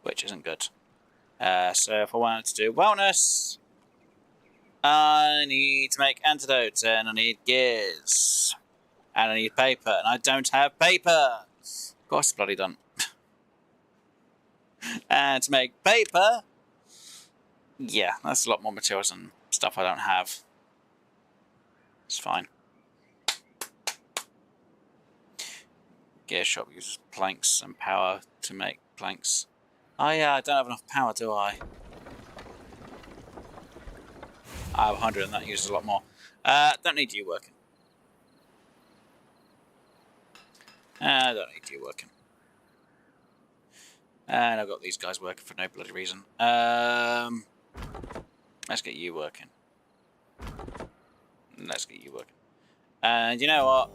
which isn't good. So if I wanted to do wellness, I need to make antidotes, and I need gears, and I need paper, and I don't have paper. Of course, it's bloody done. And to make paper, yeah, that's a lot more materials and stuff I don't have. It's fine. Gear shop uses planks and power to make planks. Oh yeah, I don't have enough power, do I? I have 100 and that uses a lot more. Don't need you working. I don't need you working. And I've got these guys working for no bloody reason. Let's get you working. Let's get you working. And you know what?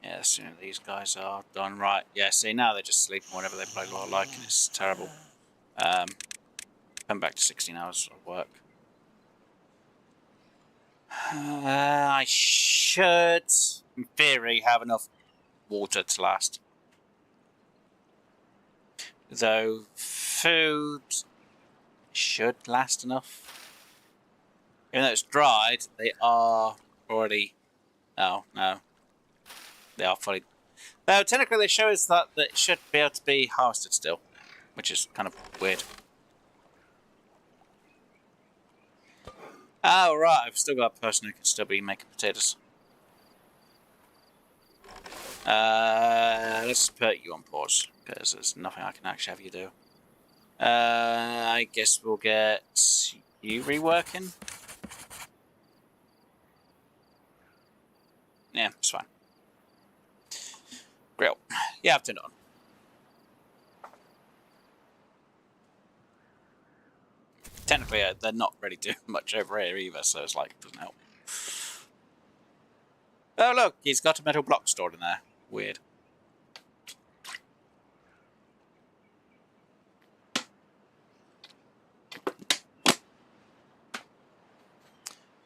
Yeah, as soon as these guys are done right. Yeah, see, now they're just sleeping whenever they play what I like, and it's terrible. Come back to 16 hours of work. I should, in theory, have enough water to last. Though food should last enough. Even though it's dried, they are already... Oh, no. They are fully... Though technically they show us that it should be able to be harvested still, which is kind of weird. Oh, right, I've still got a person who can still be making potatoes. Let's put you on pause, because there's nothing I can actually have you do. I guess we'll get you reworking. Yeah, it's fine. Grill. Yeah, I've turned it on. Technically, they're not really doing much over here either, so it's like, it doesn't help. Oh, look, he's got a metal block stored in there. Weird.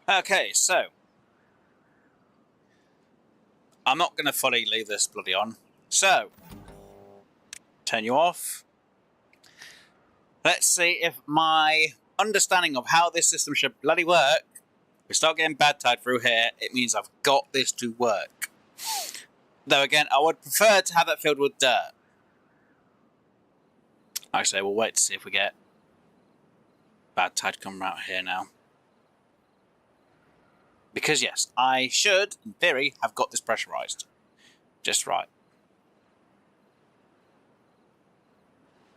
Okay, so I'm not going to fully leave this bloody on. So, turn you off. Let's see if my understanding of how this system should bloody work. We start getting bad tide through here, it means I've got this to work. Though again, I would prefer to have that filled with dirt. Actually, we'll wait to see if we get bad tide coming out here now. Because yes, I should, in theory, have got this pressurized. Just right.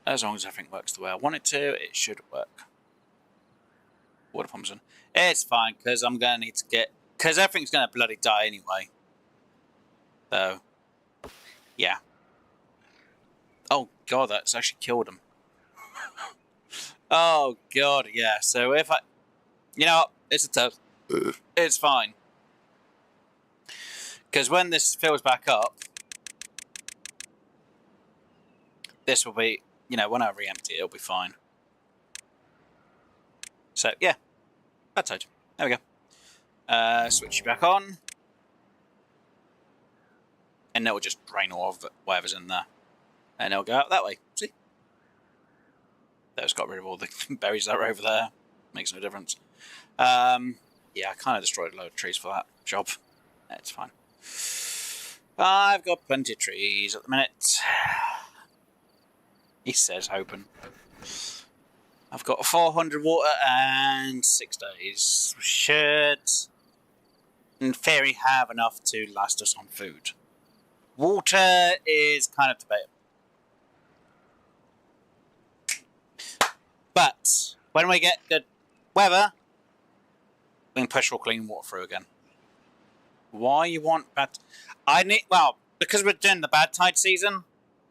As long as everything works the way I want it to, it should work. Water pumps in. It's fine, because I'm going to need to get... Because everything's going to bloody die anyway. So, yeah. Oh, God, that's actually killed them. Oh, God, yeah. So if I... You know what? It's a toast. It's fine. Because when this fills back up, this will be you know, when I re-empty it, it'll be fine. So, yeah. Bad tide. There we go. Switch you back on. And it'll just drain all of whatever's in there. And it'll go out that way. See? That's got rid of all the berries that are over there. Makes no difference. Yeah, I kind of destroyed a load of trees for that job. It's fine. I've got plenty of trees at the minute. He says hoping. I've got 400 water and 6 days. Should, in theory, have enough to last us on food. Water is kind of debatable. But when we get good weather, we can push all clean water through again. Why you want bad? Well, because we're doing the bad tide season,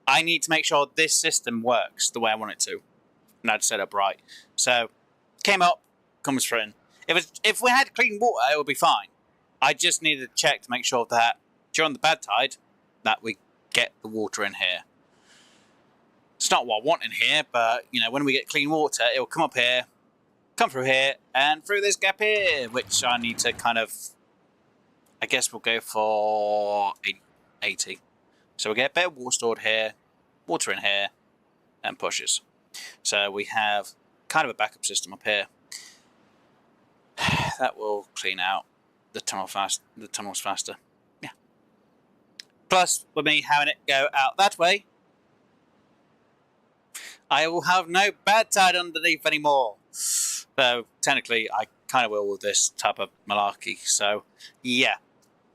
I need to make sure this system works the way I want it to. And I'd set up right. So, came up, comes through in. If we had clean water, it would be fine. I just needed to check to make sure that during the bad tide, that we get the water in here. It's not what I want in here, but, you know, when we get clean water, it will come up here, come through here, and through this gap here, which I need to kind of, I guess we'll go for 80. So we get a bit of water stored here, water in here, and pushes. So we have kind of a backup system up here. That will clean out the tunnels faster. Yeah. Plus, with me having it go out that way, I will have no bad tide underneath anymore. So, technically, I kind of will with this type of malarkey. So, yeah.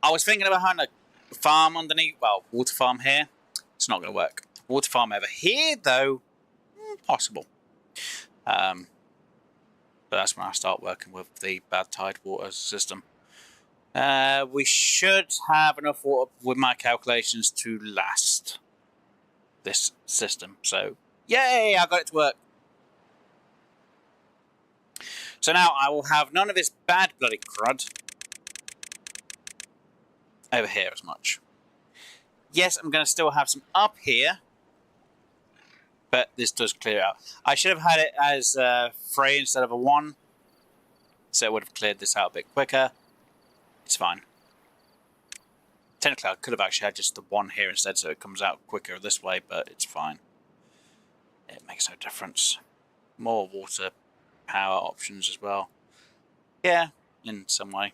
I was thinking about having a farm underneath, well, water farm here. It's not going to work. Water farm over here, though, possible. But that's when I start working with the bad tide water system. We should have enough water with my calculations to last this system. So, yay, I got it to work. So now I will have none of this bad bloody crud over here as much. Yes, I'm going to still have some up here, but this does clear out. I should have had it as 3 instead of a 1, so it would have cleared this out a bit quicker. It's fine. Technically, I could have actually had just the 1 here instead, so it comes out quicker this way, but it's fine. It makes no difference. More water power options as well. Yeah, in some way.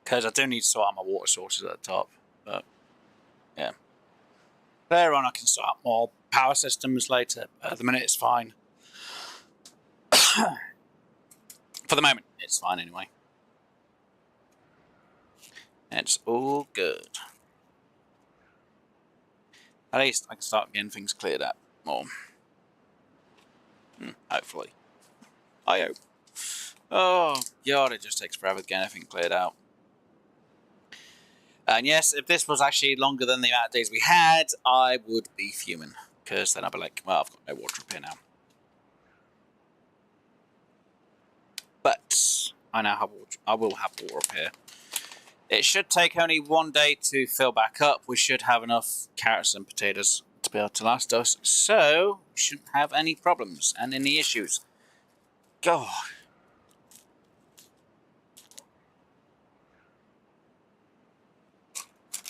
Because I do need to sort out my water sources at the top. But, yeah. Later on I can sort out more power systems later. But at the minute it's fine. For the moment, it's fine anyway. It's all good. At least I can start getting things cleared up more. Hopefully. I hope. Oh, God, it just takes forever to get anything cleared out. And yes, if this was actually longer than the amount of days we had, I would be fuming. Because then I'd be like, well, I've got no water up here now. But I now have water. I will have water up here. It should take only 1 day to fill back up. We should have enough carrots and potatoes to be able to last us. So, we shouldn't have any problems and any issues. God.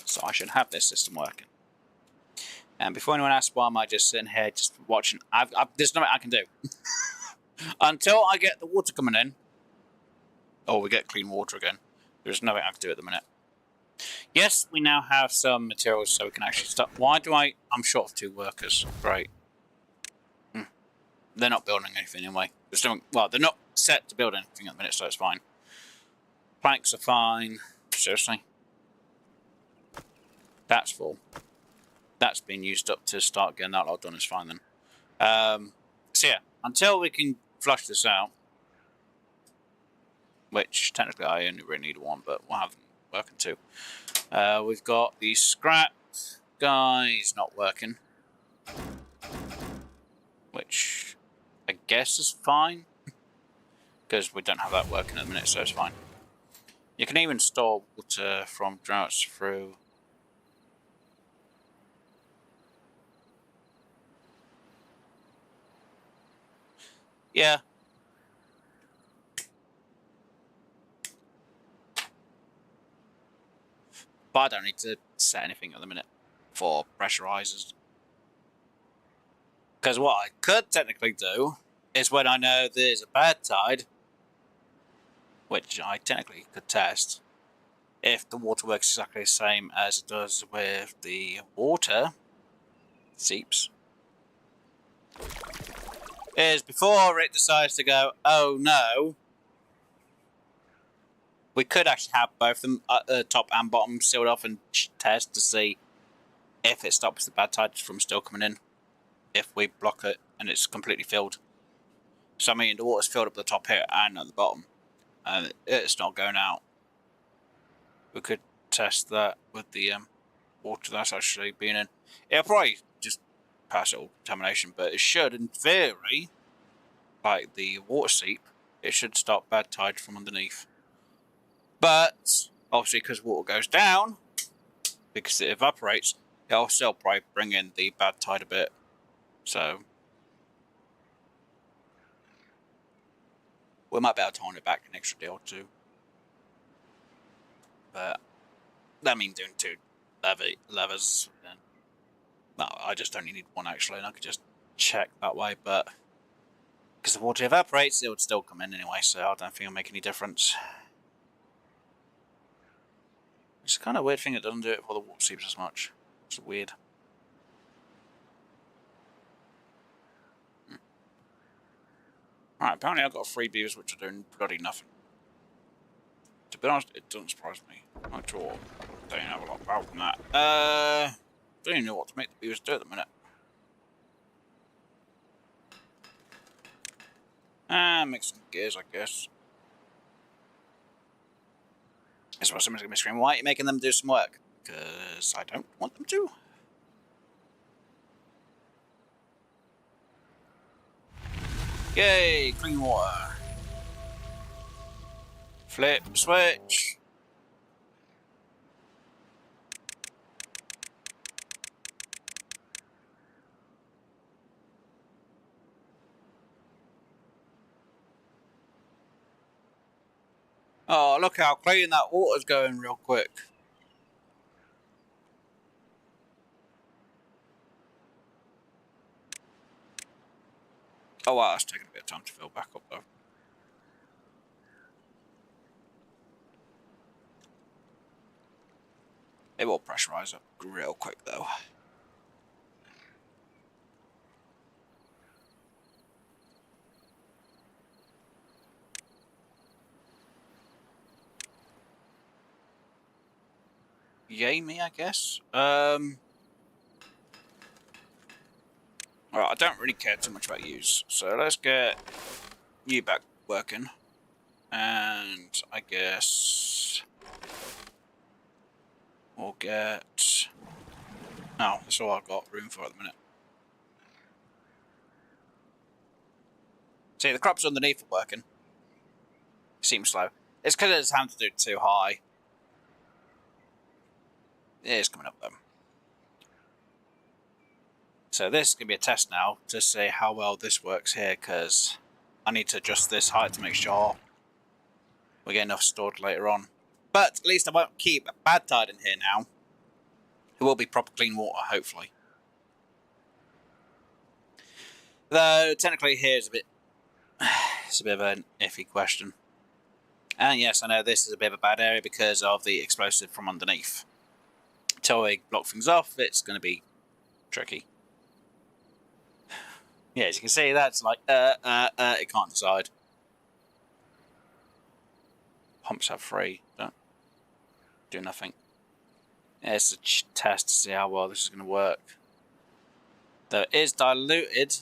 So I should have this system working. And before anyone asks why am I just sitting here just watching, there's nothing I can do. Until I get the water coming in, or we get clean water again, there's nothing I can do at the minute. Yes, we now have some materials so we can actually start. I'm short of 2 workers. Great. They're not building anything anyway. They're not set to build anything at the minute, so it's fine. Planks are fine. Seriously. That's full. That's been used up to start getting that lot done is fine then. So yeah, until we can flush this out, which technically I only really need 1, but we'll have them working too. We've got the scrap guys not working, which I guess is fine, because we don't have that working at the minute, so it's fine. You can even store water from droughts through. Yeah. But I don't need to set anything at the minute for pressurizers. Because what I could technically do is when I know there's a bad tide, which I technically could test, if the water works exactly the same as it does with the water seeps, is before it decides to go, oh no, we could actually have both them, top and bottom, sealed off and test to see if it stops the bad tides from still coming in. If we block it and it's completely filled. So I mean, the water's filled up the top here and at the bottom, and it's not going out. We could test that with the water that's actually been in. It'll probably just pass all contamination, but it should, in theory, like the water seep, it should stop bad tide from underneath. But obviously, because water goes down, because it evaporates, it'll still probably bring in the bad tide a bit. So we might be able to hold it back an extra day or two. But that means doing 2 levers. Then. No, I just only need 1 actually, and I could just check that way. But because the water evaporates, it would still come in anyway, so I don't think it'll make any difference. It's kind of a weird thing it doesn't do it for the water seeps as much. It's weird. Right, apparently I've got 3 beavers which are doing bloody nothing. To be honest, it doesn't surprise me. Not sure. Don't have a lot of power from that. Don't even know what to make the beavers do at the minute. Make some gears, I guess. That's why someone's gonna be screaming, why are you making them do some work? Because I don't want them to. Yay, clean water. Flip, switch. Oh, look how clean that water's going real quick. Oh wow, it's taking a bit of time to fill back up though. It will pressurize up real quick though. Yay me, I guess. Alright, I don't really care too much about yous, so let's get you back working. And I guess we'll get... Oh, that's all I've got room for at the minute. See, the crops underneath are working. Seems slow. It's because it's having to do it too high. It is coming up though. So this is going to be a test now to see how well this works here, because I need to adjust this height to make sure we get enough stored later on. But at least I won't keep a bad tide in here now. It will be proper clean water, hopefully. Though technically here's a bit, it's a bit of an iffy question. And yes, I know this is a bit of a bad area because of the explosive from underneath. Until we block things off, it's going to be tricky. Yeah, as you can see, that's like, it can't decide. Pumps have 3, don't do nothing. Yeah, it's a test to see how well this is going to work. Though it is diluted.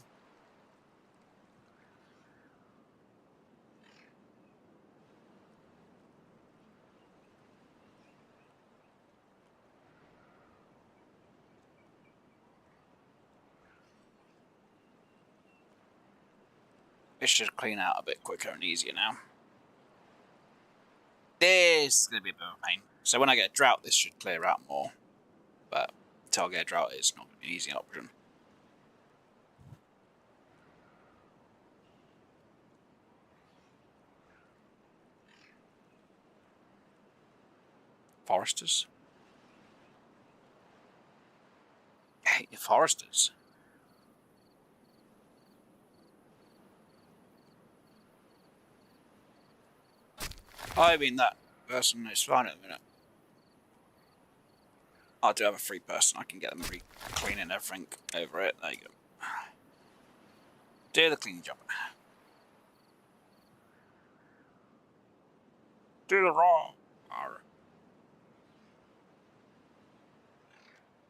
It should clean out a bit quicker and easier now. This is going to be a bit of a pain. So when I get a drought, this should clear out more. But until I get a drought, it's not going to be an easy option. Foresters. I hate the foresters. I mean, that person is fine at the minute. I do have a free person. I can get them cleaning everything over it. There you go. Do the cleaning job. Do the wrong.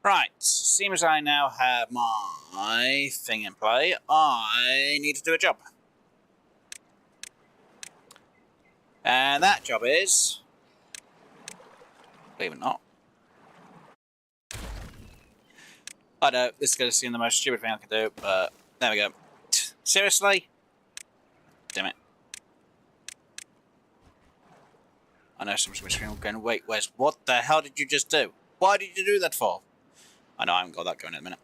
Right, seems I now have my thing in play. I need to do a job. And that job is... believe it or not. I know, this is going to seem the most stupid thing I can do, but there we go. Seriously? Damn it. I know someone's going to be going, wait, what the hell did you just do? Why did you do that for? I know I haven't got that going in a minute.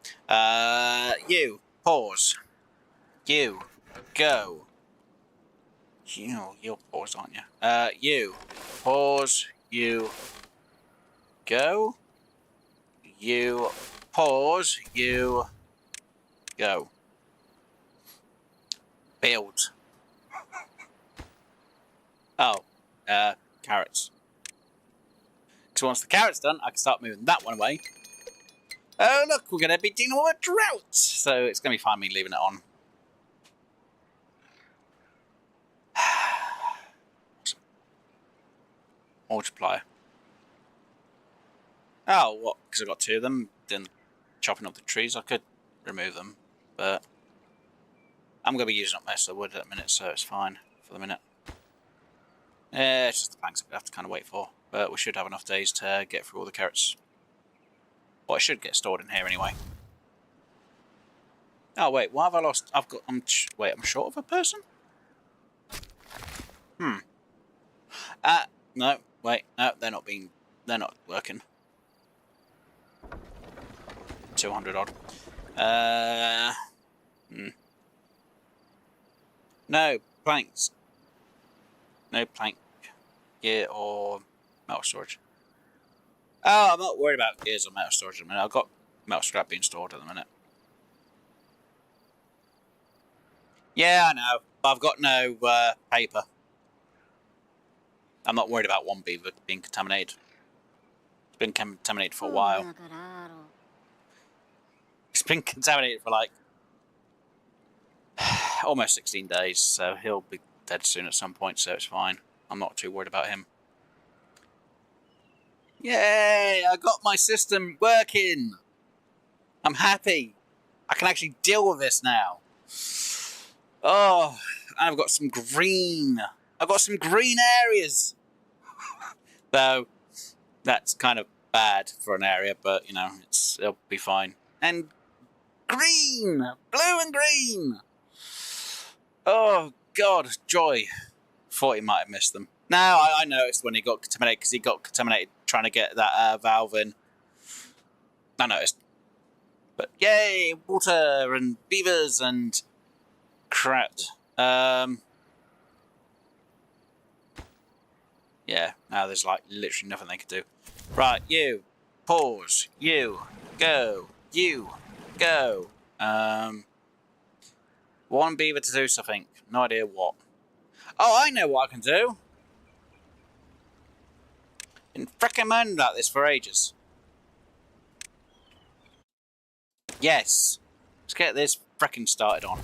You, pause. You, go. You're pause, aren't you? You, pause. You, go. You, pause. You, go. Build. Oh, carrots. Because once the carrot's done, I can start moving that one away. Oh, look, we're going to be dealing with droughts. So it's going to be fine me leaving it on. Multiplier. Oh, what? Because I've got two of them. Then chopping up the trees, I could remove them. But I'm going to be using up most of the wood at the minute, so it's fine for the minute. It's just the planks we have to kind of wait for. But we should have enough days to get through all the carrots. Well, I should get stored in here anyway. Oh wait, why have I lost? Wait, I'm short of a person? No, wait, no, they're not working. 200 odd. No, planks. No plank gear or metal storage. Oh, I'm not worried about gears or metal storage at the minute. I've got metal scrap being stored at the minute. Yeah, I know. But I've got no paper. I'm not worried about one beaver being contaminated. It's been contaminated for a while. It's been contaminated for like almost 16 days, so he'll be dead soon at some point, so it's fine. I'm not too worried about him. Yay! I got my system working! I'm happy! I can actually deal with this now! Oh, and I've got some green! I've got some green areas! Though, that's kind of bad for an area, but, you know, it'll be fine. And green! Blue and green! Oh, God, joy. Thought he might have missed them. No, I noticed when he got contaminated, because he got contaminated trying to get that valve in. I noticed. But yay, water and beavers and crap. Yeah, now there's like literally nothing they could do. Right, you, pause, you, go, you, go. One beaver to do something. No idea what. Oh, I know what I can do. Been frickin' moaning about this for ages. Yes. Let's get this frickin' started on.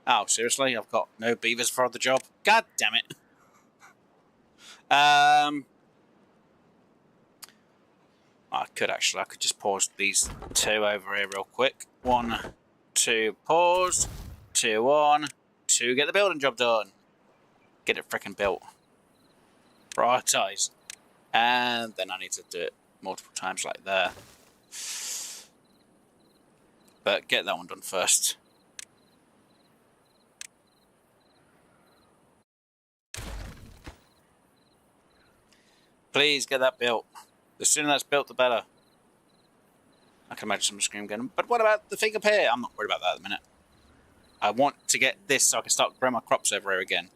Oh, seriously? I've got no beavers for the job? God damn it. I could actually. I could just pause these two over here real quick. 1, 2, pause. 2 on. 2, get the building job done. Get it frickin' built. Prioritise. And then I need to do it multiple times like there. But get that one done first. Please get that built. The sooner that's built, the better. I can imagine some scream going, but what about the thing up here? I'm not worried about that at the minute. I want to get this so I can start growing my crops over here again.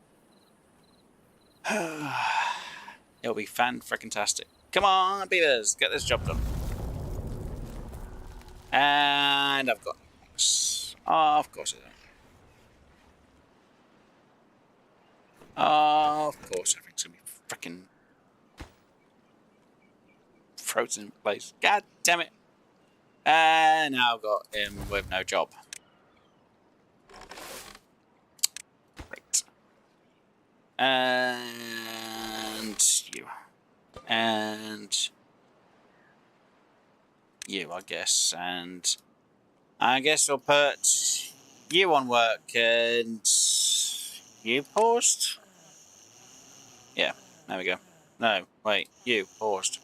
It'll be fan-frickin-tastic. Come on, beavers, get this job done. And I've got... Oh, of course I don't. Oh, of course everything's going to be frickin' frozen in place. God damn it. And now I've got him with no job. Right. And you. And you, I guess. And I guess we'll put you on work and you paused? Yeah, there we go. No, wait, you paused.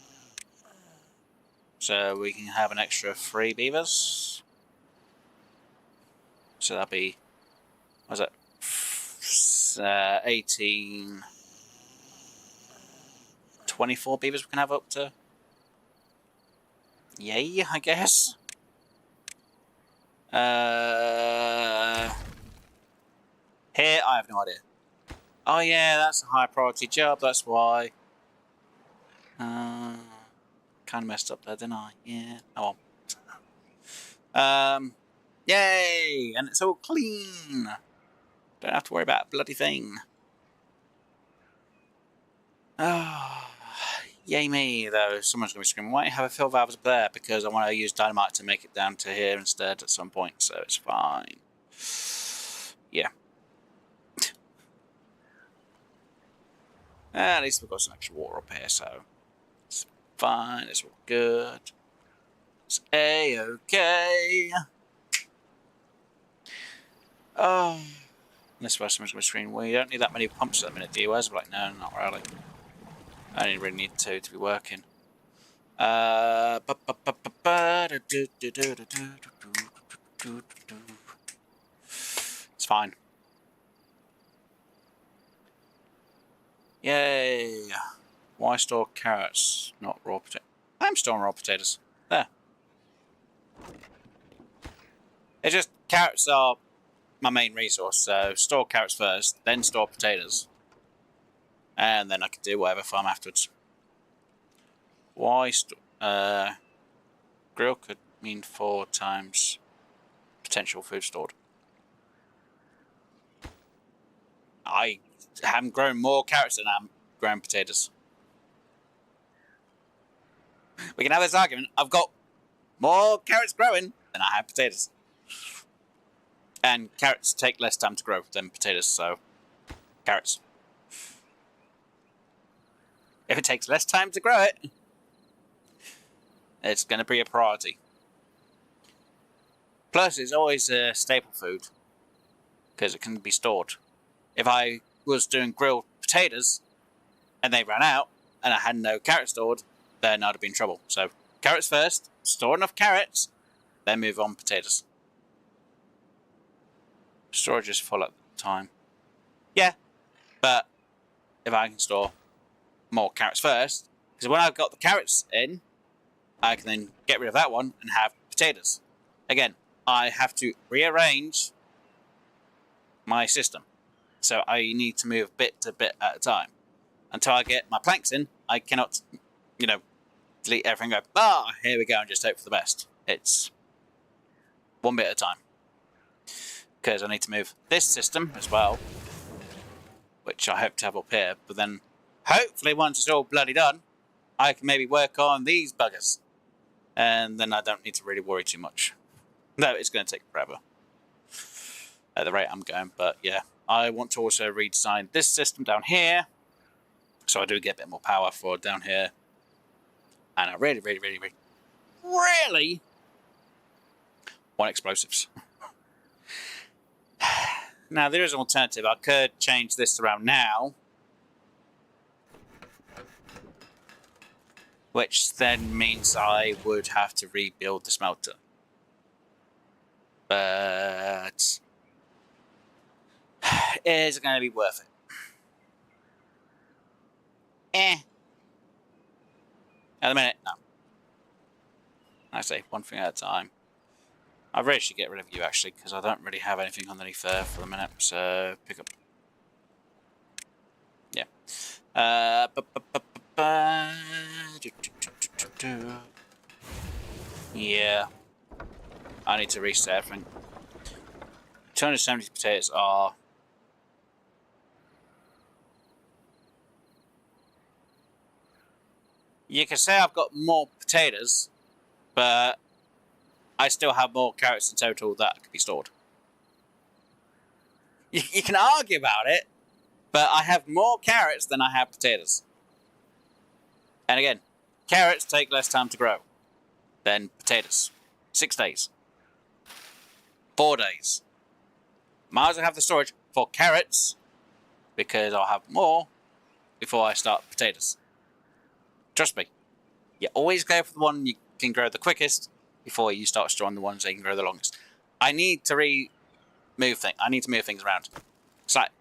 So we can have an extra 3 beavers. So that'll be, what was it? 18, 24 beavers we can have up to. Yay, I guess. Here, I have no idea. Oh yeah, that's a high priority job, that's why. Kind of messed up there, didn't I? Yeah. Oh well. Yay! And it's all clean. Don't have to worry about a bloody thing. Oh, yay me, though. Someone's going to be screaming, why do you have a fill valve up there? Because I want to use dynamite to make it down to here instead at some point, so it's fine. Yeah. At least we've got some extra water up here, so it's fine, it's all good. It's A-okay. Oh. This is where someone's going to scream, well, you don't need that many pumps at the minute, do you? Wes? Like, no, not really. I only really need 2 to be working. It's fine. Yay! Why store carrots, not raw potatoes? I'm storing raw potatoes. There. It's just carrots are my main resource, so store carrots first, then store potatoes. And then I can do whatever farm afterwards. Why grill could mean 4 times potential food stored. I haven't grown more carrots than I'm growing potatoes. We can have this argument. I've got more carrots growing than I have potatoes. And carrots take less time to grow than potatoes, so carrots. If it takes less time to grow it, it's going to be a priority. Plus, it's always a staple food, because it can be stored. If I was doing grilled potatoes, and they ran out, and I had no carrots stored, then I'd have been in trouble. So, carrots first, store enough carrots, then move on potatoes. Storage is full at the time. Yeah, but if I can store more carrots first, because when I've got the carrots in, I can then get rid of that one and have potatoes. Again, I have to rearrange my system. So I need to move bit to bit at a time. Until I get my planks in, I cannot, delete everything and go, here we go, and just hope for the best. It's one bit at a time. Because I need to move this system as well, which I hope to have up here, but then hopefully once it's all bloody done, I can maybe work on these buggers. And then I don't need to really worry too much. No, it's going to take forever at the rate I'm going, but yeah. I want to also redesign this system down here, so I do get a bit more power for down here. And I really want explosives. Now, there is an alternative. I could change this around now, which then means I would have to rebuild the smelter. But is it going to be worth it? At the minute, no. I say one thing at a time. I really should get rid of you, actually, because I don't really have anything underneath there for the minute. So, pick up. Yeah. Yeah. I need to reset everything. 270 potatoes are... You can say I've got more potatoes, but I still have more carrots in total that could be stored. You can argue about it, but I have more carrots than I have potatoes. And again, carrots take less time to grow than potatoes. 6 days. 4 days. Might as well have the storage for carrots, because I'll have more before I start potatoes. Trust me. You always go for the one you can grow the quickest before you start storing the ones that can grow the longest. I need to move things around. It's like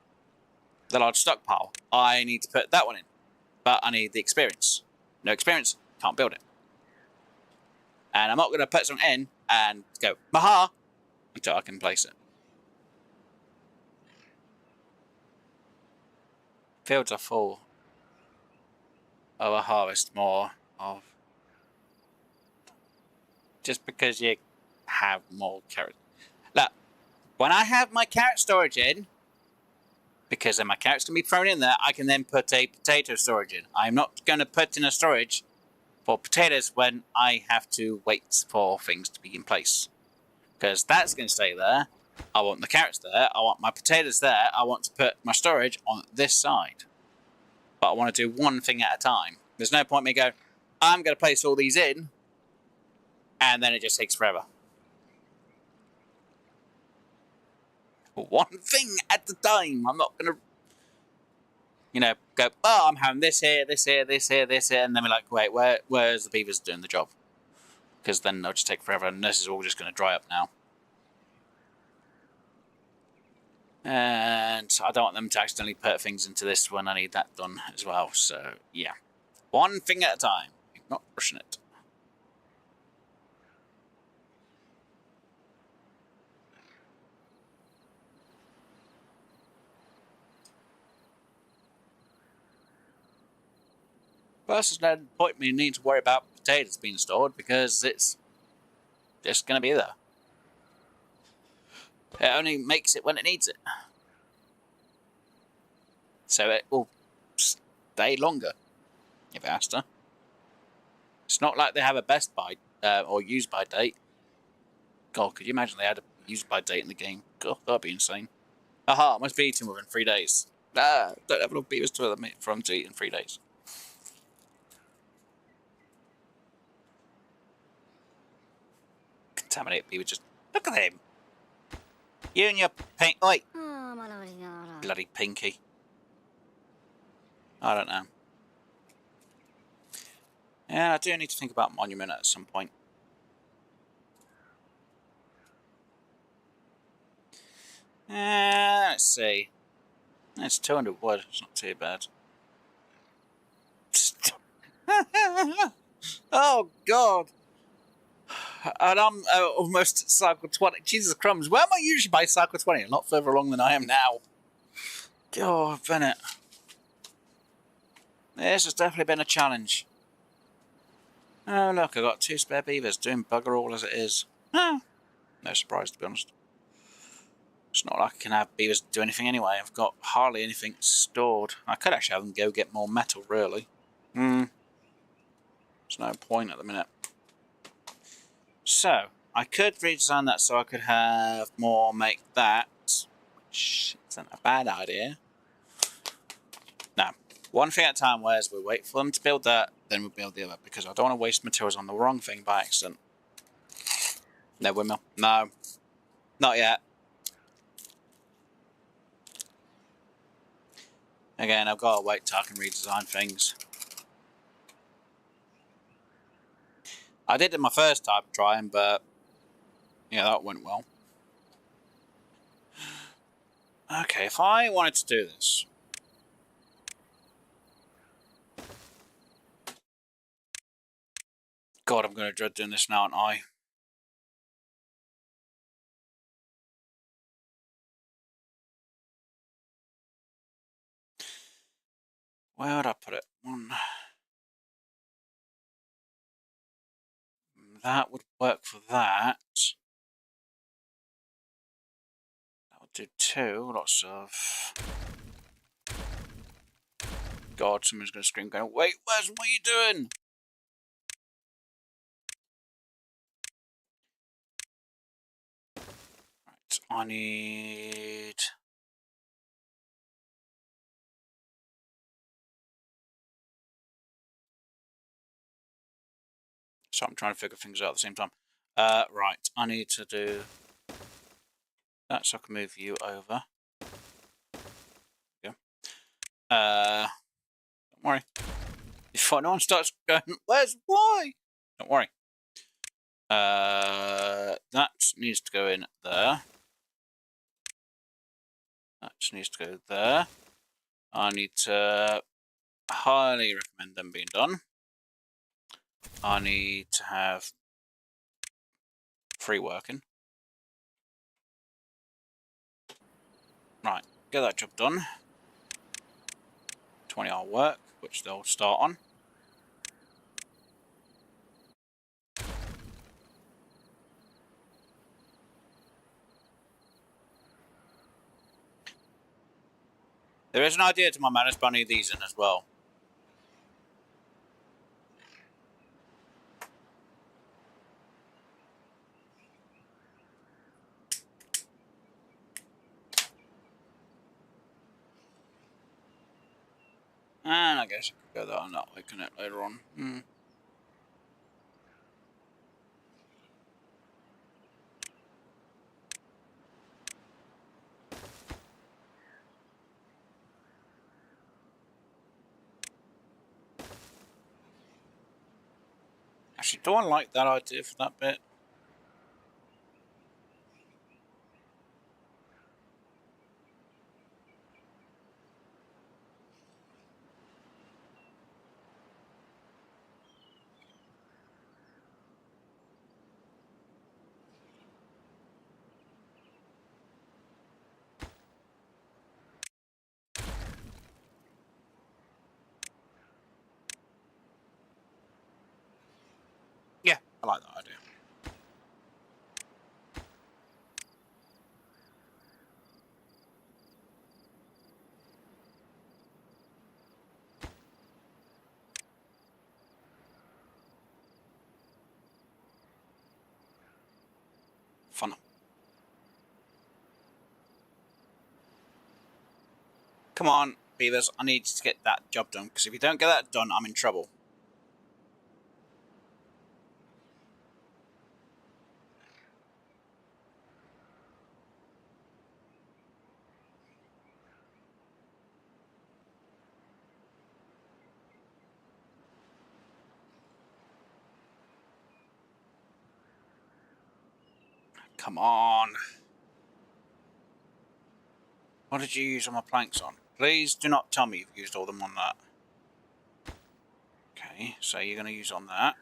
the large stockpile. I need to put that one in, but I need the experience. No experience, can't build it. And I'm not going to put something in and go, maha, until I can place it. Fields are full. I will harvest more of. Just because you have more carrots. Look, when I have my carrot storage in, because then my carrots can be thrown in there, I can then put a potato storage in. I'm not going to put in a storage for potatoes when I have to wait for things to be in place. Because that's going to stay there. I want the carrots there. I want my potatoes there. I want to put my storage on this side. But I want to do one thing at a time. There's no point me going, I'm going to place all these in, and then it just takes forever. One thing at a time. I'm not going to, go, oh, I'm having this here, this here, this here, this here, and then we're like, wait, where's the beavers doing the job? Because then they'll just take forever, and this is all just going to dry up now. And I don't want them to accidentally put things into this when I need that done as well. So, yeah. One thing at a time. Not rushing it. First, there's no point me needing to worry about potatoes being stored because it's just going to be there. It only makes it when it needs it. So it will stay longer, if it has to. It's not like they have a best by or use by date. God, could you imagine they had a use by date in the game? God, that'd be insane. Aha, I must be eating within 3 days. Don't have enough beavers for them to eat in 3 days. Contaminate beaver, just look at him. You and your pink. Oi! Bloody pinky. I don't know. Yeah, I do need to think about monument at some point. Let's see. It's 200 wood. It's not too bad. Oh, God. And I'm almost at cycle 20. Jesus crumbs. Where am I usually by cycle 20? A lot further along than I am now. God, Bennett. This has definitely been a challenge. Oh, look, I've got 2 spare beavers doing bugger all as it is. No surprise, to be honest. It's not like I can have beavers do anything anyway. I've got hardly anything stored. I could actually have them go get more metal, really. There's no point at the minute. So, I could redesign that so I could have more make that, which isn't a bad idea. No, one thing at a time, whereas we wait for them to build that, then we'll build the other, because I don't want to waste materials on the wrong thing by accident. No windmill. No, not yet. Again, I've got to wait till I can redesign things. I did it my first time trying, but yeah, that went well. Okay, if I wanted to do this. God, I'm going to dread doing this now, aren't I? Where would I put it? that would work for that. That would do 2. Lots of... God, someone's going to scream going, wait, what are you doing? Right, I need... So I'm trying to figure things out at the same time. Right, I need to do that so I can move you over. Yeah. Don't worry. If no one starts going, where's why? Don't worry. That needs to go in there. That needs to go there. I need to highly recommend them being done. I need to have 3 working. Right, get that job done. 20-hour work, which they'll start on. There is an idea to my madness, but I need these in as well. And I guess I could go that on that way, can it, later on? Actually, do I like that idea for that bit? Yeah, I like that idea. Fun. Come on, Beavers, I need to get that job done, because if you don't get that done, I'm in trouble. Come on. What did you use all my planks on? Please do not tell me you've used all them on that. Okay, so you're going to use on that.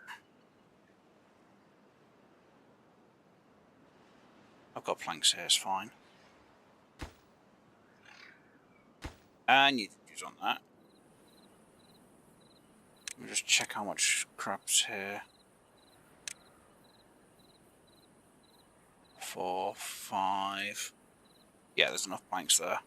I've got planks here, it's fine. And you did use on that. Let me just check how much crap's here. 4, 5. Yeah, there's enough planks there.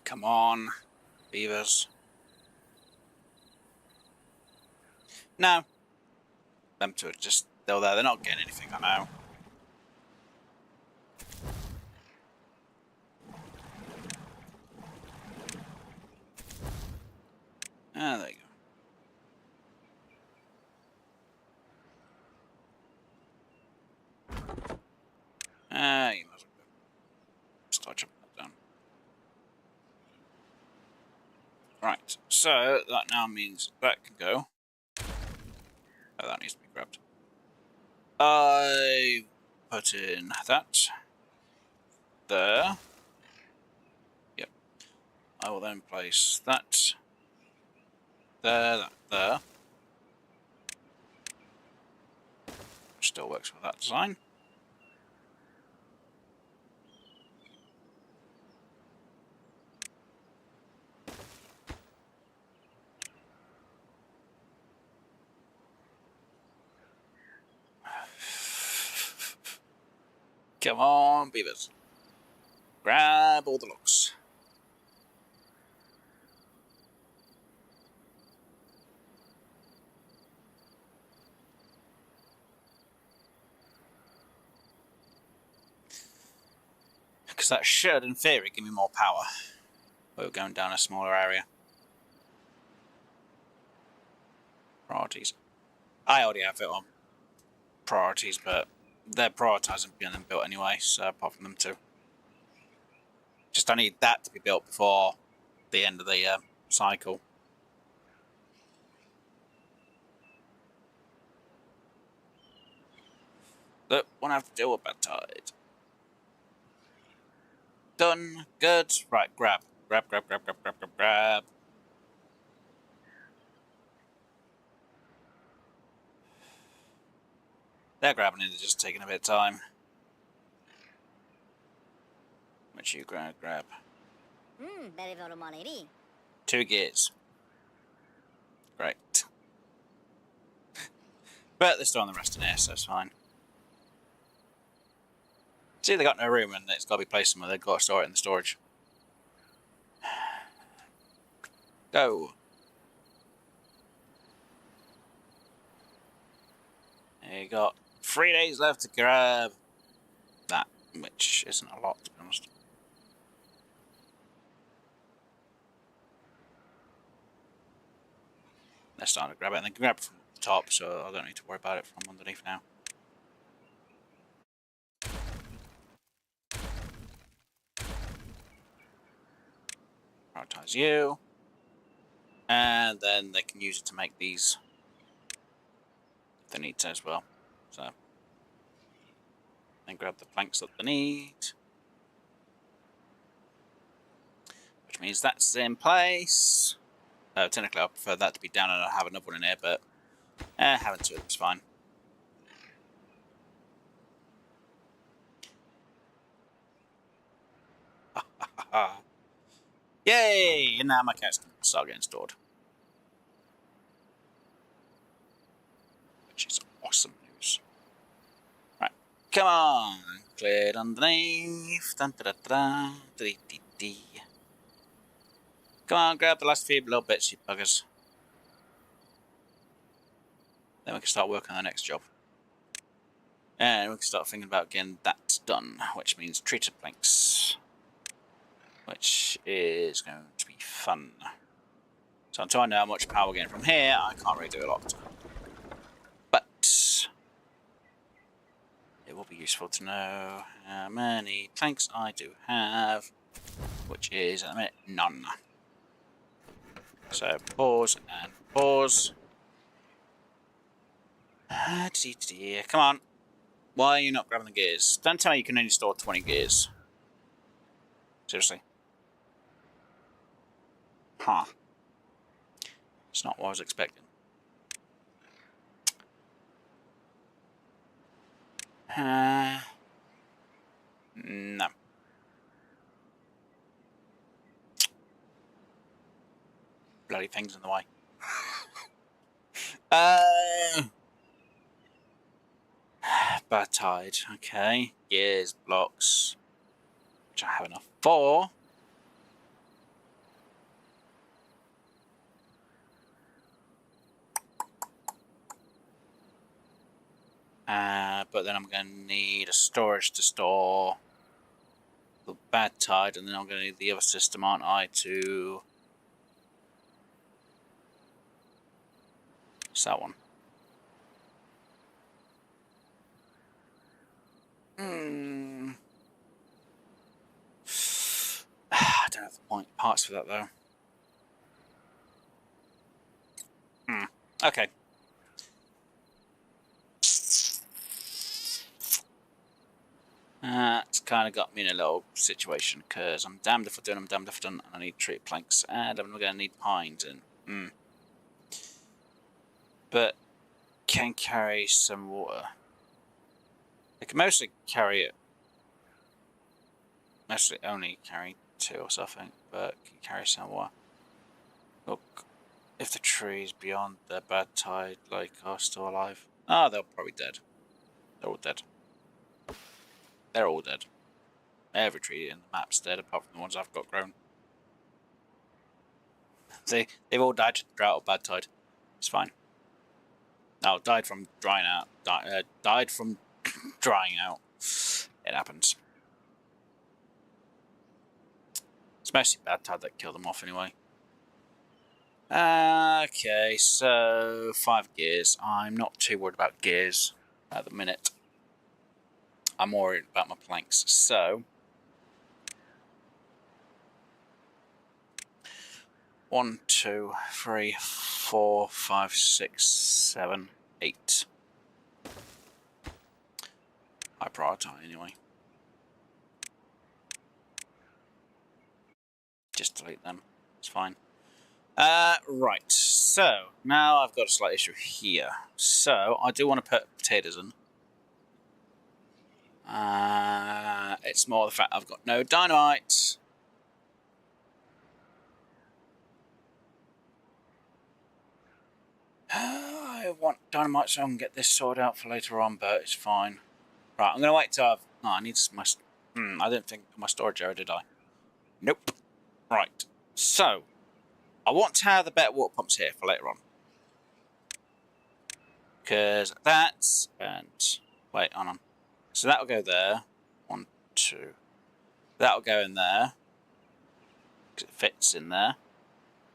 Come on, Beavers. No. Them two are just still there. They're not getting anything, I know. Ah, there you go. Ah, you might as well go. Start jumping that down. Right, so that now means that can go. Oh, that needs to be grabbed. I put in that. There. Yep. I will then place that. There, that, there. Which still works with that design. Come on, beavers. Grab all the logs. Because that should, in theory, give me more power. But we're going down a smaller area. Priorities. I already have it on priorities, but they're prioritising being them built anyway, so apart from them two. Just I need that to be built before the end of the cycle. Look, won't have to deal with bad tide. Done. Good. Right, grab. Grab. They're grabbing it, they're just taking a bit of time. Which you grab. 2 gears. Great. But they're still on the rest in here, so it's fine. See, they got no room and it's got to be placed somewhere. They've got to store it in the storage. Go. You got 3 days left to grab that, which isn't a lot, to be honest. They're starting to grab it, and they can grab it from the top, so I don't need to worry about it from underneath now. Prioritize you. And then they can use it to make these if they need to as well. So then grab the planks that they need. Which means that's in place. Technically I prefer that to be down and I have another one in here, but having two of them is fine. Yay! And now my cats can start getting stored. Which is awesome news. Right, come on! Cleared underneath. Dun, da, da, da, da, da, da. Come on, grab the last few little bits, you buggers. Then we can start working on the next job. And we can start thinking about getting that done, which means treated planks. Which is going to be fun. So until I know how much power we're getting from here, I can't really do a lot. But it will be useful to know how many planks I do have, which is, at the minute, none. So pause and pause. Come on. Why are you not grabbing the gears? Don't tell me you can only store 20 gears. Seriously. Huh. It's not what I was expecting. No. Bloody things in the way. Bad tide. Okay. Gears, blocks. Which I have enough for. But then I'm going to need a storage to store the bad tide, and then I'm going to need the other system, aren't I, to... It's that one. I don't have the parts for that, though. Okay. It's kind of got me in a little situation, because I'm damned if I do, I'm damned if I don't, and I need treated planks, and I'm going to need pines, and... But can carry some water. I can mostly carry it. Mostly only carry 2 or something, but can carry some water. Look, if the trees beyond the bad tide like are still alive. Ah, they're probably dead. They're all dead. They're all dead. Every tree in the map's dead, apart from the ones I've got grown. They've all died to the drought or bad tide. It's fine. No, died from drying out. Died from drying out. It happens. It's mostly bad tide that killed them off anyway. Okay, so 5 gears. I'm not too worried about gears at the minute. I'm worried about my planks. So 1, 2, 3, 4, 5, 6, 7, 8. I prioritize anyway. Just delete them. It's fine. Right. So now I've got a slight issue here. So I do want to put potatoes in. It's more the fact I've got no dynamite. I want dynamite so I can get this sorted out for later on, but it's fine. Right, I'm going to wait till I've... Oh, I need my... I didn't think of my storage area, did I? Nope. Right, so I want to have the better water pumps here for later on. Because that's... And... Wait, hold on. So that'll go there. 1, 2. That'll go in there. Because it fits in there.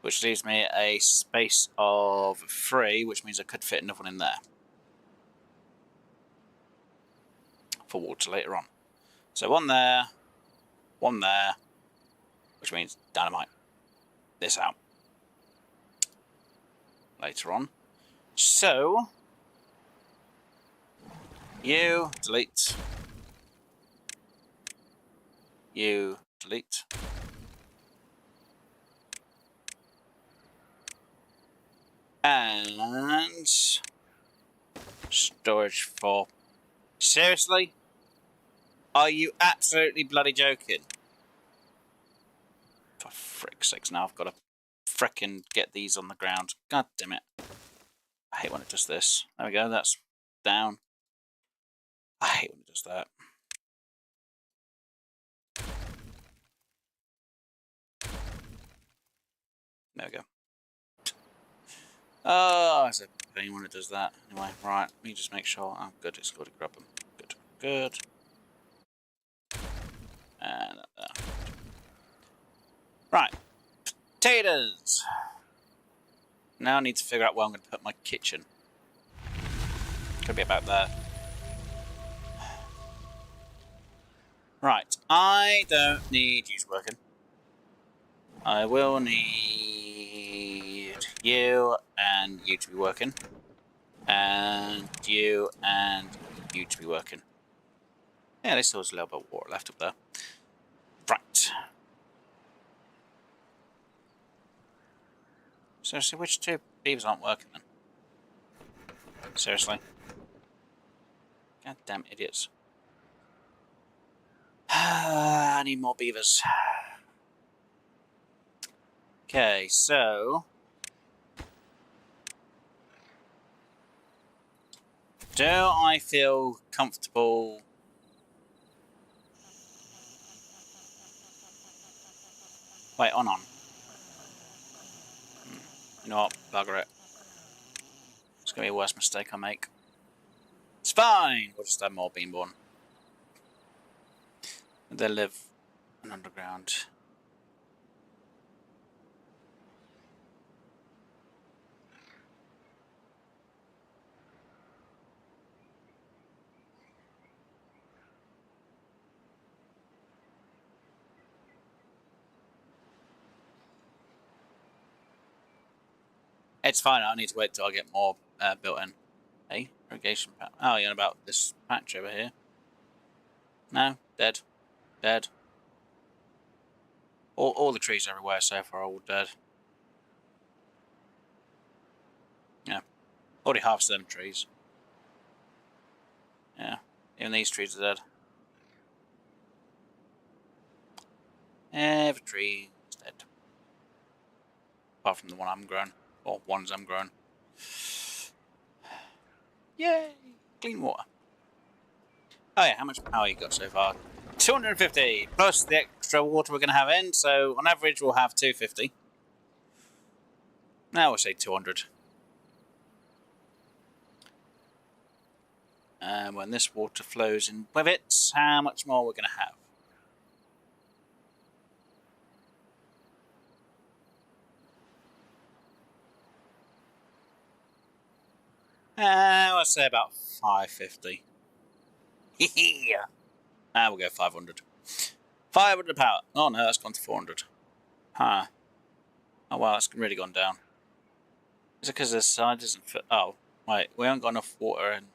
Which leaves me a space of 3, which means I could fit another one in there. For water later on. So 1 there. 1 there. Which means dynamite this out. Later on. So... You delete. You delete. And storage for... Seriously? Are you absolutely bloody joking? For frick's sakes, now I've got to frickin' get these on the ground. God damn it. I hate when it does this. There we go, that's down. I hate when it does that. There we go. Oh, it's a pain when it does that. Anyway, right, let me just make sure. Oh, good, it's got to grab them. Good, good. And there. Right, potatoes. Now I need to figure out where I'm going to put my kitchen. Could be about there. Right, I don't need you working. I will need you and you to be working. And you to be working. Yeah, there's still a little bit of water left up there. Right. Seriously, which 2 beavers aren't working then? Seriously. Goddamn idiots. I need more beavers. Okay, so... Do I feel comfortable... Wait, on. You know what? Bugger it. It's going to be a worse mistake I make. It's fine! We'll just have more beanborn. They live underground. It's fine, I need to wait till I get more built in. Hey, irrigation patch. Oh, you're on about this patch over here. No, dead. Dead. All the trees everywhere so far are all dead. Yeah. Already half them trees. Yeah. Even these trees are dead. Every tree is dead. Apart from the one I'm growing. Or ones I'm growing. Yay! Clean water. Oh yeah, how much power you got so far? 250 plus the extra water we're going to have in, so on average we'll have 250. Now we'll say 200. And when this water flows in with it, how much more we're going to have? Let's say about 550. Yeah. We'll go 500. 500 power. Oh no, that's gone to 400. Huh. Oh wow, it's really gone down. Is it because this side isn't fit? Oh, wait, we haven't got enough water in.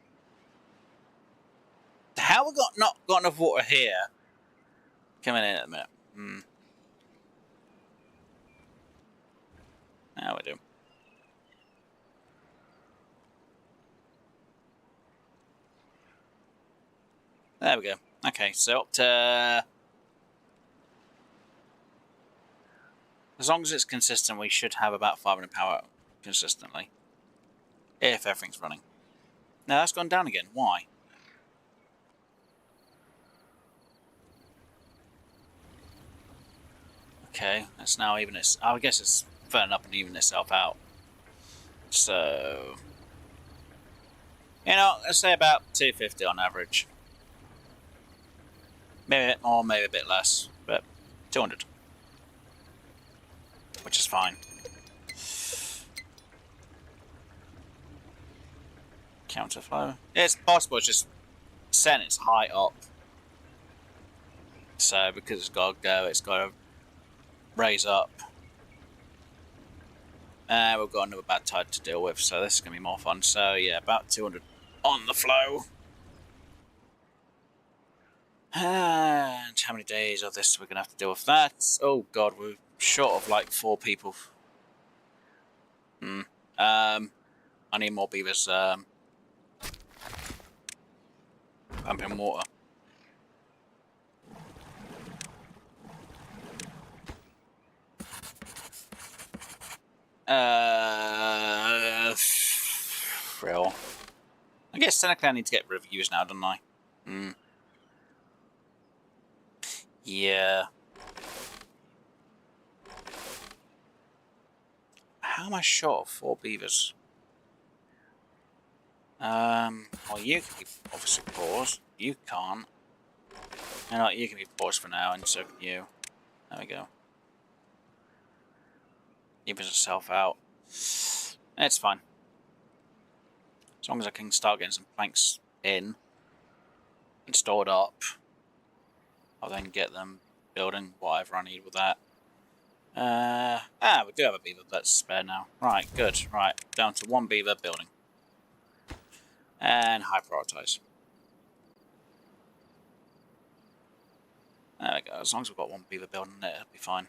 How we not got enough water here? Coming in at the minute. Now we do. There we go. Okay, so up to... As long as it's consistent, we should have about 500 power consistently. If everything's running. Now that's gone down again. Why? Okay, that's now even it's. I guess it's firming up and even itself out. So, you know, let's say about 250 on average. Maybe a bit more, maybe a bit less, but 200, which is fine. Counterflow. It's possible. It's just setting its height up. So because it's got to go, it's got to raise up. We've got another bad tide to deal with, so this is going to be more fun. So yeah, about 200 on the flow. And how many days of this we're going to have to deal with that? Oh god, we're short of like 4 people. I need more beavers pumping water. Real. I guess technically I need to get reviews now, don't I? Yeah. How am I short of 4 beavers? Well, you can be obviously paused. You can't. You know what, you can be paused for now, and so can you. There we go. Evens itself out. It's fine. As long as I can start getting some planks in and stored up, I'll then get them building whatever I need with that. We do have a beaver that's spare now. Right, good. Right, down to 1 beaver building. And high prioritize. There we go. As long as we've got 1 beaver building it, it'll be fine.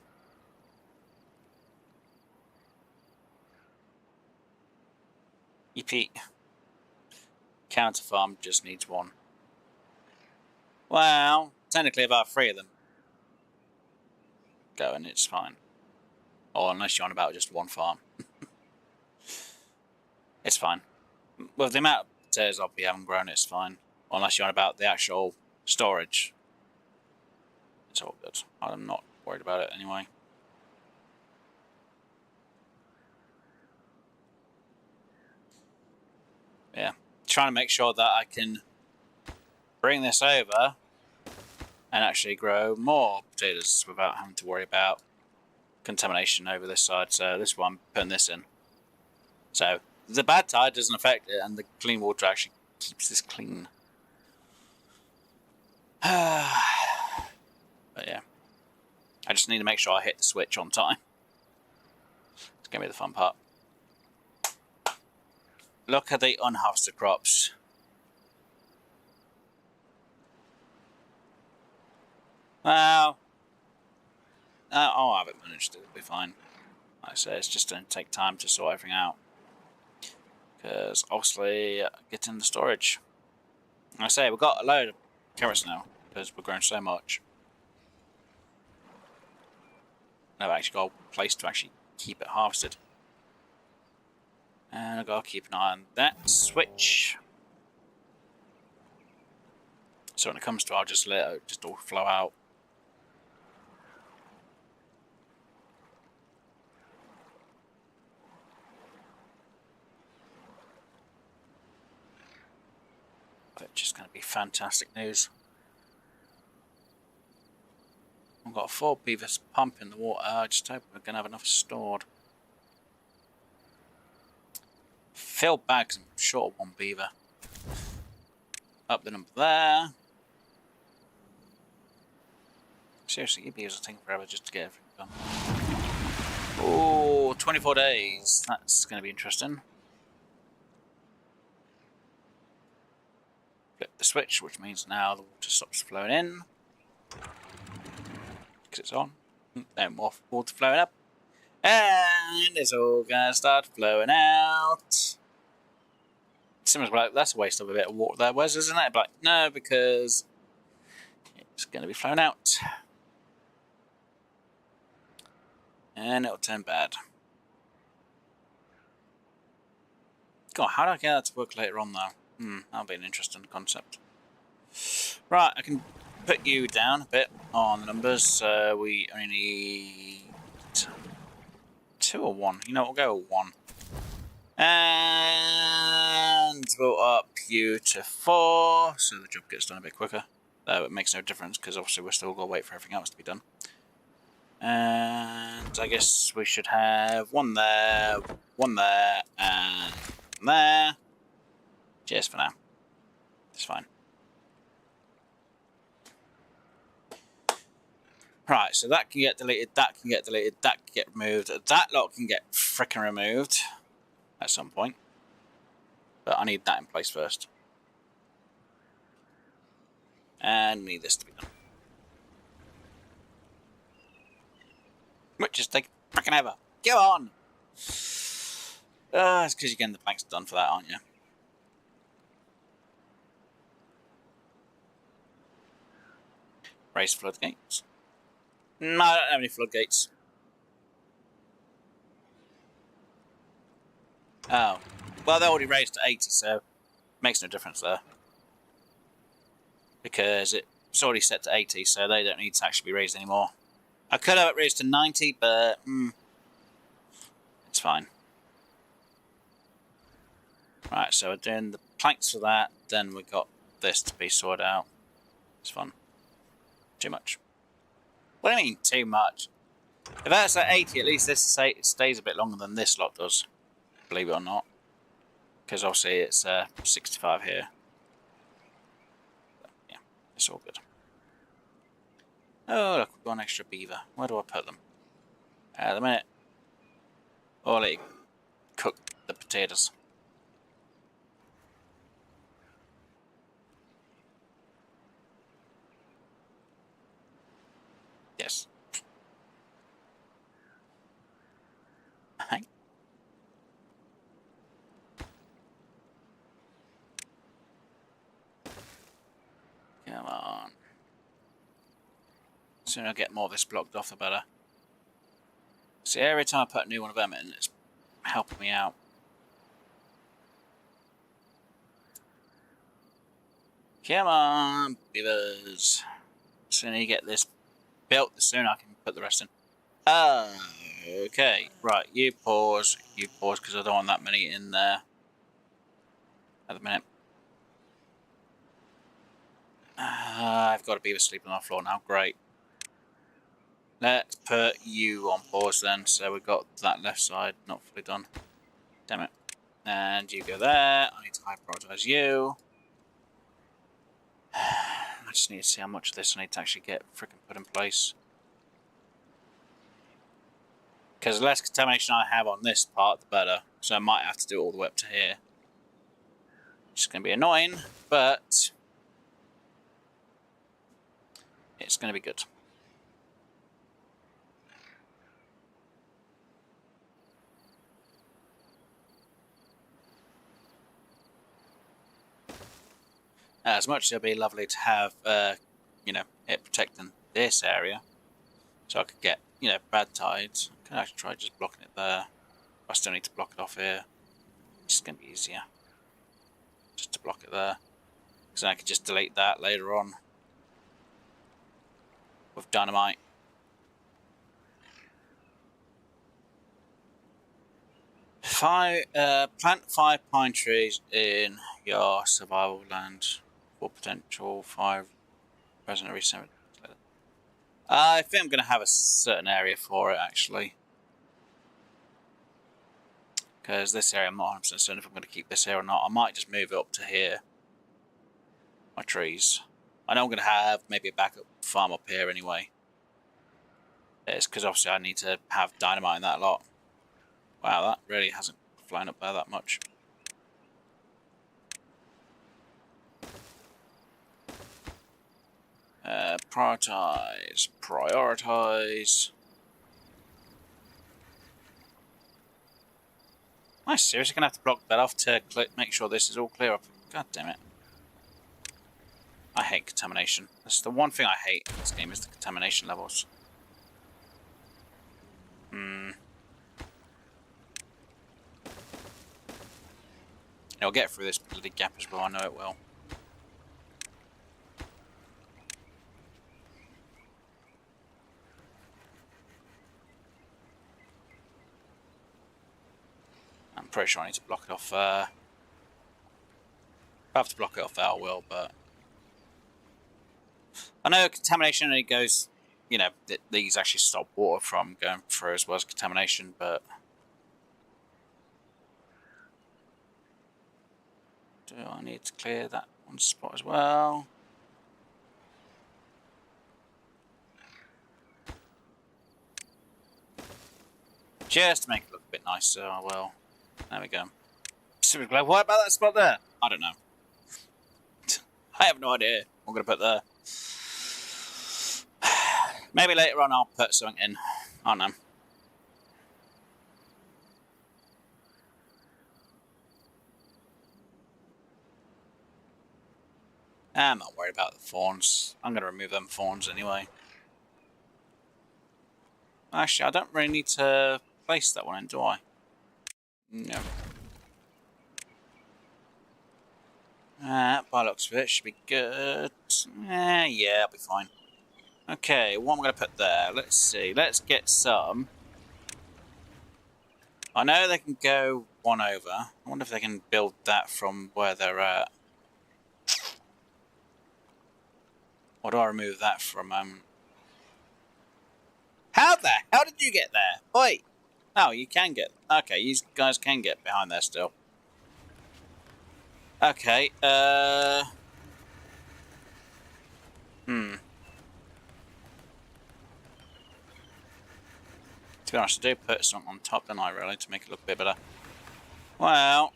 Yippee. Counter farm just needs 1. Well, technically about 3 of them going, it's fine. Or unless you're on about just 1 farm. It's fine. With the amount of potatoes I'll be having grown, it's fine. Or unless you're on about the actual storage. It's all good. I'm not worried about it anyway. Yeah. Trying to make sure that I can bring this over and actually grow more potatoes without having to worry about contamination over this side. So this one, putting this in. So the bad tide doesn't affect it, and the clean water actually keeps this clean. But yeah, I just need to make sure I hit the switch on time. It's gonna be the fun part. Look at the unharvested crops. Well, I'll have it managed. It'll be fine. Like I say, it's just going to take time to sort everything out. Because obviously, getting the storage. Like I say, we've got a load of carrots now because we're growing so much. I've actually got a place to actually keep it harvested. And I've got to keep an eye on that switch. So when it comes to, I'll just let it just all flow out. It's just going to be fantastic news. I've got 4 beavers pumping the water. I just hope we're going to have enough stored. Fill bags, I'm short of 1 beaver. Up the number there. Seriously, you beavers are taking forever just to get everything done. Oh, 24 days. That's going to be interesting. Flip the switch, which means now the water stops flowing in. Because it's on. No more water flowing up. And it's all going to start flowing out. Seems like that's a waste of a bit of water there, Wes, isn't it? But no, because it's going to be flowing out. And it'll turn bad. God, how do I get that to work later on, though? That'll be an interesting concept. Right, I can put you down a bit on the numbers. We only need 2 or 1. You know, we'll go with 1. And we'll up you to 4, so the job gets done a bit quicker. Though it makes no difference, because obviously we're still going to wait for everything else to be done. And I guess we should have 1 there, 1 there, and 1 there. Cheers for now. It's fine. Right, so that can get deleted, that can get deleted, that can get removed, that lot can get frickin' removed at some point. But I need that in place first. And need this to be done. Which is taking frickin' ever. Go on! It's because you're getting the planks done for that, aren't you? Raise floodgates. No, I don't have any floodgates. Oh. Well, they're already raised to 80, so it makes no difference there. Because it's already set to 80, so they don't need to actually be raised anymore. I could have it raised to 90, but it's fine. Right, so we're doing the planks for that, then we got this to be sorted out. It's fun. Too much. What do you mean, too much? If that's at 80, at least this stays a bit longer than this lot does. Believe it or not. Because obviously it's 65 here. But yeah, it's all good. Oh, look, we've got an extra beaver. Where do I put them? At the minute. I'll let you cook the potatoes. Yes. Hey. Come on. The sooner I get more of this blocked off, the better. See, every time I put a new one of them in, it's helping me out. Come on, beavers. The sooner you get this built, the sooner I can put the rest in. Okay, right, you pause, because I don't want that many in there at the minute. I've got a beaver sleeping on the floor now, great. Let's put you on pause then, so we've got that left side not fully done. Damn it. And you go there, I need to high prioritize you. I just need to see how much of this I need to actually get freaking put in place. Because the less contamination I have on this part, the better. So I might have to do it all the way up to here. Which is going to be annoying, but it's going to be good. As much as it'd be lovely to have, you know, it protecting this area, so I could get, you know, bad tides. I can actually try just blocking it there. I still need to block it off here. It's going to be easier just to block it there. Because I could just delete that later on with dynamite. Plant 5 pine trees in your survival land for potential 5 resident research. I think I'm going to have a certain area for it actually. Because this area, I'm not 100% certain if I'm going to keep this here or not. I might just move it up to here. My trees. I know I'm going to have maybe a backup farm up here anyway. It's because obviously I need to have dynamite in that lot. Wow, that really hasn't flown up there that much. Prioritize. Prioritize. Am I seriously going to have to block that off to make sure this is all clear up? God damn it. I hate contamination. That's the one thing I hate in this game is the contamination levels. It'll get through this bloody gap as well, I know it will. I'm pretty sure I need to block it off. If I have to block it off there, I will, but I know contamination only goes, you know, these actually stop water from going through as well as contamination, but do I need to clear that one spot as well? Just to make it look a bit nicer, I will. There we go. Super glad. What about that spot there? I don't know. I have no idea what I'm going to put there. Maybe later on I'll put something in. I don't know. I'm not worried about the thorns. I'm going to remove them thorns anyway. Actually, I don't really need to place that one in, do I? No. By the looks of it, should be good. Yeah, I'll be fine. Okay, what am I going to put there? Let's see. Let's get some. I know they can go one over. I wonder if they can build that from where they're at. Or do I remove that from? How the hell did you get there? Oi! Oh, you can get. Okay, you guys can get behind there still. Okay. To be honest, I do put something on top, don't I, really, to make it look a bit better. Well,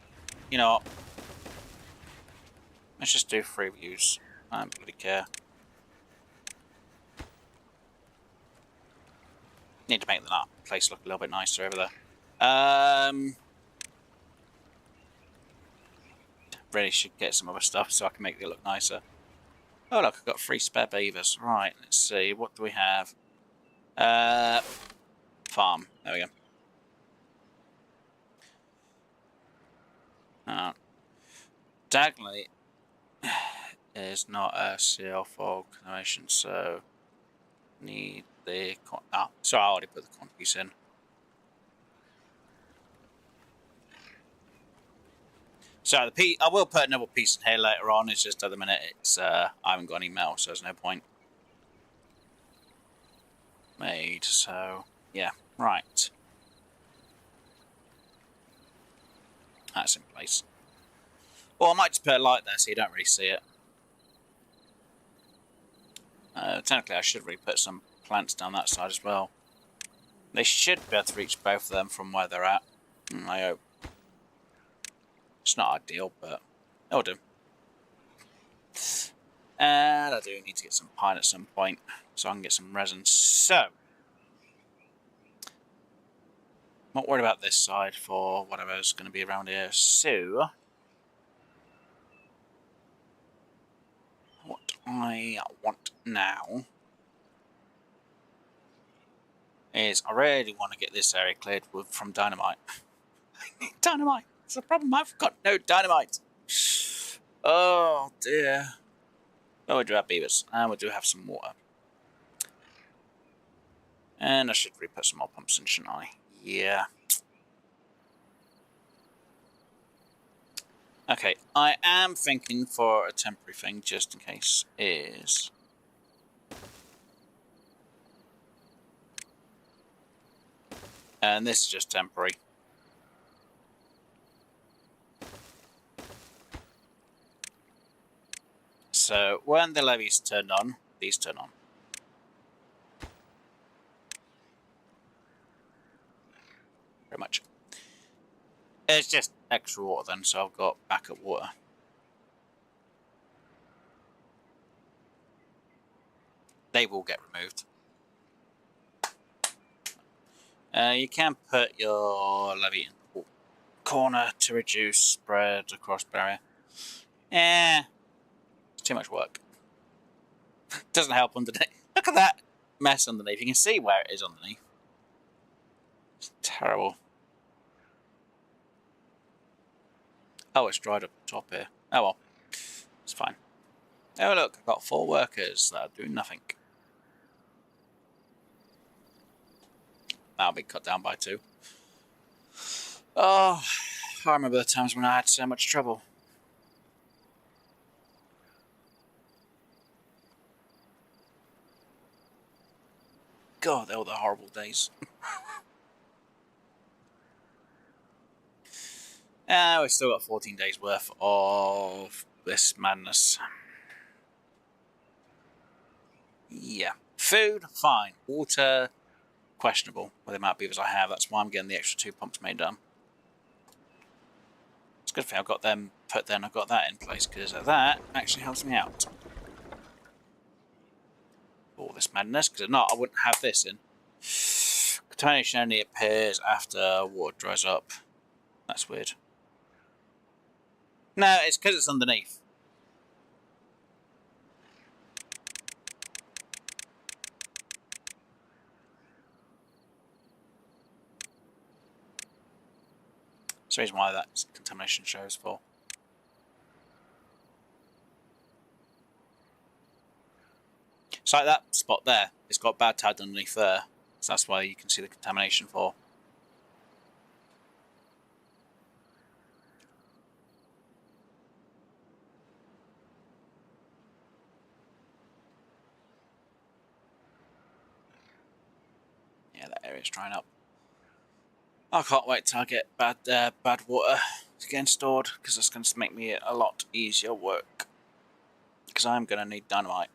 you know what? Let's just do 3 views. I don't really care. Need to make that place look a little bit nicer over there. Really should get some other stuff so I can make it look nicer. Oh look, I've got 3 spare beavers. Right, let's see, what do we have? Farm. There we go. Dagley is not a CL for contamination, so need the sorry, I already put the quantities in. So I will put another piece in here later on. It's just at the minute it's I haven't got any metal, so there's no point. Made, so yeah, right. That's in place. Or I might just put a light there so you don't really see it. Technically, I should really put some plants down that side as well. They should be able to reach both of them from where they're at. I hope. It's not ideal, but it'll do. And I do need to get some pine at some point so I can get some resin. So, I'm not worried about this side for whatever's going to be around here. So, what I want now is I really want to get this area cleared from dynamite. I need dynamite. It's a problem. I've got no dynamite. Oh dear. Oh, we do have beavers, and we do have some water. And I should re-put some more pumps in, shouldn't I? Yeah. Okay, I am thinking for a temporary thing, just in case, is... And this is just temporary. So, when the levee's turned on, these turn on. Pretty much. It's just extra water then, so I've got backup water. They will get removed. You can put your levee in the corner to reduce spread across barrier. It's too much work. Doesn't help underneath. Look at that mess underneath. You can see where it is underneath. It's terrible. Oh, it's dried up top here. Oh well. It's fine. Oh look, I've got 4 workers that are doing nothing. That'll be cut down by 2. Oh, I remember the times when I had so much trouble. God, they were the horrible days. We've still got 14 days worth of this madness. Yeah. Food, fine. Water, questionable with the amount of beavers I have. That's why I'm getting the extra 2 pumps made done. It's a good thing I've got them put there and I've got that in place, because that actually helps me out. All this madness, because if not, I wouldn't have this in. Contamination only appears after water dries up. That's weird. No, it's because it's underneath. That's the reason why that contamination shows for. It's like that spot there. It's got bad tide underneath there. So that's why you can see the contamination for. Yeah, that area's drying up. I can't wait till I get bad water again stored, because that's going to make me a lot easier work. Because I'm going to need dynamite.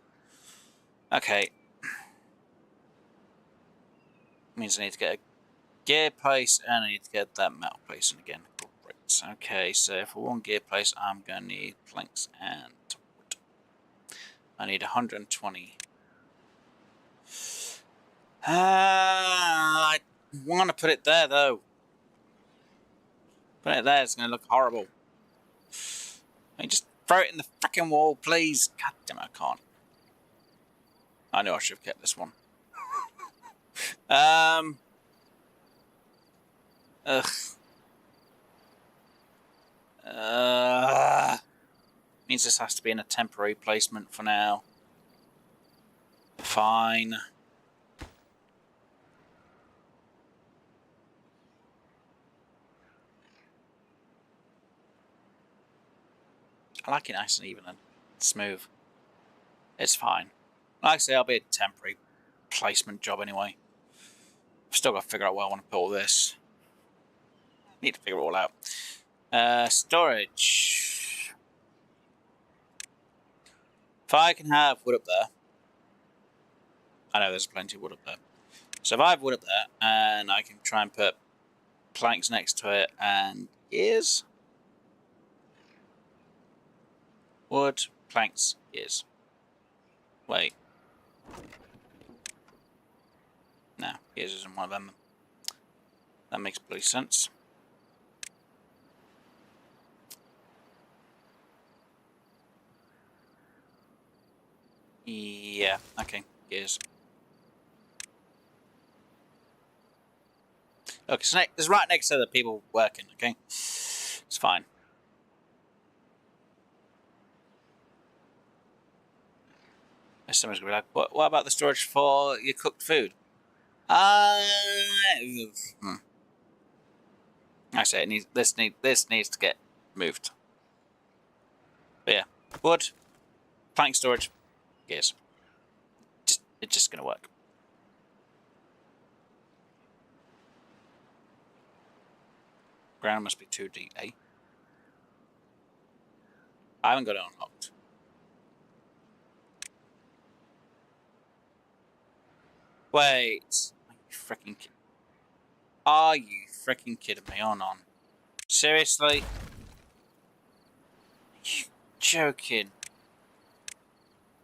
Okay. Means I need to get a gear place and I need to get that metal place in again. Great. Okay, so for 1 gear place, I'm going to need planks and wood. I need 120. I want to put it there though. Put it there, it's going to look horrible. I just throw it in the freaking wall, please. God damn it, I can't. I knew I should have kept this one. Ugh. Means this has to be in a temporary placement for now. Fine. I like it nice and even and smooth. It's fine. Like I say, I'll be a temporary placement job anyway. I've still got to figure out where I want to put all this. Need to figure it all out. Storage. If I can have wood up there. I know there's plenty of wood up there. So if I have wood up there and I can try and put planks next to it and gears. Wood, planks, gears. Wait. No, gears isn't one of them. That makes bloody sense. Yeah, okay, gears. Look, it's right next to the people working, okay? It's fine. Someone's gonna be like, what about the storage for your cooked food? I say this needs to get moved. But yeah, wood, plank storage, gears. It's just gonna work. Ground must be 2 deep, eh? I haven't got it unlocked. Wait, are you freaking kidding me? On. Seriously? Are you joking?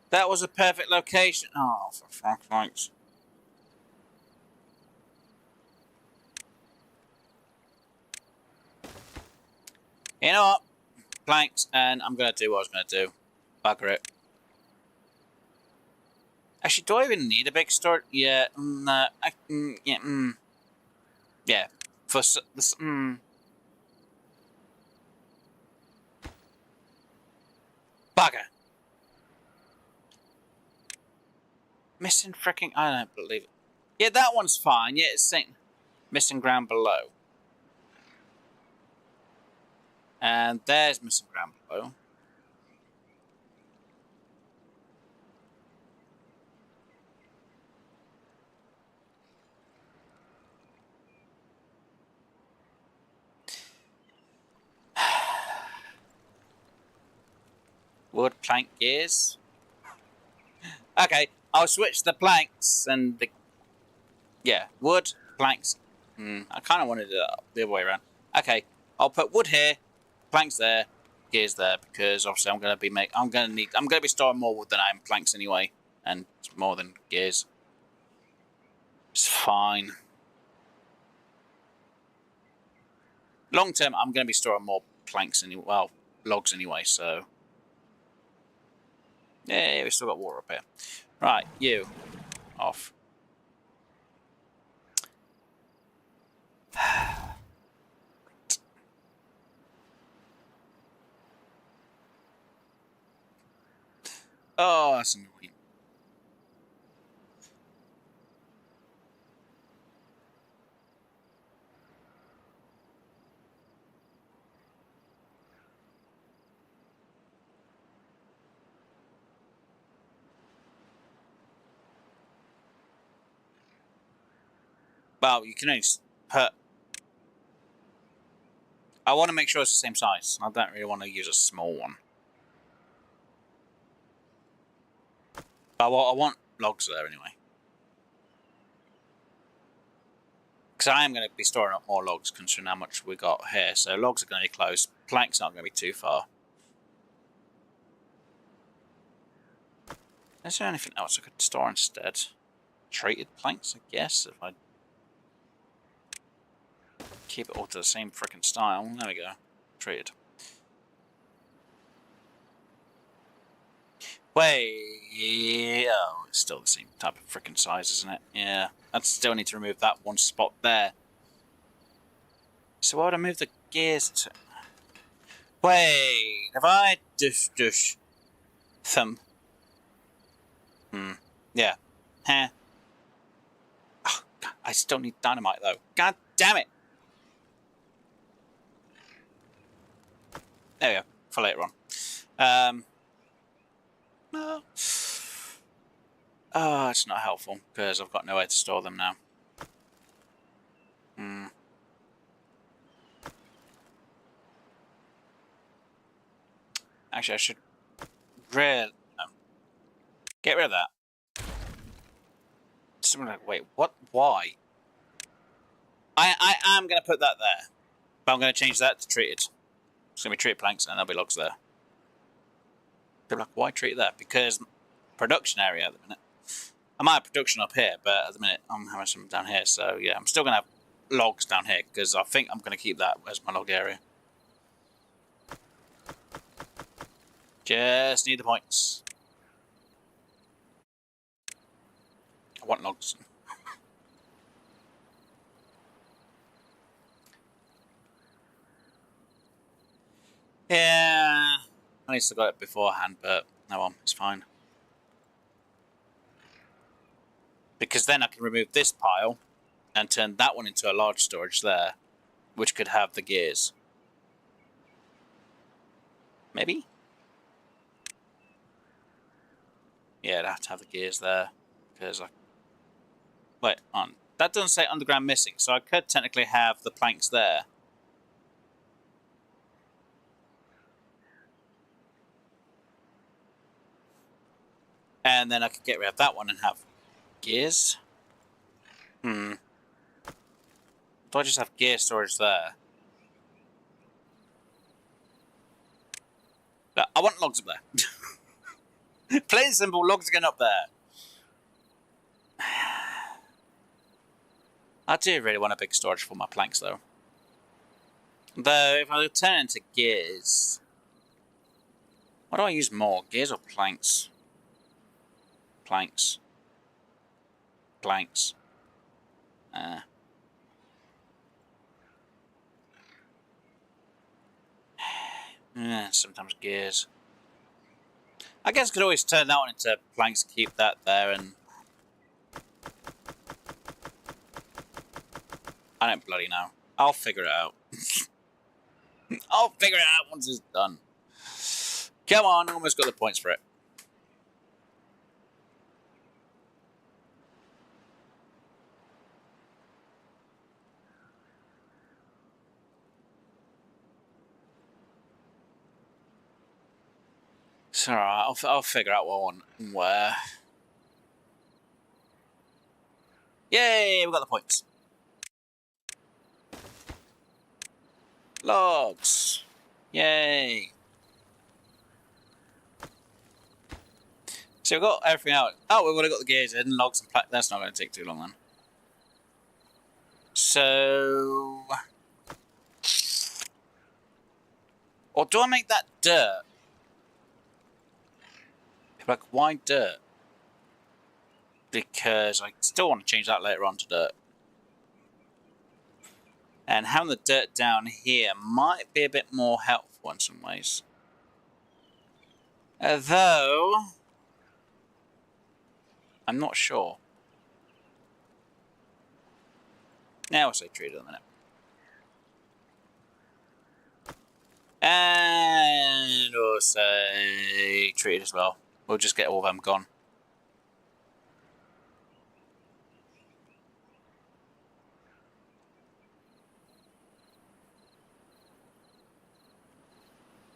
That was a perfect location. Oh, for fuck's sakes. You know what? Planks, and I'm going to do what I was going to do. Bugger it. Actually, do I even need a big storage? Yeah, yeah. For this, Bugger. Missing freaking. I don't believe it. Yeah, that one's fine. Yeah, it's saying missing ground below. And there's missing ground below. Wood plank gears. Okay, I'll switch the planks and the. Yeah, wood planks. I kind of wanted it the other way around. Okay, I'll put wood here, planks there, gears there, because obviously I'm going to be storing more wood than I am planks anyway, and more than gears. It's fine. Long term, I'm going to be storing more planks anyway. Well, logs anyway. So yeah, we still got water up here. Right, you off. Oh, that's annoying. Well, you can only put. I want to make sure it's the same size. I don't really want to use a small one. But I want logs there anyway. Because I am going to be storing up more logs considering how much we got here. So logs are going to be close. Planks not going to be too far. Is there anything else I could store instead? Treated planks, I guess, if I keep it all to the same freaking style. There we go. Treated. Wait, oh, it's still the same type of freaking size, isn't it? Yeah, I'd still need to remove that one spot there. So why would I move the gears to? Wait, have I thumb? Yeah. Huh. Oh, God, I still need dynamite though. God damn it! There we go. For later on. No. Oh, it's not helpful because I've got nowhere to store them now. Actually, I should get rid of that. Someone like, wait, what? Why? I am going to put that there, but I'm going to change that to treated. It's going to be treated planks and there'll be logs there. People are like, why treat that? Because production area at the minute. I might have production up here, but at the minute I'm having some down here. So yeah, I'm still going to have logs down here because I think I'm going to keep that as my log area. Just need the points. I want logs. Yeah, I need to got it beforehand, but no one, it's fine. Because then I can remove this pile and turn that one into a large storage there, which could have the gears. Maybe? Yeah, I'd have to have the gears there. Because I... Wait, on. That doesn't say underground missing, so I could technically have the planks there. And then I could get rid of that one and have gears. Do I just have gear storage there? No, I want logs up there. Plain and simple, logs going up there. I do really want a big storage for my planks, though. Though, if I turn it into gears... What do I use more? Gears or planks? Planks. Planks. Sometimes gears. I guess I could always turn that one into planks, keep that there, and... I don't bloody know. I'll figure it out. I'll figure it out once it's done. Come on, almost got the points for it. It's alright, I'll figure out what I want and where. Yay, we got the points. Logs. Yay. So we've got everything out. Oh, we've already got the gears in, logs and planks. That's not going to take too long then. So... Or do I make that dirt? Like, why dirt? Because I still want to change that later on to dirt. And having the dirt down here might be a bit more helpful in some ways. Though... I'm not sure. Now we'll say treat in a minute. And we'll say treat as well. We'll just get all of them gone.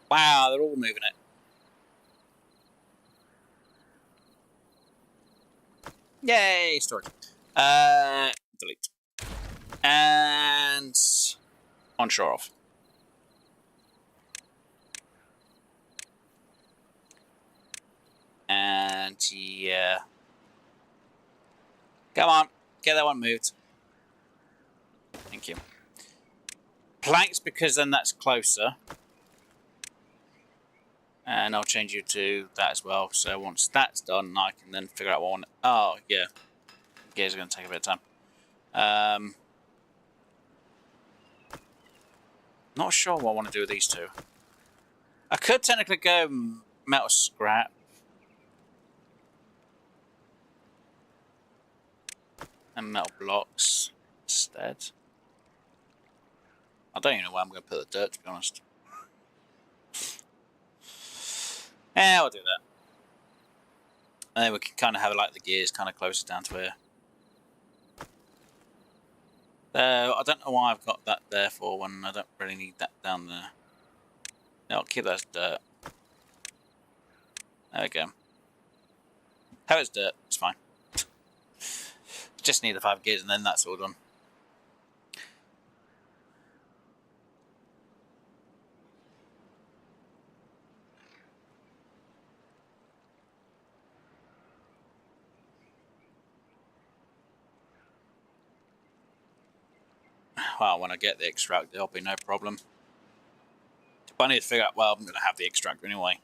Wow, they're all moving it. Yay, storage. Delete. And onshore off. And yeah. Come on, get that one moved. Thank you. Planks, because then that's closer. And I'll change you to that as well. So once that's done, I can then figure out what I want. Oh, yeah. Gears are going to take a bit of time. Not sure what I want to do with these two. I could technically go metal scrap. And metal blocks instead. I don't even know where I'm going to put the dirt, to be honest. Yeah, I'll do that. And then we can kind of have like the gears kind of closer down to here. I don't know why I've got that there for when I don't really need that down there. No, I'll keep that as dirt. There we go. How it's dirt, it's fine. Just need the 5 gears and then that's all done. Well, when I get the extractor, there'll be no problem. But I need to figure out, well, I'm going to have the extractor anyway.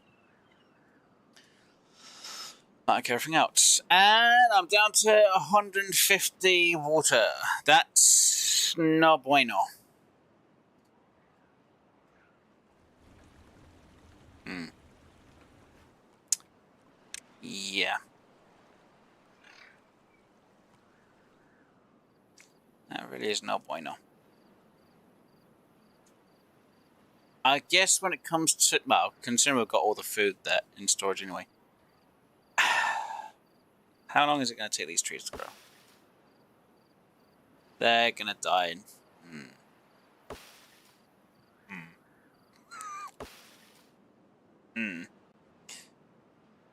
Like everything else. And I'm down to 150 water. That's no bueno. Yeah. That really is no bueno. I guess when it comes to, well, considering we've got all the food there in storage anyway, how long is it going to take these trees to grow? They're going to die in...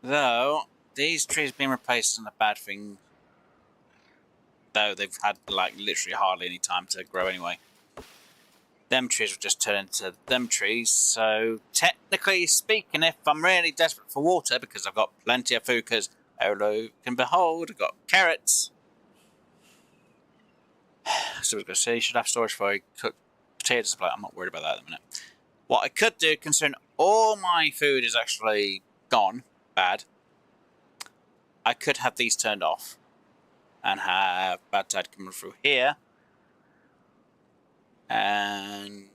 Though, these trees being replaced isn't a bad thing. Though they've had, like, literally hardly any time to grow anyway. Them trees will just turn into them trees, so technically speaking, if I'm really desperate for water, because I've got plenty of food, because, oh lo and behold, I've got carrots. So I was going to say, you should have storage for a cooked potato supply. I'm not worried about that at the minute. What I could do, considering all my food is actually gone, bad, I could have these turned off and have bad tide coming through here. And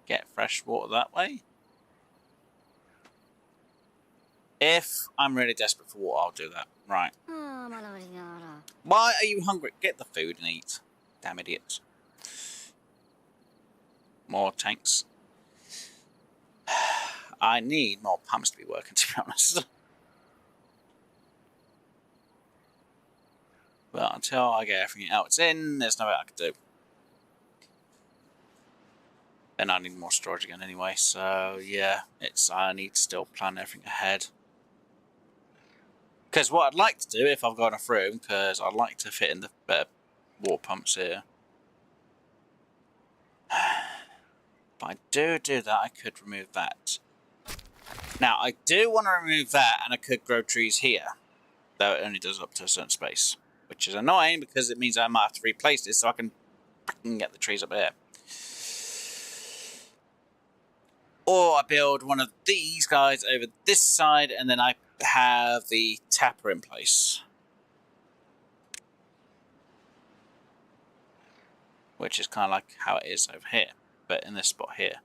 get fresh water that way. If I'm really desperate for water, I'll do that. Right. Why are you hungry? Get the food and eat. Damn idiots. More tanks. I need more pumps to be working, to be honest. But until I get everything else in, there's nothing I can do. Then I need more storage again anyway, so yeah, I need to still plan everything ahead. Because what I'd like to do, if I've got enough room, because I'd like to fit in the better water pumps here. But I do that, I could remove that. Now, I do want to remove that, and I could grow trees here. Though it only does up to a certain space. Which is annoying, because it means I might have to replace this, so I can get the trees up here. Or I build one of these guys over this side, and then I have the tapper in place. Which is kind of like how it is over here, but in this spot here.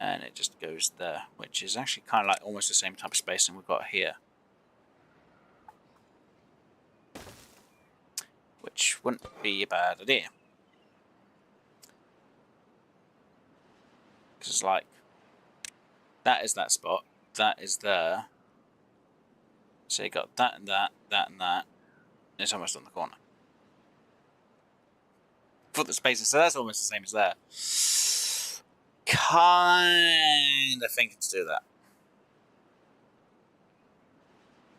And it just goes there, which is actually kind of like almost the same type of spacing we've got here. Which wouldn't be a bad idea. Because it's like, that is that spot, that is there. So you got that and that, that and that. And it's almost on the corner. For the spacing, so that's almost the same as there. Kind of thinking to do that.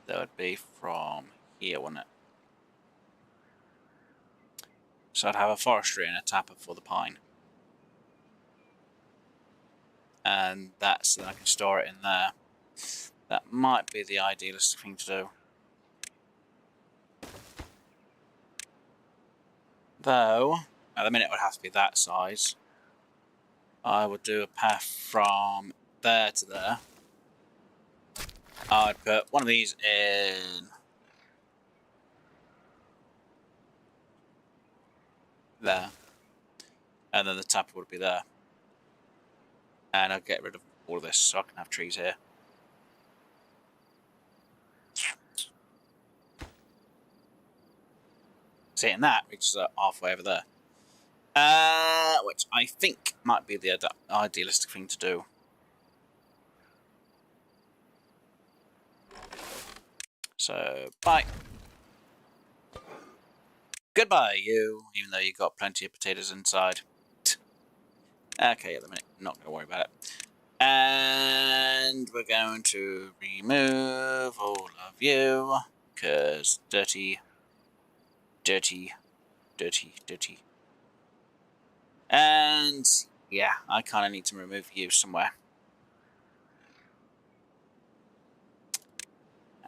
That would be from here, wouldn't it? So I'd have a forestry and a tapper for the pine. And that's so I can store it in there. That might be the idealistic thing to do. Though, at the minute it would have to be that size. I would do a path from there to there. I'd put one of these in there. And then the tapper would be there. And I'll get rid of all of this so I can have trees here. Seeing that, which is halfway over there. Which I think might be the idealistic thing to do. So, bye. Goodbye, you, even though you got plenty of potatoes inside. Okay, at the minute, not going to worry about it. And we're going to remove all of you, because dirty. And yeah, I kind of need to remove you somewhere.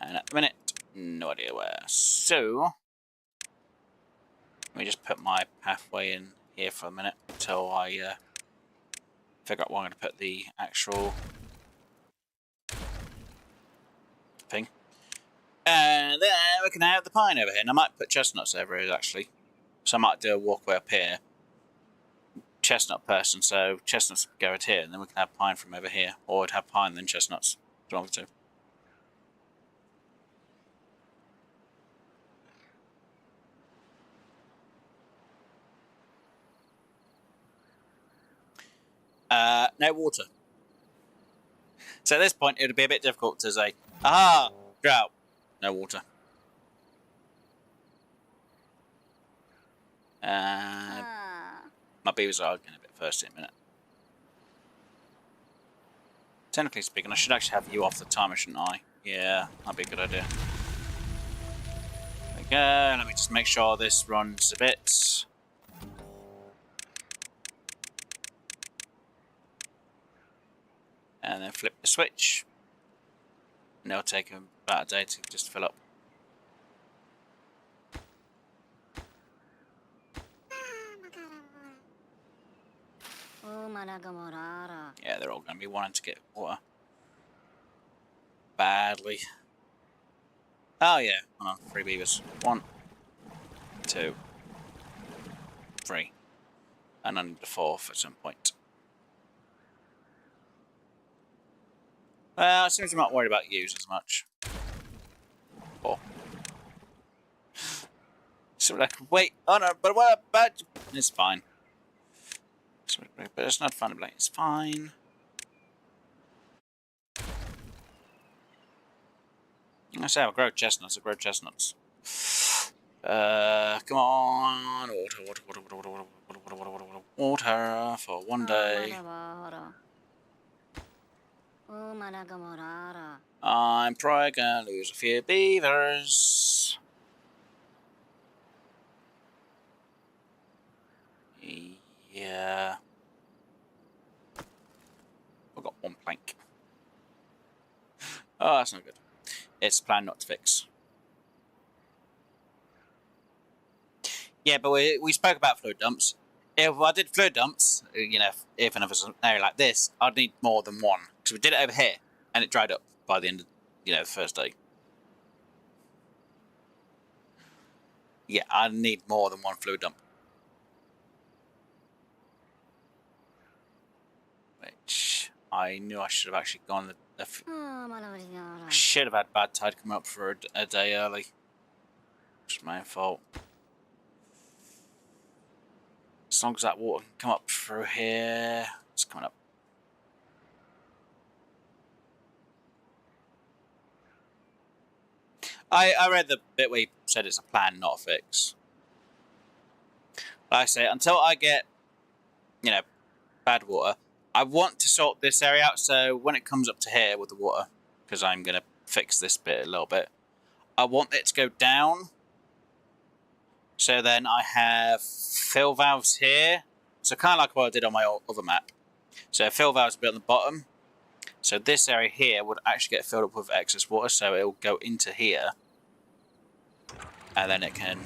And at the minute, no idea where. So, let me just put my pathway in here for a minute until I figure out where I'm going to put the actual thing. And there we can have the pine over here. And I might put chestnuts over here actually. So I might do a walkway up here. Chestnut person, so chestnuts go out here, and then we can have pine from over here. Or I'd have pine then chestnuts. Do you want me to? No water. So at this point, it would be a bit difficult to say, aha, drought, no water. My beavers are getting a bit thirsty in a minute. Technically speaking, I should actually have you off the timer, shouldn't I? Yeah, that'd be a good idea. There we go. Let me just make sure this runs a bit. And then flip the switch. And it'll take about a day to just fill up. Yeah, they're all going to be wanting to get water. Badly. Oh yeah, hold on, 3 beavers. 1, 2, 3. And I need the 4th at some point. Well, it seems I'm not worried about use as much. 4. So like, wait, oh no, but what about... It's fine. But it's not fun to play. It's fine. I say I'll grow chestnuts. I'll grow chestnuts. Come on. Water for one day. I'm probably gonna lose a few beavers. Yeah. I've got 1 plank. Oh, that's not good. It's a plan not to fix. Yeah, but we spoke about fluid dumps. If I did fluid dumps, you know, if it was an area like this, I'd need more than 1. Because we did it over here, and it dried up by the end of, you know, the first day. Yeah, I need more than 1 fluid dump. Which I knew I should have actually gone. I should have had bad tide come up for a day early. Which is my own fault. As long as that water can come up through here. It's coming up. I read the bit where he said it's a plan, not a fix. Like I say, until I get, you know, bad water, I want to sort this area out, so when it comes up to here with the water, because I'm going to fix this bit a little bit, I want it to go down. So then I have fill valves here. So kind of like what I did on my other map. So fill valves will be on the bottom. So this area here would actually get filled up with excess water, so it will go into here. And then it can,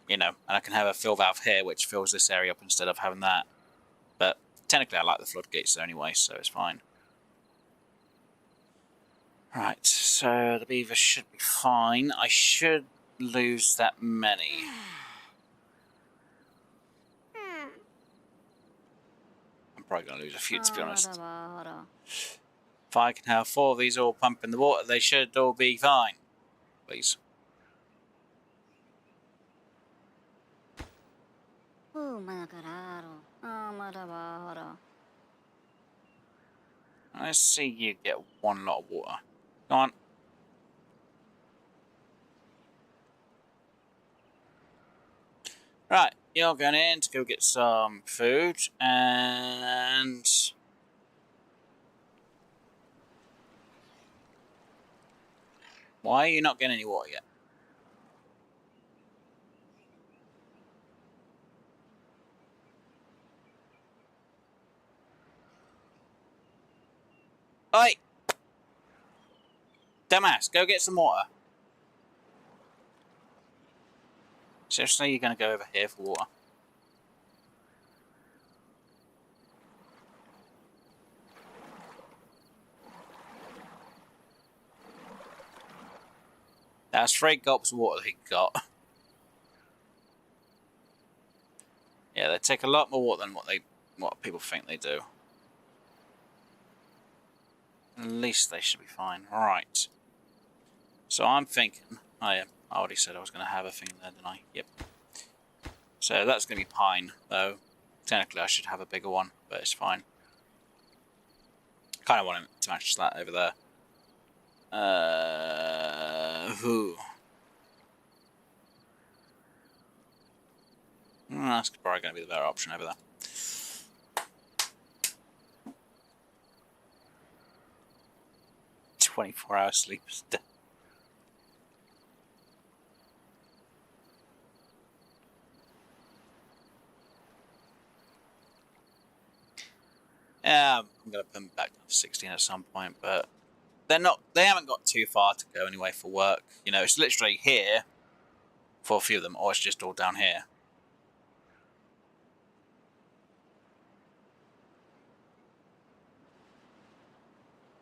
you know, and I can have a fill valve here which fills this area up instead of having that. But technically I like the floodgates there anyway, so it's fine. Right, so the beaver should be fine. I should lose that many. I'm probably going to lose a few, to be honest. If I can have 4 of these all pumping the water, they should all be fine. Please. Let's see you get 1 lot of water. Go on. Right, you're going in to go get some food, and why are you not getting any water yet? Oi! Dumbass, go get some water. Seriously, you're going to go over here for water? That's 3 gulps of water he got. Yeah, they take a lot more water than what people think they do. At least they should be fine. Right. So I'm thinking... I already said I was going to have a thing there, didn't I? Yep. So that's going to be pine, though. Technically I should have a bigger one, but it's fine. Kind of want to match that over there. Who? That's probably going to be the better option over there. "24-hour sleep is dead." Yeah, I'm going to put them back down to 16 at some point, but they haven't got too far to go anyway for work. You know, it's literally here for a few of them, or it's just all down here.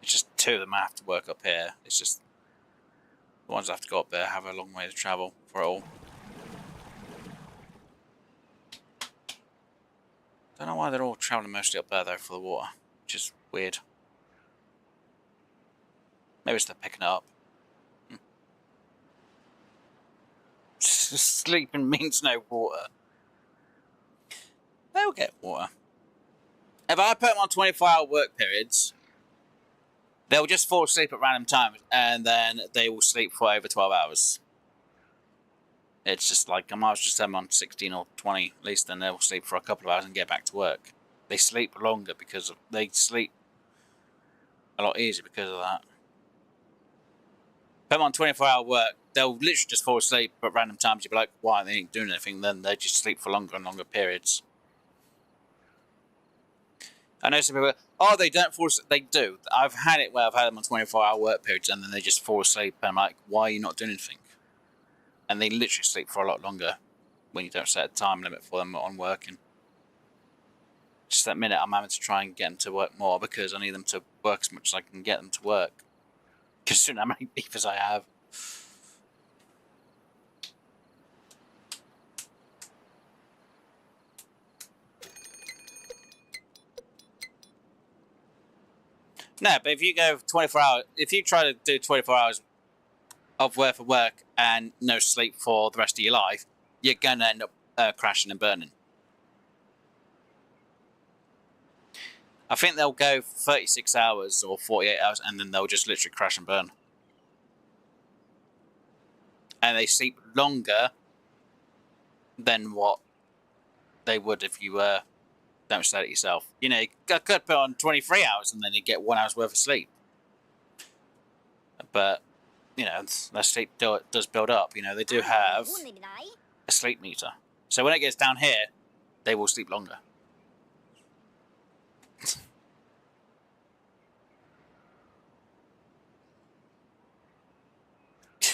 It's just two of them have to work up here. It's just the ones that have to go up there have a long way to travel for it all. Don't know why they're all travelling mostly up there though for the water, which is weird. Maybe it's they're picking it up. Sleeping means no water. They'll get water. If I put them on 24-hour work periods, they'll just fall asleep at random times, and then they will sleep for over 12 hours. It's just like, I might as well just have them on 16 or 20, at least then they'll sleep for a couple of hours and get back to work. They sleep longer because they sleep a lot easier because of that. Put them on 24-hour work, they'll literally just fall asleep at random times. You'll be like, why? They ain't doing anything. Then they just sleep for longer and longer periods. I know some people, oh, they don't fall asleep. They do. I've had it where I've had them on 24-hour work periods and then they just fall asleep. And I'm like, why are you not doing anything? And they literally sleep for a lot longer when you don't set a time limit for them on working. Just that minute, I'm having to try and get them to work more because I need them to work as much as I can get them to work. Considering how many beavers I have. No, but if you go 24 hours, if you try to do 24 hours of worth of work and no sleep for the rest of your life, you're going to end up crashing and burning. I think they'll go 36 hours or 48 hours and then they'll just literally crash and burn. And they sleep longer than what they would if you don't set it yourself. You know, you could put on 23 hours and then you get 1 hour's worth of sleep. But, you know, their sleep does build up. You know, they do have a sleep meter. So when it gets down here, they will sleep longer.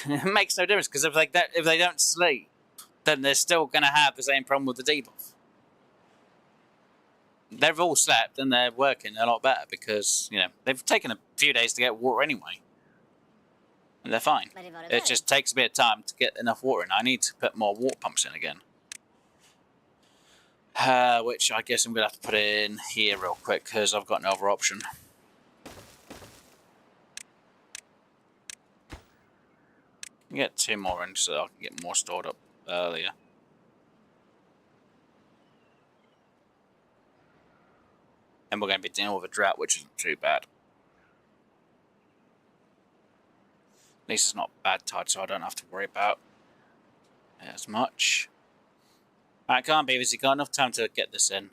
It makes no difference because if they don't sleep, then they're still going to have the same problem with the debuff. They've all slept and they're working a lot better because, you know, they've taken a few days to get water anyway. And they're fine. It just takes a bit of time to get enough water in. I need to put more water pumps in again. Which I guess I'm going to have to put in here real quick because I've got no other option. Get 2 more in so I can get more stored up earlier. And we're going to be dealing with a drought, which isn't too bad. At least it's not bad tide, so I don't have to worry about it as much. Alright, come on, Beavers, you've got enough time to get this in.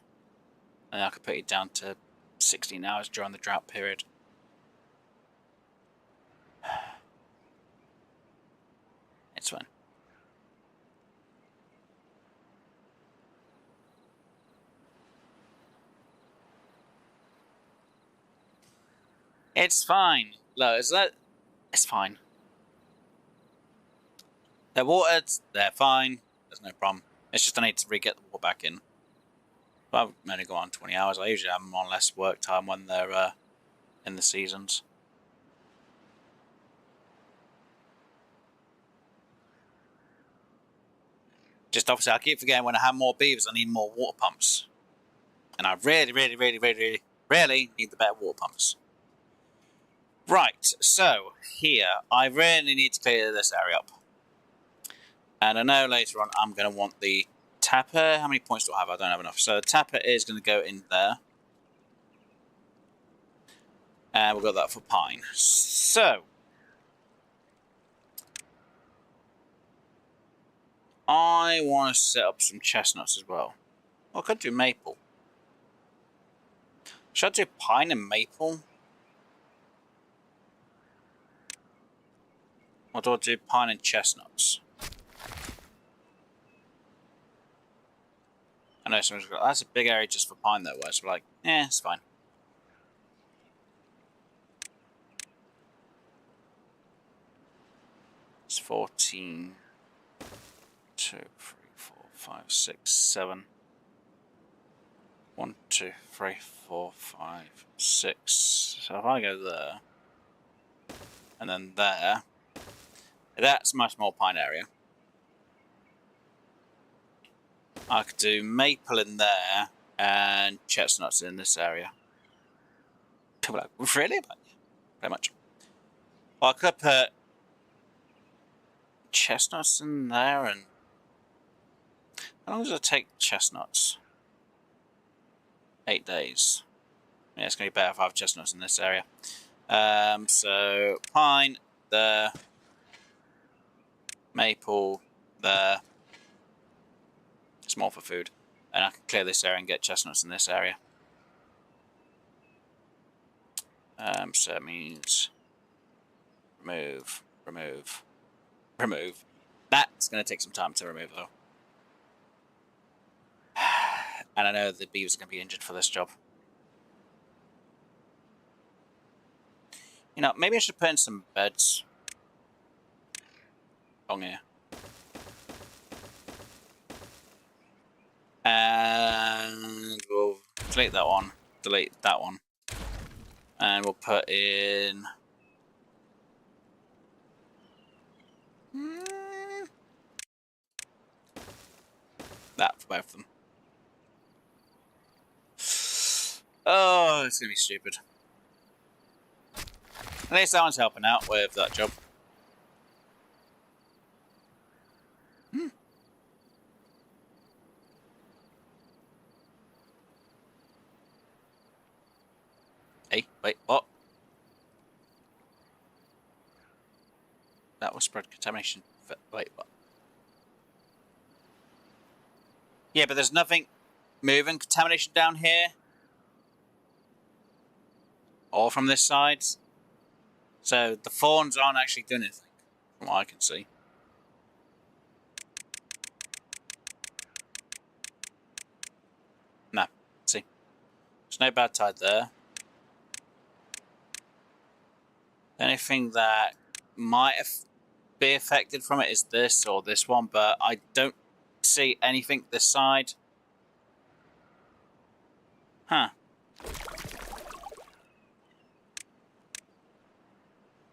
And I could put it down to 16 hours during the drought period. It's fine. It's fine. Look, it's fine. They're watered, they're fine, there's no problem. It's just I need to re-get the water back in. But I've only got on 20 hours. I usually have them on less work time when they're in the seasons. Just obviously, I keep forgetting when I have more beavers, I need more water pumps. And I really need the better water pumps. Right, so here, I really need to clear this area up. And I know later on I'm going to want the tapper. How many points do I have? I don't have enough. So the tapper is going to go in there. And we've got that for pine. So, I want to set up some chestnuts as well. Well, I could do maple. Should I do pine and maple? Or do I do pine and chestnuts? I know someone's got, that's a big area just for pine though, whereas we're like, it's fine. It's 14, 2, 3, 4, 5, 6, 7. 1, 2, 3, 4, 5, 6. So if I go there, and then there, that's much more pine area. I could do maple in there and chestnuts in this area. People are like, really? But yeah, very much. Well, I could put chestnuts in there, and how long does it take chestnuts? 8 days. Yeah, it's going to be better if I have chestnuts in this area. So pine there, maple there. It's more for food, and I can clear this area and get chestnuts in this area. So it means remove, remove, remove. That's going to take some time to remove though. And I know the beavers are going to be injured for this job. You know, maybe I should put in some beds on here. And we'll delete that one, delete that one. And we'll put in... that for both of them. Oh, it's going to be stupid. At least that one's helping out with that job. Hey, wait, what? That will spread contamination. Wait, what? Yeah, but there's nothing moving contamination down here. Or from this side. So the fawns aren't actually doing anything, from what I can see. No, see. There's no bad tide there. The only thing that might be affected from it is this or this one, but I don't see anything this side. Huh.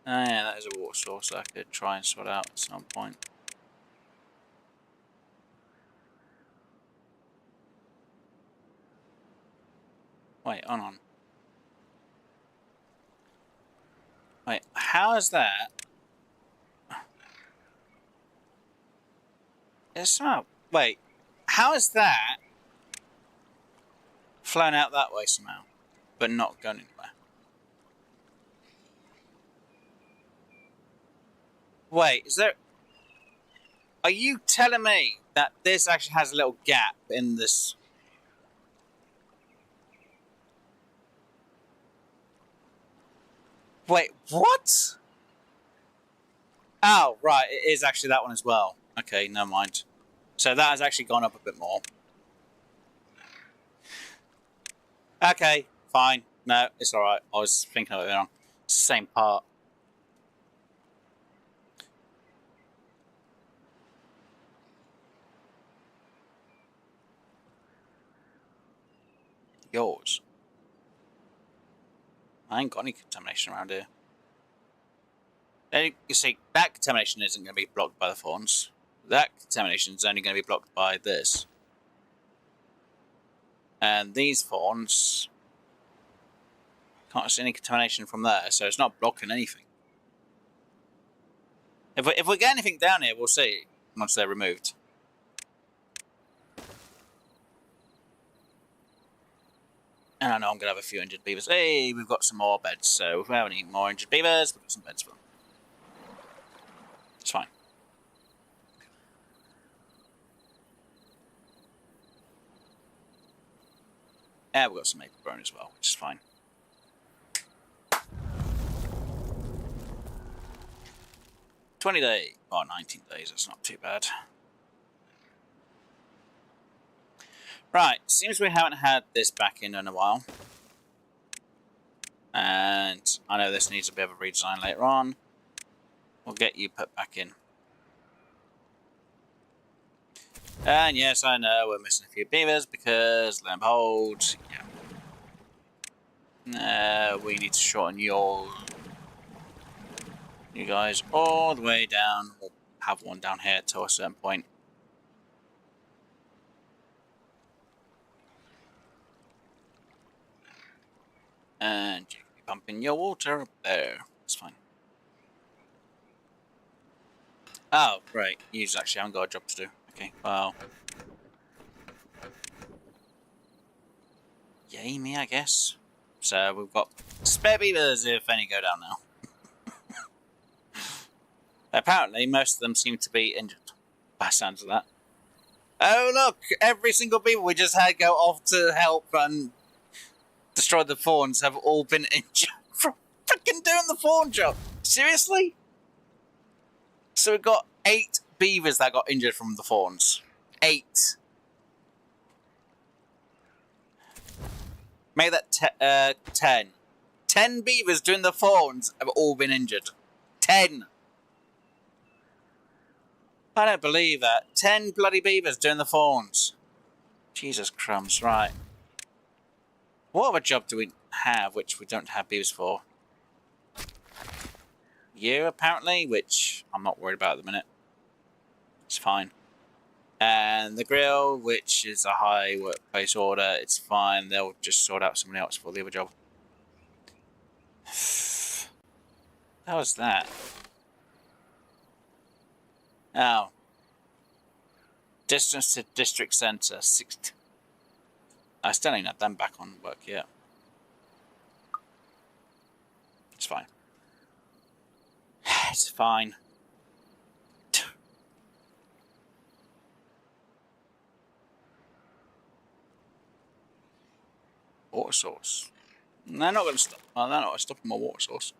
Oh yeah, that is a water source I could try and sort out at some point. Wait, hold on. Wait, how is that? It's not. Wait, how is that flown out that way somehow, but not going anywhere? Wait, is there... Are you telling me that this actually has a little gap in this? Wait, what? Oh, right, it is actually that one as well. Okay, never mind. So that has actually gone up a bit more. Okay, fine. No, it's alright. I was thinking of it wrong. It's the same part. Yours. I ain't got any contamination around here. You see, that contamination isn't going to be blocked by the fawns. That contamination is only going to be blocked by this. And these fawns... Can't see any contamination from there, so it's not blocking anything. If we get anything down here, we'll see once they're removed. And I know I'm going to have a few injured beavers. Hey, we've got some more beds, so if we have any more injured beavers, we've got some beds for them. It's fine. Yeah, we've got some maple grown as well, which is fine. 20 days, or 19 days, that's not too bad. Right, seems we haven't had this back in a while. And I know this needs a bit of a redesign later on. We'll get you put back in. And yes, I know we're missing a few beavers because, lo and behold, yeah. We need to shorten you guys all the way down. We'll have one down here to a certain point. And you can be pumping your water up there. That's fine. Oh, right. You actually haven't got a job to do. Okay, well. Yay me, I guess. So we've got spare beavers if any go down now. Apparently, most of them seem to be injured. By the sounds of that. Oh, look! Every single beaver we just had go off to help and destroy the fawns have all been injured from freaking doing the fawn job. Seriously? So we've got 8 beavers that got injured from the fawns. 8. Make that 10. 10 beavers doing the fawns have all been injured. 10. I don't believe that. 10 bloody beavers doing the fawns. Jesus crumbs, right. What other job do we have which we don't have beavers for? You, apparently, which I'm not worried about at the minute. It's fine. And the grill, which is a high workplace order, it's fine. They'll just sort out somebody else for the other job. How was that? Oh. Distance to district centre, 60. I still ain't had them back on work yet. It's fine. It's fine. Water source. They're not going to stop. Well, they're not going to stop my water source.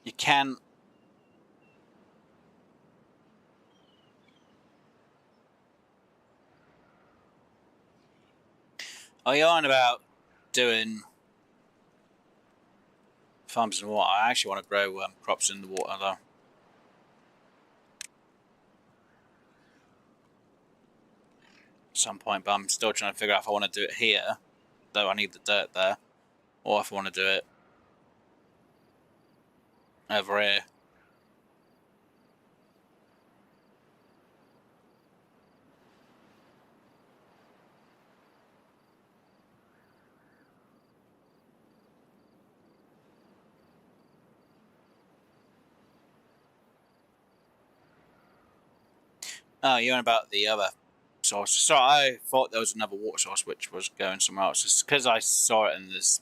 You can. Oh, you're on about doing farms in the water. I actually want to grow crops in the water, though. At some point, but I'm still trying to figure out if I want to do it here, though I need the dirt there, or if I want to do it over here. Oh, you're on about the other source. So I thought there was another water source which was going somewhere else. It's because I saw it in this.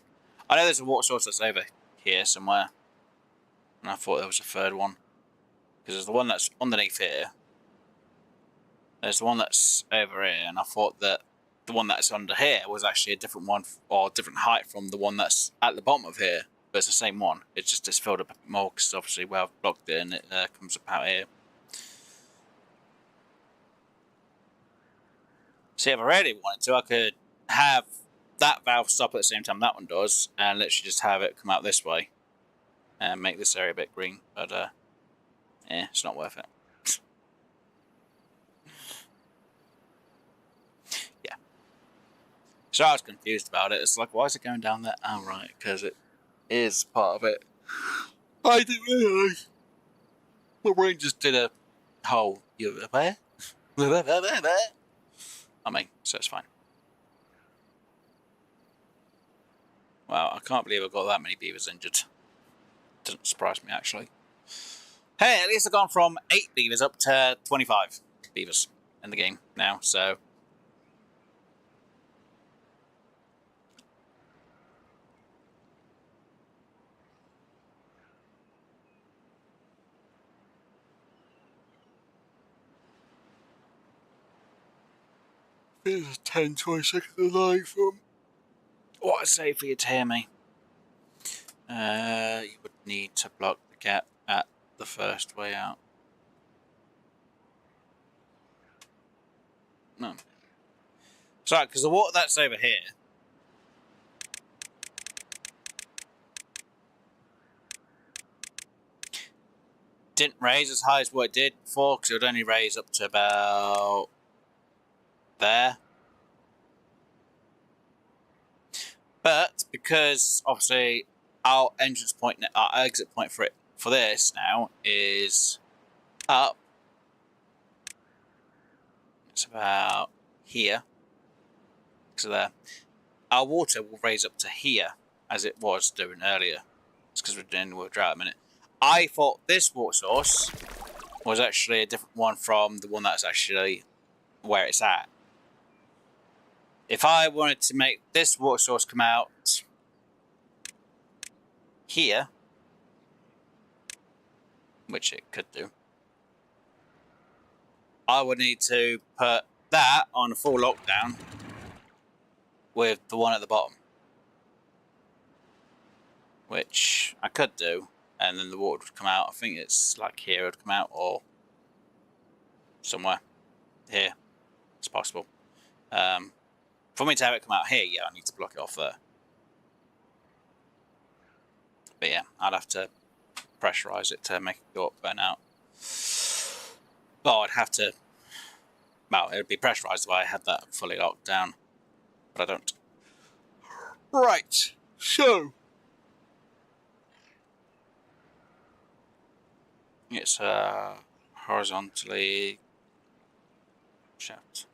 I know there's a water source that's over here somewhere, and I thought there was a third one. Because there's the one that's underneath here. There's the one that's over here, and I thought that the one that's under here was actually a different one, or different height from the one that's at the bottom of here. But it's the same one. It's just it's filled up a bit more because obviously where I've blocked it and it comes up out here. See, if I really wanted to, I could have that valve stop at the same time that one does, and literally just have it come out this way and make this area a bit green. But yeah, it's not worth it. Yeah. So I was confused about it. It's like, why is it going down there? Oh, right, because it is part of it. I didn't realise. My brain just did a whole. You where? I mean, so it's fine. Wow, I can't believe I've got that many beavers injured. Doesn't surprise me, actually. Hey, at least I've gone from 8 beavers up to 25. beavers in the game now, so. There's 10, 20 seconds of delay from what I say for you to hear me. You would need to block the gap at the first way out. No. Sorry, because the water that's over here didn't raise as high as what it did before, because it would only raise up to about there. But because obviously our entrance point, our exit point for this now is up. It's about here. So there, our water will raise up to here as it was doing earlier. It's because we're doing a drought a minute. I thought this water source was actually a different one from the one that's actually where it's at. If I wanted to make this water source come out here, which it could do, I would need to put that on a full lockdown with the one at the bottom, which I could do, and then the water would come out. I think it's like here it would come out, or somewhere here. It's possible. For me to have it come out here, yeah, I need to block it off there. But yeah, I'd have to pressurize it to make it go up and out. Well, I'd have to. Well, it would be pressurized if I had that fully locked down, but I don't. Right, so it's horizontally shaped.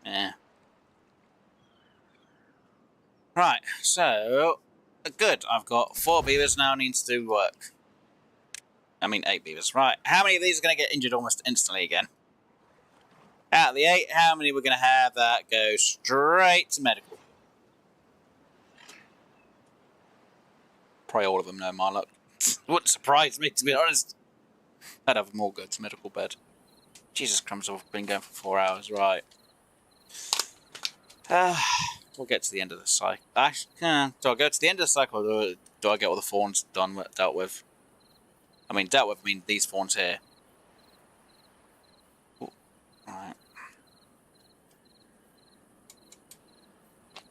Yeah. Right, so good. I've got 4 beavers now. Need to do work. I mean 8 beavers. Right, how many of these are going to get injured almost instantly again? Out of the 8, how many we're going to have that go straight to medical? Probably all of them know my luck. Wouldn't surprise me, to be honest. I'd have them all go to medical bed. Jesus crumbs, I've been going for 4 hours. Right. We'll get to the end of the cycle. Actually, do I go to the end of the cycle, or do I get all the fawns dealt with? I mean, dealt with, I mean these fawns here. Ooh, alright.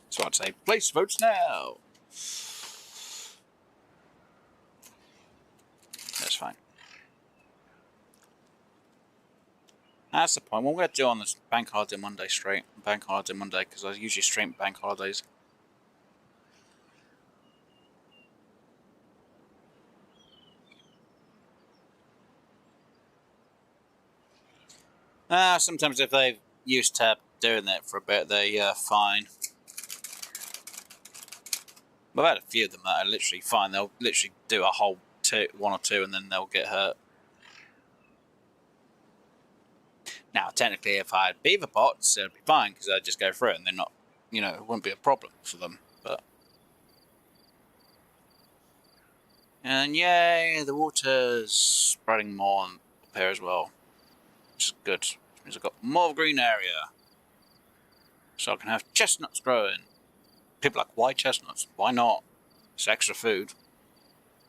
So I'd say, place votes now. That's fine. That's the point. What we're going to do on this bank holiday Monday straight. Bank holiday Monday, because I usually stream bank holidays. Sometimes if they're used to doing it for a bit, they're fine. I've had a few of them that are literally fine. They'll literally do a whole 1 or 2 and then they'll get hurt. Now, technically, if I had beaver pots, it'd be fine because I'd just go through it and they're not, you know, it wouldn't be a problem for them. But. And yay, the water's spreading more up here as well, which is good. Which means I've got more green area. So I can have chestnuts growing. People are like, why chestnuts? Why not? It's extra food.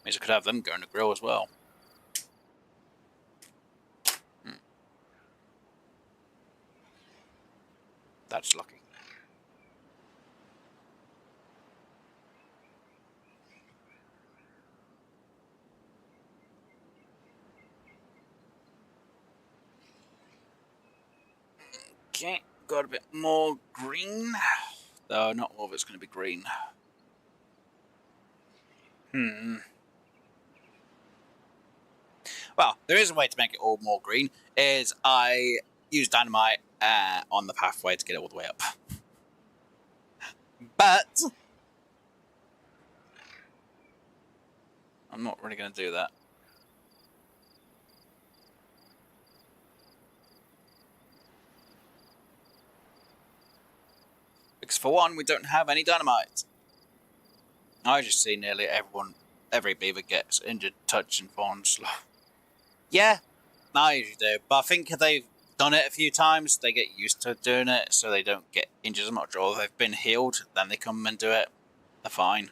Means I could have them go in the grill as well. That's lucky. Okay, got a bit more green. Though not all of it's going to be green. Well, there is a way to make it all more green. Is I use dynamite on the pathway to get it all the way up. But I'm not really going to do that. Because for one, we don't have any dynamite. I just see nearly every beaver gets injured, touched, and fallen slow. Yeah, I usually do. But I think if they've done it a few times, they get used to doing it, so they don't get injured as much. Or if they've been healed, then they come and do it. They're fine.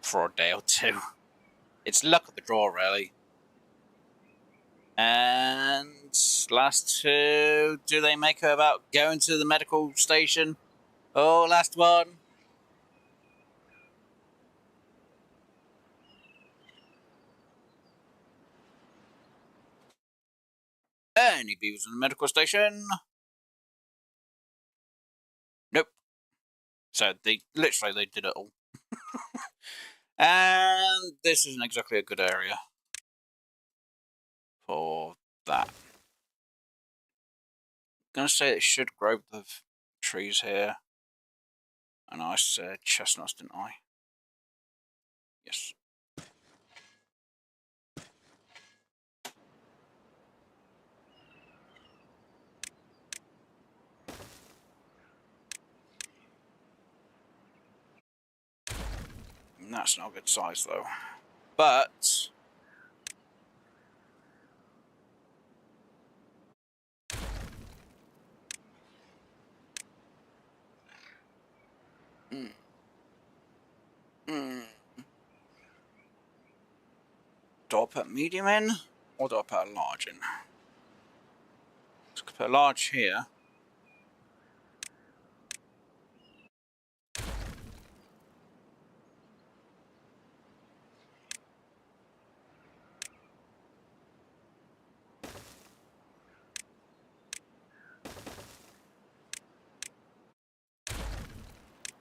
For a day or two. It's luck of the draw, really. And last two, do they make it about going to the medical station? Oh, last one. Any beavers in the medical station? Nope. So they did it all. And this isn't exactly a good area for that. I'm gonna say it should grow the trees here. And I said chestnuts, didn't I? Yes. And that's not a good size though. But do I put medium in or do I put a large in? So I could put a large here.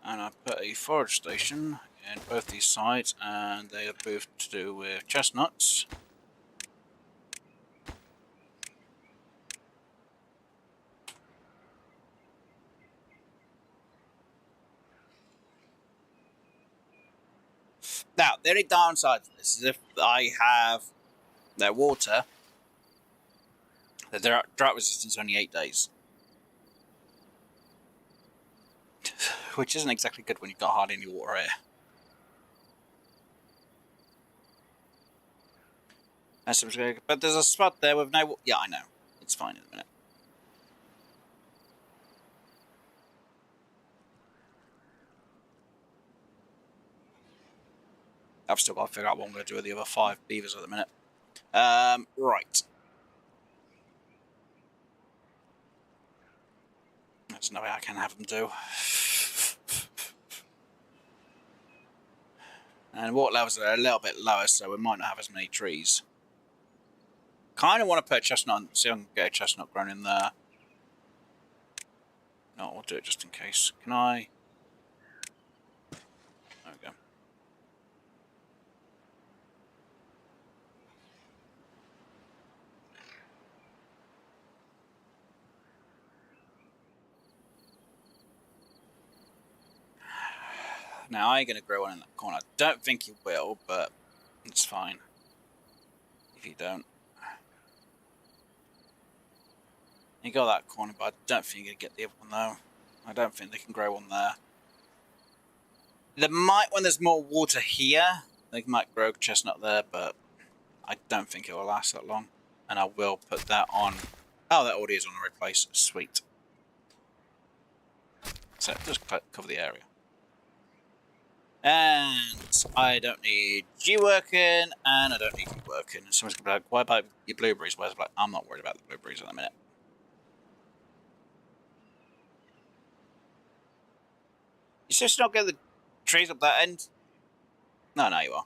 And I put a forage station in both these sides, and they are both to do with chestnuts. Now, the only downside to this is if I have their water, the drought resistance is only 8 days. Which isn't exactly good when you've got hardly any water here. But there's a spot there with no water. Yeah, I know. It's fine in a minute. I've still got to figure out what I'm going to do with the other 5 beavers at the minute. Right. There's no way I can have them do. And water levels are a little bit lower, so we might not have as many trees. Kind of want to put a chestnut, see if I can get a chestnut grown in there. No, I'll do it just in case. Can I? There we go. Now, are you going to grow one in that corner? I don't think you will, but it's fine if you don't. You got that corner, but I don't think you're going to get the other one, though. I don't think they can grow one there. They might, when there's more water here, they might grow chestnut there, but I don't think it will last that long. And I will put that on. Oh, that already is on a replace. Sweet. So just cover the area. And I don't need you working, and I don't need you working. And someone's going to be like, why about your blueberries? Whereas like, I'm not worried about the blueberries in a minute. You just not get the trees up that end? No, no, you are.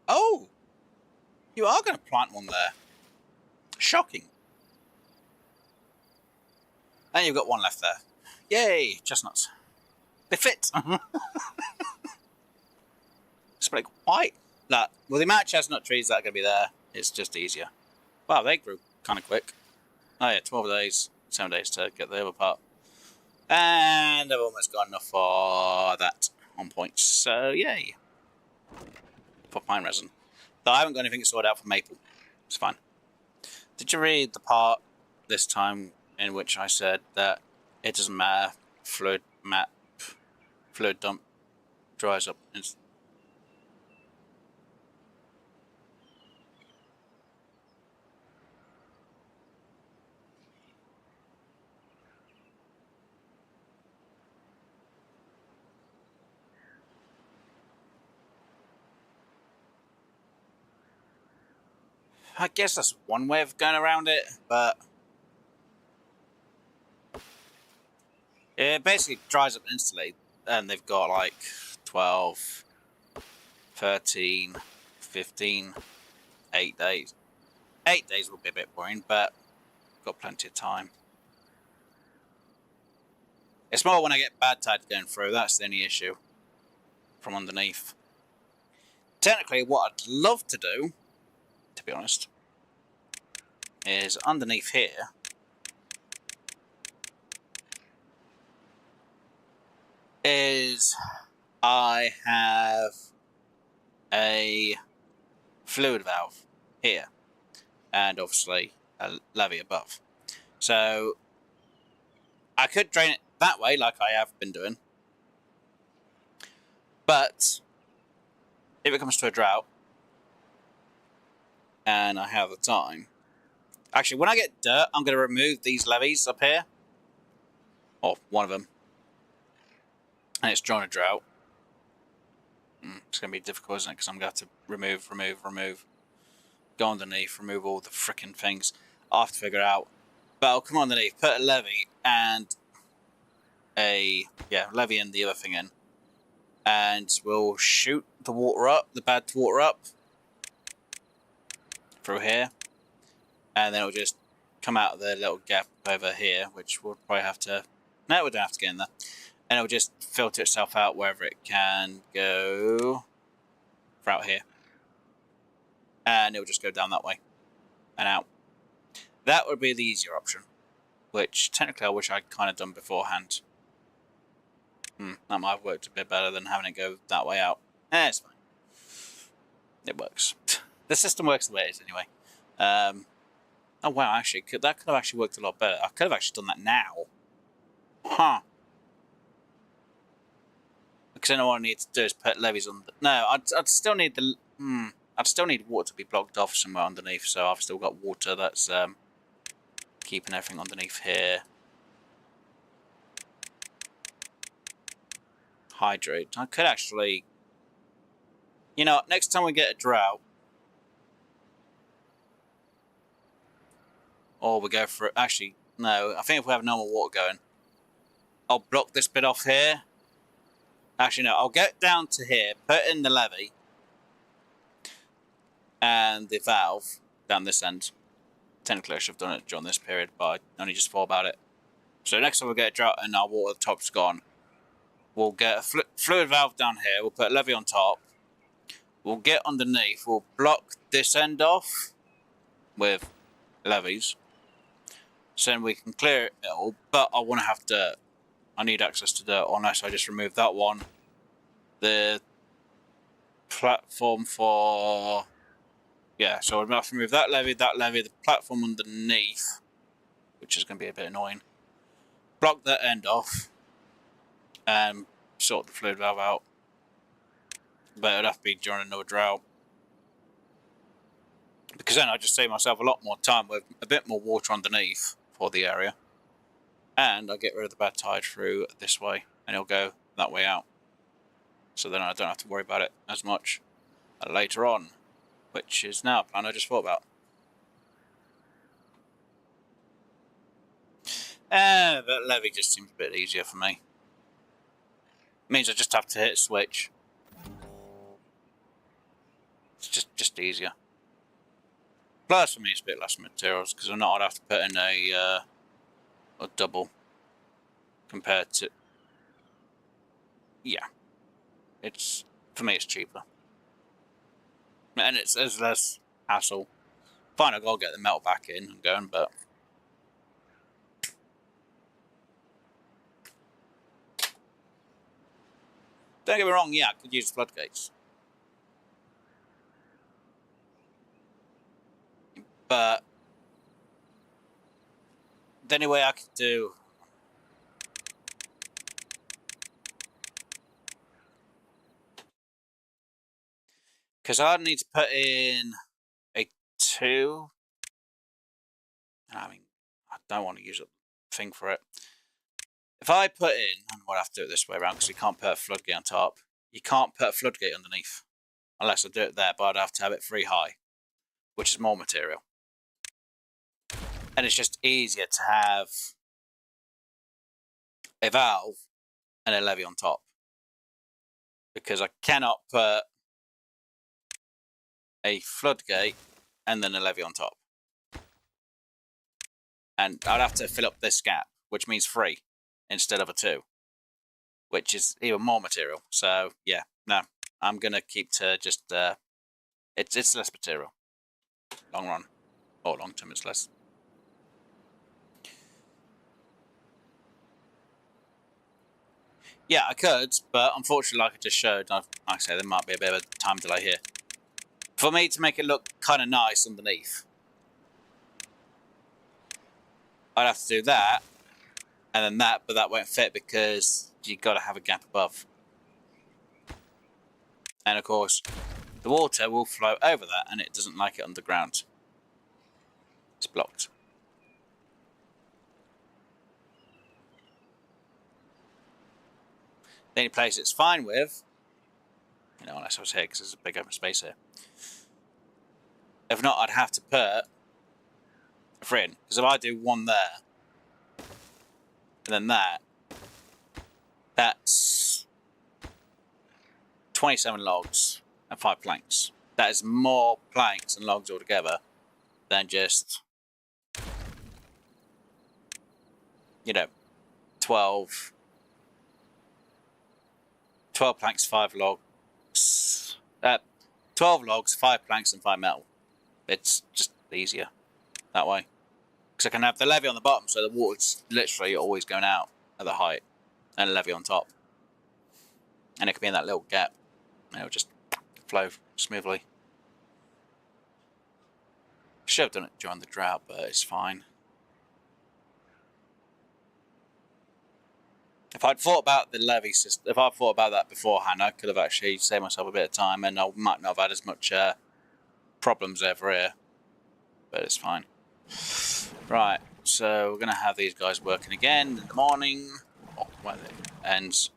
Oh! You are going to plant one there. Shocking. And you've got one left there. Yay, chestnuts. They fit. It's pretty quite. Well, the amount of chestnut trees that are going to be there, it's just easier. Wow, they grew kind of quick. Oh yeah, 12 days, 7 days to get the other part. And I've almost got enough for that on points, so yay. for pine resin. Though I haven't got anything sorted out for maple. It's fine. Did you read the part this time in which I said that it doesn't matter, fluid dump dries up? I guess that's one way of going around it, but it basically dries up instantly, and they've got like 12, 13, 15, 8 days. 8 days will be a bit boring, but got plenty of time. It's more when I get bad tide going through, that's the only issue from underneath. Technically, what I'd love to do, to be honest, is underneath here, is I have a fluid valve here, and obviously a levee above. So I could drain it that way, like I have been doing, but if it comes to a drought and I have the time, actually when I get dirt, I'm going to remove these levees up here, or one of them, and it's during a drought. It's going to be difficult, isn't it? Because I'm going to have to remove, go underneath, remove all the frickin' things. I'll have to figure it out. But I'll come underneath, put a levee and levee and the other thing in. And we'll shoot the water up, the bad water up through here. And then it'll just come out of the little gap over here, which we'll probably have to... No, we don't have to get in there. And it'll just filter itself out wherever it can go for out here. And it'll just go down that way and out. That would be the easier option, which technically I wish I'd kind of done beforehand. That might have worked a bit better than having it go that way out. It's fine. It works. The system works the way it is anyway. Oh wow, actually, that could have actually worked a lot better. I could have actually done that now. Huh. Because then all I need to do is put levees on. No, I'd still need the. I'd still need water to be blocked off somewhere underneath. So I've still got water that's keeping everything underneath here. Hydrate. I could actually. You know, next time we get a drought, or we go for it. Actually, no. I think if we have normal water going, I'll block this bit off here. Actually, no. I'll get down to here, put in the levee and the valve down this end. Technically, I should have done it during this period, but I only just thought about it. So next time we get a drought and our water at the top's gone, we'll get a fluid valve down here. We'll put a levee on top. We'll get underneath. We'll block this end off with levees. So then we can clear it all, but I want to have dirt. I need access to dirt, unless I just remove that one. The platform for... Yeah, so I'm going to have to remove that levee, the platform underneath, which is going to be a bit annoying. Block that end off, and sort the fluid valve out. But it would have to be during another drought. Because then I just save myself a lot more time with a bit more water underneath for the area. And I get rid of the bad tide through this way, and it'll go that way out. So then I don't have to worry about it as much later on, which is now a plan I just thought about. But levee just seems a bit easier for me. It means I just have to hit a switch. It's just easier. Plus, for me, it's a bit less materials because I'm not. I'd have to put in a double compared to. Yeah, it's for me. It's cheaper, and it's less hassle. Fine, I've got to get the metal back in and going, but don't get me wrong. Yeah, I could use floodgates. But the only way I could do... Because I'd need to put in a 2. I mean, I don't want to use a thing for it. If I put in, and we'll have to do it this way around because we can't put a floodgate on top. You can't put a floodgate underneath. Unless I do it there, but I'd have to have it 3 high. Which is more material. And it's just easier to have a valve and a levee on top. Because I cannot put a floodgate and then a levee on top. And I'd have to fill up this gap, which means 3 instead of a 2. Which is even more material. So, yeah, no. I'm going to keep to just... it's less material. Long run. Or long term, it's less. Yeah, I could, but unfortunately, like I just showed, like I say, there might be a bit of a time delay here. For me to make it look kind of nice underneath, I'd have to do that, and then that, but that won't fit because you've got to have a gap above. And of course, the water will flow over that, and it doesn't like it underground. It's blocked. The only place it's fine with, unless I was here because there's a big open space here. If not, I'd have to put a 3 in. Because if I do 1 there, and then that's 27 logs and 5 planks. That is more planks and logs altogether than just, 12 planks, 5 logs. 12 logs, 5 planks, and 5 metal. It's just easier that way. Because I can have the levee on the bottom, so the water's literally always going out at the height, and a levee on top. And it can be in that little gap, and it'll just flow smoothly. Should have done it during the drought, but it's fine. If I'd thought about the levee system, if I'd thought about that beforehand, I could have actually saved myself a bit of time, and I might not have had as much problems over here. But it's fine. Right, so we're going to have these guys working again in the morning. When it ends.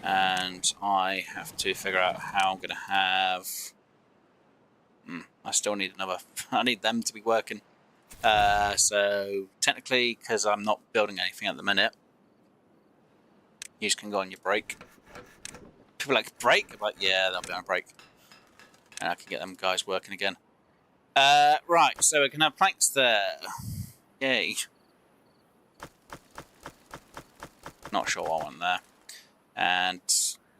And I have to figure out how I'm going to have... I still need another... I need them to be working. So, technically, because I'm not building anything at the minute, you just can go on your break. People are like, break? I'm like, yeah, they'll be on a break. And I can get them guys working again. Right, so we can have planks there. Yay. Not sure what I want there. And,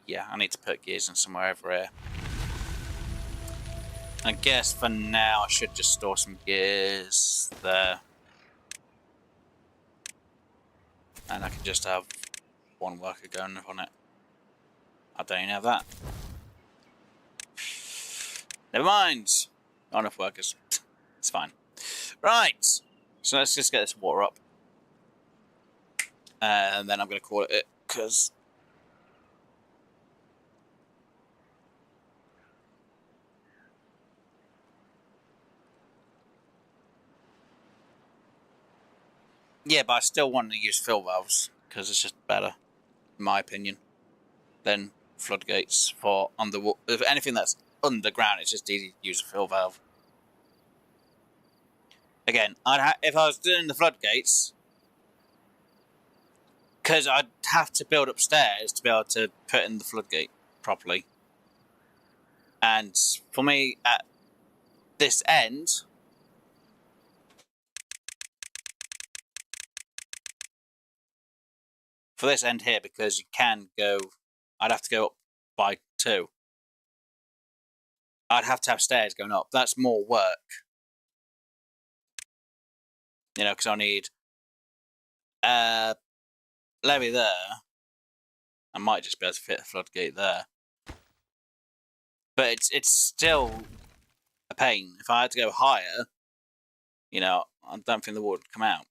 yeah, I need to put gears in somewhere over here. I guess for now I should just store some gears there. And I can just have 1 worker going on it. I don't even have that. Never mind. Not enough workers. It's fine. Right. So let's just get this water up. And then I'm going to call it because... Yeah, but I still want to use fill valves because it's just better, in my opinion, than floodgates for underwater. If anything that's underground, it's just easy to use a fill valve. Again, if I was doing the floodgates, because I'd have to build upstairs to be able to put in the floodgate properly. And for me, at this end... For this end here, because you can go... I'd have to go up by 2. I'd have to have stairs going up. That's more work. Because I need a levee there. I might just be able to fit a floodgate there. But it's still a pain. If I had to go higher, you know, I don't think the water would come out.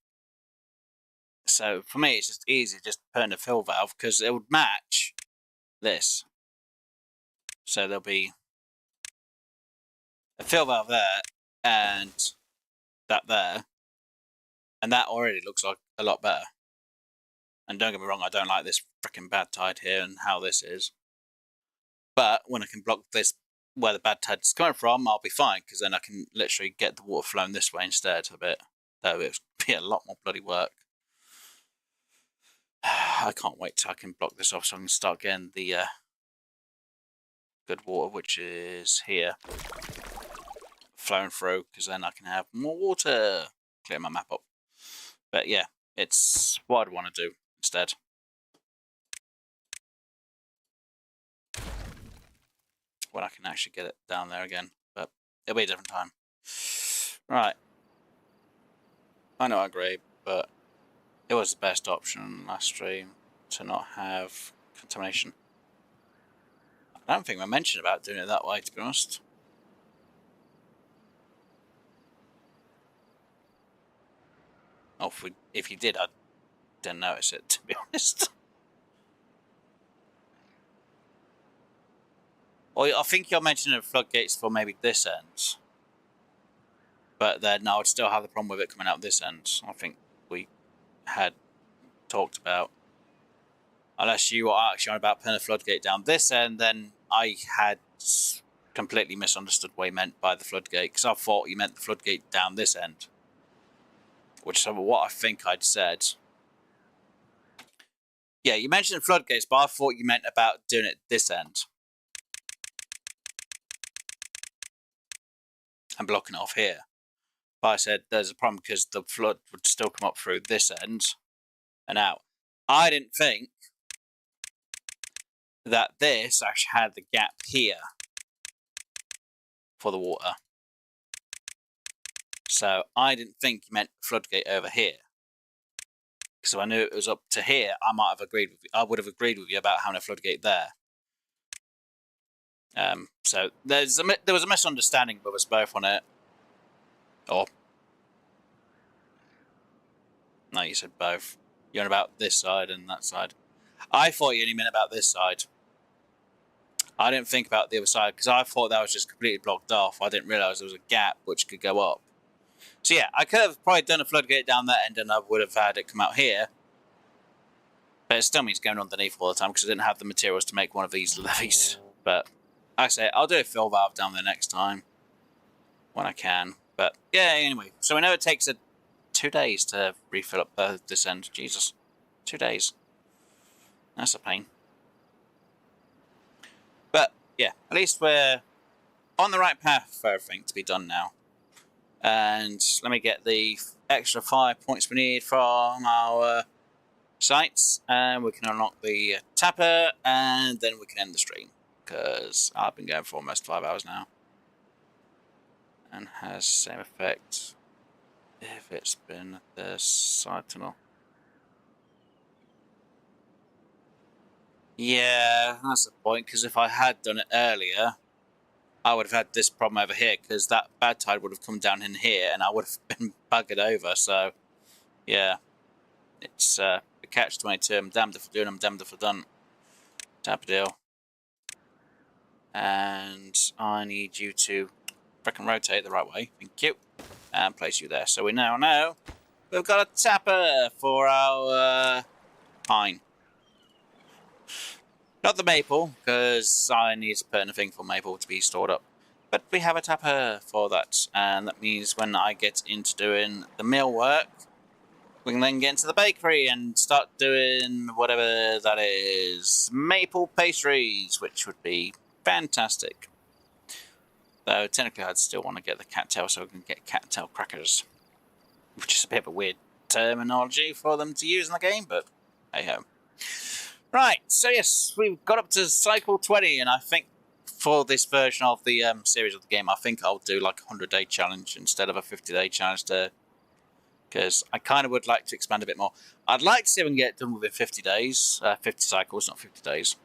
So for me, it's just easy just turn the fill valve because it would match this. So there'll be a fill valve there and that there, and that already looks like a lot better. And don't get me wrong, I don't like this freaking bad tide here and how this is. But when I can block this where the bad tide's coming from, I'll be fine because then I can literally get the water flowing this way instead a bit. Though it would be a lot more bloody work. I can't wait till I can block this off so I can start getting the good water, which is here, flowing through, because then I can have more water. Clear my map up. But yeah, it's what I'd want to do instead. When I can actually get it down there again, but it'll be a different time. Right. I know I agree, but it was the best option last stream to not have contamination. I don't think we mentioned about doing it that way, to be honest. Oh, if you did, I didn't notice it, to be honest. Well, I think you're mentioning floodgates for maybe this end. But then I would still have the problem with it coming out this end. I think we had talked about. Unless you are actually on about putting a floodgate down this end, then I had completely misunderstood what he meant by the floodgate, because I thought he meant the floodgate down this end. Which is what I think I'd said. Yeah, you mentioned floodgates, but I thought you meant about doing it this end. And blocking it off here. But I said there's a problem because the flood would still come up through this end and out. I didn't think that this actually had the gap here for the water. So I didn't think you meant floodgate over here. Because if I knew it was up to here, I might have agreed with you. I would have agreed with you about having a floodgate there. So there was a misunderstanding with us both on it. Or no, you said both. You're on about this side and that side. I thought you only meant about this side. I didn't think about the other side because I thought that was just completely blocked off. I didn't realise there was a gap which could go up. So yeah, I could have probably done a floodgate down that end and I would have had it come out here. But it still means going underneath all the time because I didn't have the materials to make one of these levees. But like I say, I'll do a fill valve down there next time when I can. But yeah, anyway. So we know it takes 2 days to refill up this end. Jesus. 2 days. That's a pain. But yeah, at least we're on the right path for everything to be done now. And let me get the extra 5 points we need from our sites, and we can unlock the tapper, and then we can end the stream because I've been going for almost 5 hours now, and has the same effect if it's been the side tunnel. Yeah, that's the point, because if I had done it earlier, I would have had this problem over here, because that bad tide would have come down in here, and I would have been buggered over, so, yeah. It's a catch-22, I'm damned if I do, and I'm damned if I don't. Type of deal. And I need you to frickin' rotate the right way, thank you, and place you there. So we now know we've got a tapper for our pine. Not the maple, because I need to put in a thing for maple to be stored up. But we have a tapper for that, and that means when I get into doing the mill work, we can then get into the bakery and start doing whatever that is. Maple pastries, which would be fantastic. Though technically I'd still want to get the cattail so I can get cattail crackers. Which is a bit of a weird terminology for them to use in the game, but hey ho. Right, so yes, we've got up to cycle 20, and I think for this version of the series of the game, I think I'll do like a 100-day challenge instead of a 50-day challenge because I kind of would like to expand a bit more. I'd like to see if I can get it done within 50 days, 50 cycles, not 50 days.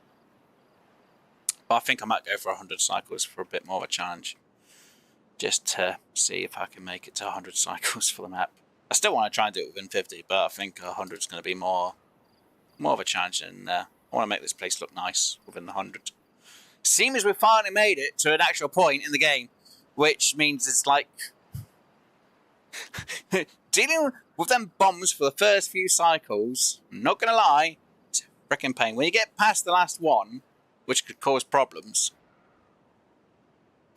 But I think I might go for 100 cycles for a bit more of a challenge. just to see if I can make it to 100 cycles for the map. I still want to try and do it within 50, but I think 100 is going to be more of a challenge, and I want to make this place look nice within the 100. Seems we've finally made it to an actual point in the game, which means it's like dealing with them bombs for the first few cycles. I'm not going to lie, it's a freaking pain. When you get past the last one, which could cause problems,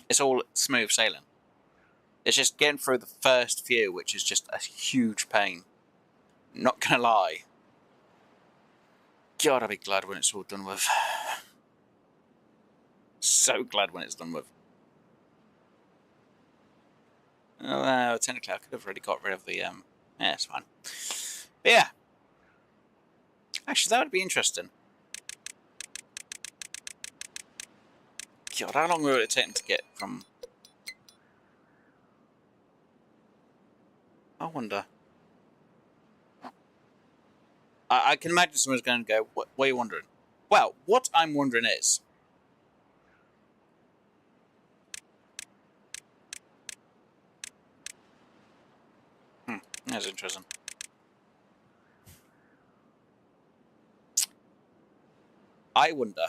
it's all smooth sailing. It's just getting through the first few, which is just a huge pain. Not gonna lie. God, I'll be glad when it's all done with. So glad when it's done with. Well, technically I could have already got rid of the, yeah, it's fine. But yeah. Actually, that would be interesting. God, how long would it take to get from... I wonder. I can imagine someone's going to go, what are you wondering? Well, what I'm wondering is... That's interesting. I wonder...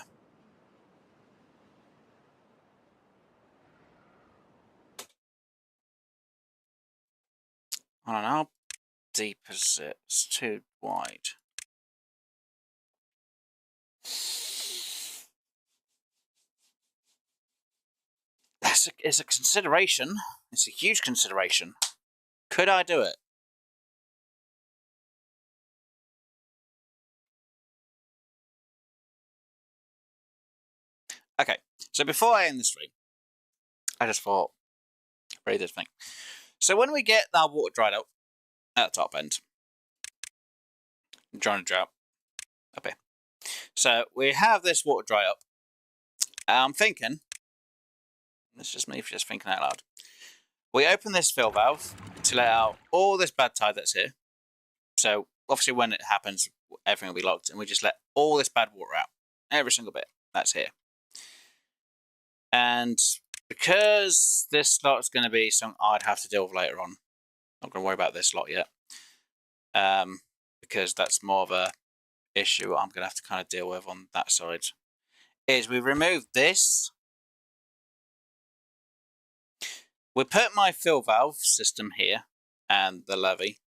I don't know how deep is it? It's too wide. It's a consideration. It's a huge consideration. Could I do it? Okay, so before I end the stream, I just thought, read this thing. So when we get that water dried out at the top end, drawing a drought up here. So we have this water dry up. I'm thinking, it's just me just thinking out loud. We open this fill valve to let out all this bad tide that's here. So obviously when it happens, everything will be locked, and we just let all this bad water out. Every single bit that's here. And because this lot is going to be something I'd have to deal with later on, I'm not going to worry about this lot yet. Because that's more of a issue I'm going to have to kind of deal with on that side. Is we remove this. We put my fill valve system here and the levee.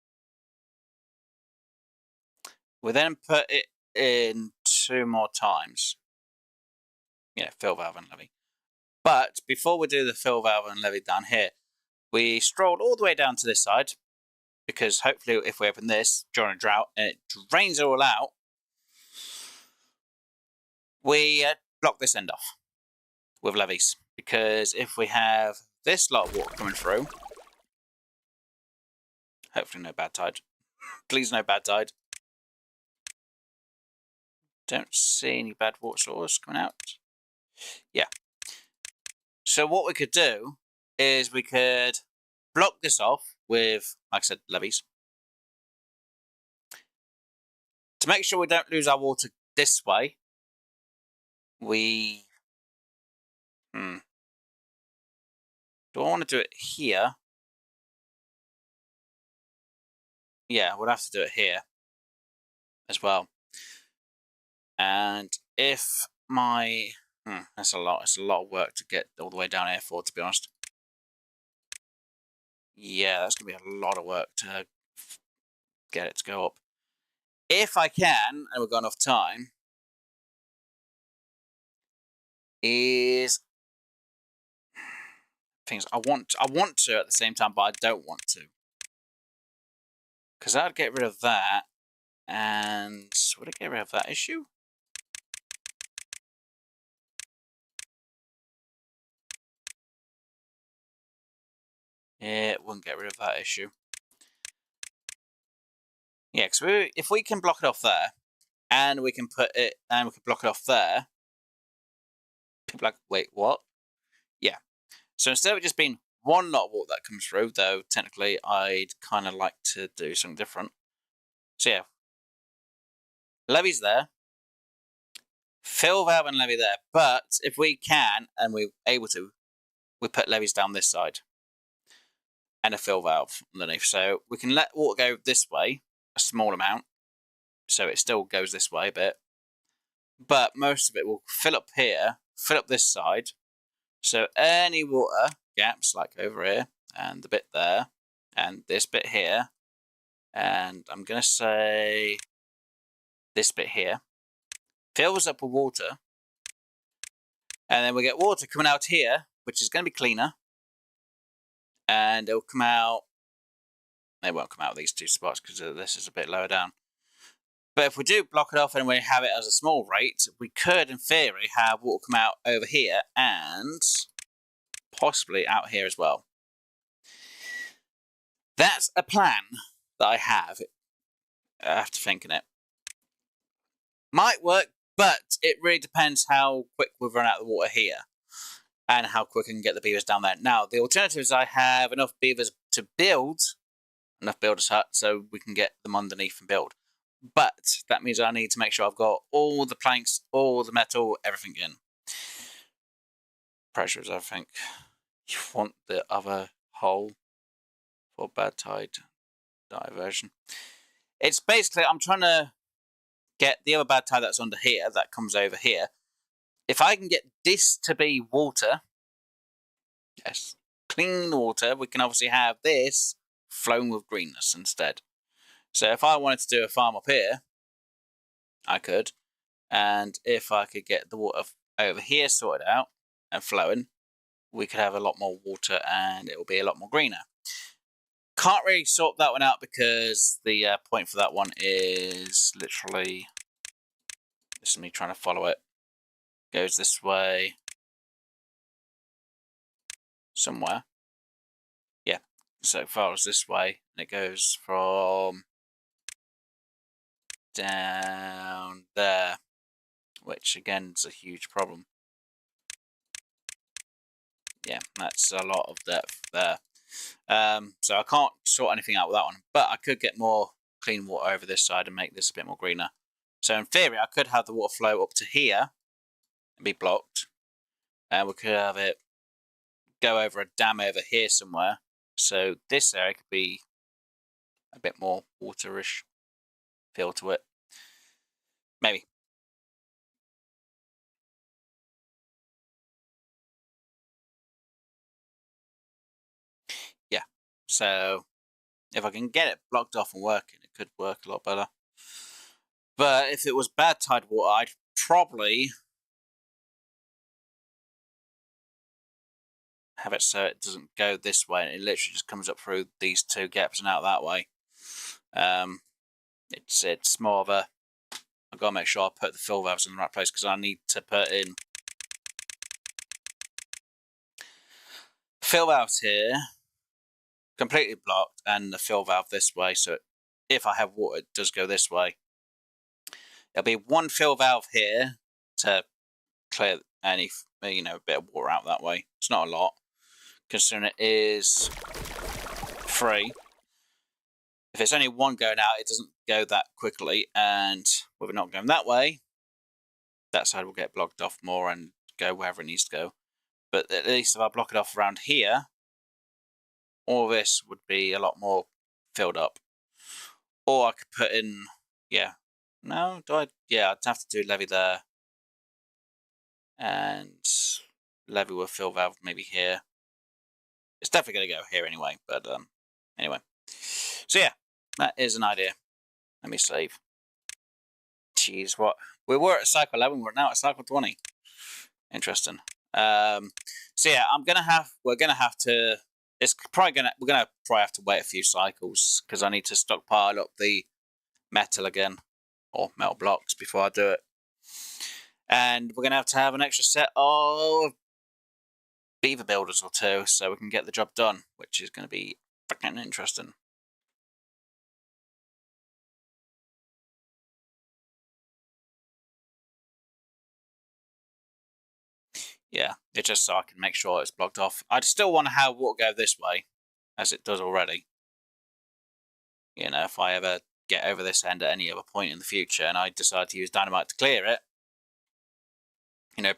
We then put it in 2 more times. Yeah, fill valve and levee. But before we do the fill valve and levee down here, we strolled all the way down to this side, because hopefully if we open this during a drought and it drains it all out, we block this end off with levees. Because if we have this lot of water coming through, hopefully no bad tide. Please no bad tide. Don't see any bad water source coming out. Yeah. So what we could do is we could block this off with, like I said, levees. To make sure we don't lose our water this way, we... Do I want to do it here? Yeah, we'll have to do it here as well. And if my... that's a lot. It's a lot of work to get all the way down here for, to be honest. Yeah, that's going to be a lot of work to get it to go up. If I can, and we've got enough time, is things I want to at the same time, but I don't want to. Because I'd get rid of that, and would it get rid of that issue? It wouldn't get rid of that issue. Yeah, because if we can block it off there, and we can put it, and we can block it off there, people are like, wait, what? Yeah. So instead of it just being one lot of water that comes through, though technically I'd kind of like to do something different. So yeah, levees there, fill valve and levee there. But if we can, and we're able to, we put levees down this side. and a fill valve underneath. So we can let water go this way, a small amount, so it still goes this way a bit. But most of it will fill up here, fill up this side. So any water gaps, like over here, and the bit there, and this bit here, and I'm going to say this bit here, fills up with water. And then we get water coming out here, which is going to be cleaner. And it'll come out. It won't come out of these two spots because this is a bit lower down. But if we do block it off and we have it as a small rate, we could, in theory, have water come out over here and possibly out here as well. That's a plan that I have. After thinking it. Might work, but it really depends how quick we've run out of the water here and how quick I can get the beavers down there. Now, the alternative is I have enough beavers to build enough builder's hut so we can get them underneath and build. But that means I need to make sure I've got all the planks, all the metal, everything in. Pressures, I think. You want the other hole for bad tide diversion. It's basically, I'm trying to get the other bad tide that's under here, that comes over here. If I can get this to be water, yes, clean water, we can obviously have this flowing with greenness instead. So if I wanted to do a farm up here, I could. And if I could get the water over here sorted out and flowing, we could have a lot more water and it will be a lot more greener. Can't really sort that one out because the point for that one is literally, this is me trying to follow it, goes this way somewhere. Yeah, so it follows this way and it goes from down there, which again is a huge problem. Yeah, that's a lot of depth there. So I can't sort anything out with that one, but I could get more clean water over this side and make this a bit more greener. So in theory, I could have the water flow up to here and be blocked, and we could have it go over a dam over here somewhere. So this area could be a bit more waterish feel to it. Maybe. Yeah. So if I can get it blocked off and working, it could work a lot better. But if it was bad tide water, I'd probably have it so it doesn't go this way, and it literally just comes up through these two gaps and out that way. It's more of a, I've got to make sure I put the fill valves in the right place because I need to put in fill valves here, completely blocked, and the fill valve this way. So if I have water, it does go this way. There'll be one fill valve here to clear any, bit of water out that way. It's not a lot, considering it is free. If it's only one going out, it doesn't go that quickly, and with it not going that way, that side will get blocked off more and go wherever it needs to go. But at least if I block it off around here, all this would be a lot more filled up. Or I could put in, I'd have to do levy there. And levy with fill valve maybe here. It's definitely going to go here anyway, but anyway. So yeah, that is an idea. Let me save. Jeez, what? We were at cycle 11, we're now at cycle 20. Interesting. So yeah, we're gonna have to, we're gonna probably have to wait a few cycles because I need to stockpile up the metal again, or metal blocks before I do it. And we're gonna have an extra set of beaver builders or two so we can get the job done, which is gonna be freaking interesting. Yeah, it's just so I can make sure it's blocked off. I'd still want to have water go this way, as it does already. If I ever get over this end at any other point in the future and I decide to use dynamite to clear it,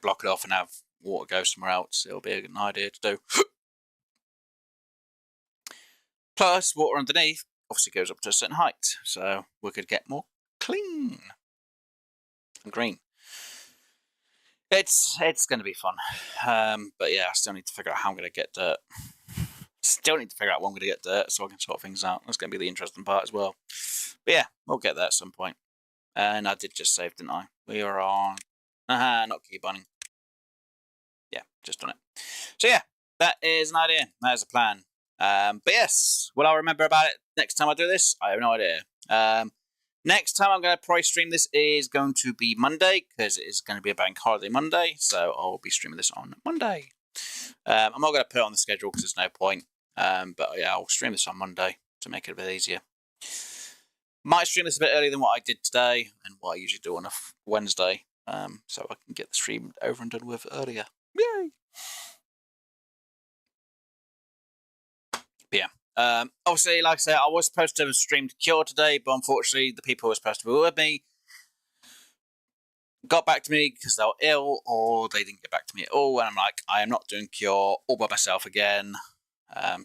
block it off and have water go somewhere else, it'll be a good idea to do. Plus, water underneath obviously goes up to a certain height, so we could get more clean and green. It's going to be fun, but yeah, I still need to figure out how I'm going to get dirt. Still need to figure out when I'm going to get dirt so I can sort things out. That's going to be the interesting part as well. But yeah, we'll get there at some point. And I did just save, didn't I? We are on... not keybinding. Yeah, just done it. So yeah, that is an idea. That is a plan. But yes, will I remember about it next time I do this? I have no idea. Next time I'm going to probably stream this is going to be Monday, because it is going to be a bank holiday Monday, so I'll be streaming this on Monday. I'm not going to put it on the schedule because there's no point, but yeah, I'll stream this on Monday to make it a bit easier. Might stream this a bit earlier than what I did today, and what I usually do on a Wednesday, so I can get the stream over and done with earlier. Yay! But yeah. Obviously, like I said, I was supposed to have streamed Cure today, but unfortunately, the people who were supposed to be with me got back to me because they were ill, or they didn't get back to me at all. And I'm like, I am not doing Cure all by myself again.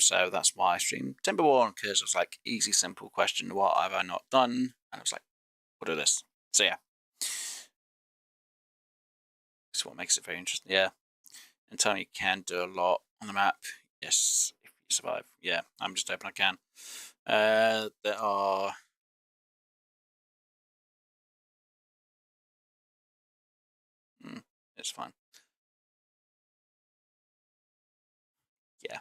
So that's why I streamed Timberborn, because it was like, easy, simple question: what have I not done? And I was like, we'll do this. So yeah, that's what makes it very interesting. Yeah, and Tony can do a lot on the map. Yes. Survive. Yeah, I'm just hoping I can. There are... it's fine. Yeah.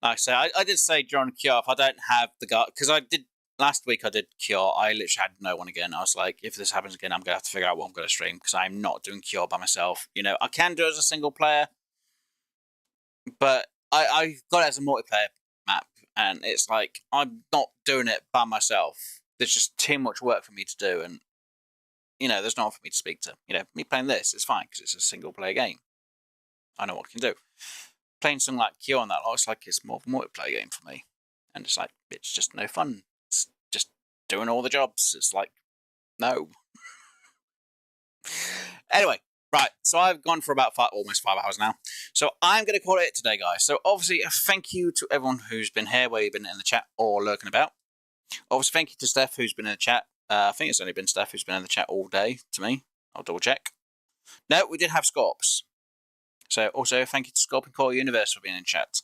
Like I say, I did say during Cure, if I don't have the guy... because I did... last week I did Cure, I literally had no one again. I was like, if this happens again, I'm going to have to figure out what I'm going to stream, because I'm not doing Cure by myself. You know, I can do it as a single player, but I got it as a multiplayer map, and it's like, I'm not doing it by myself. There's just too much work for me to do, and you know, there's no one for me to speak to. You know, me playing this is fine because it's a single player game. I know what I can do. Playing something like Q on that, looks like it's more of a multiplayer game for me, and it's like, it's just no fun. It's just doing all the jobs. It's like, no. Anyway, right, so I've gone for about almost 5 hours now. So I'm going to call it today, guys. So obviously, thank you to everyone who's been here, whether you've been in the chat or lurking about. Obviously, thank you to Steph, who's been in the chat. I think it's only been Steph who's been in the chat all day, to me. I'll double check. No, we did have Scorps. So also, thank you to Scorp and Core Universe for being in chat.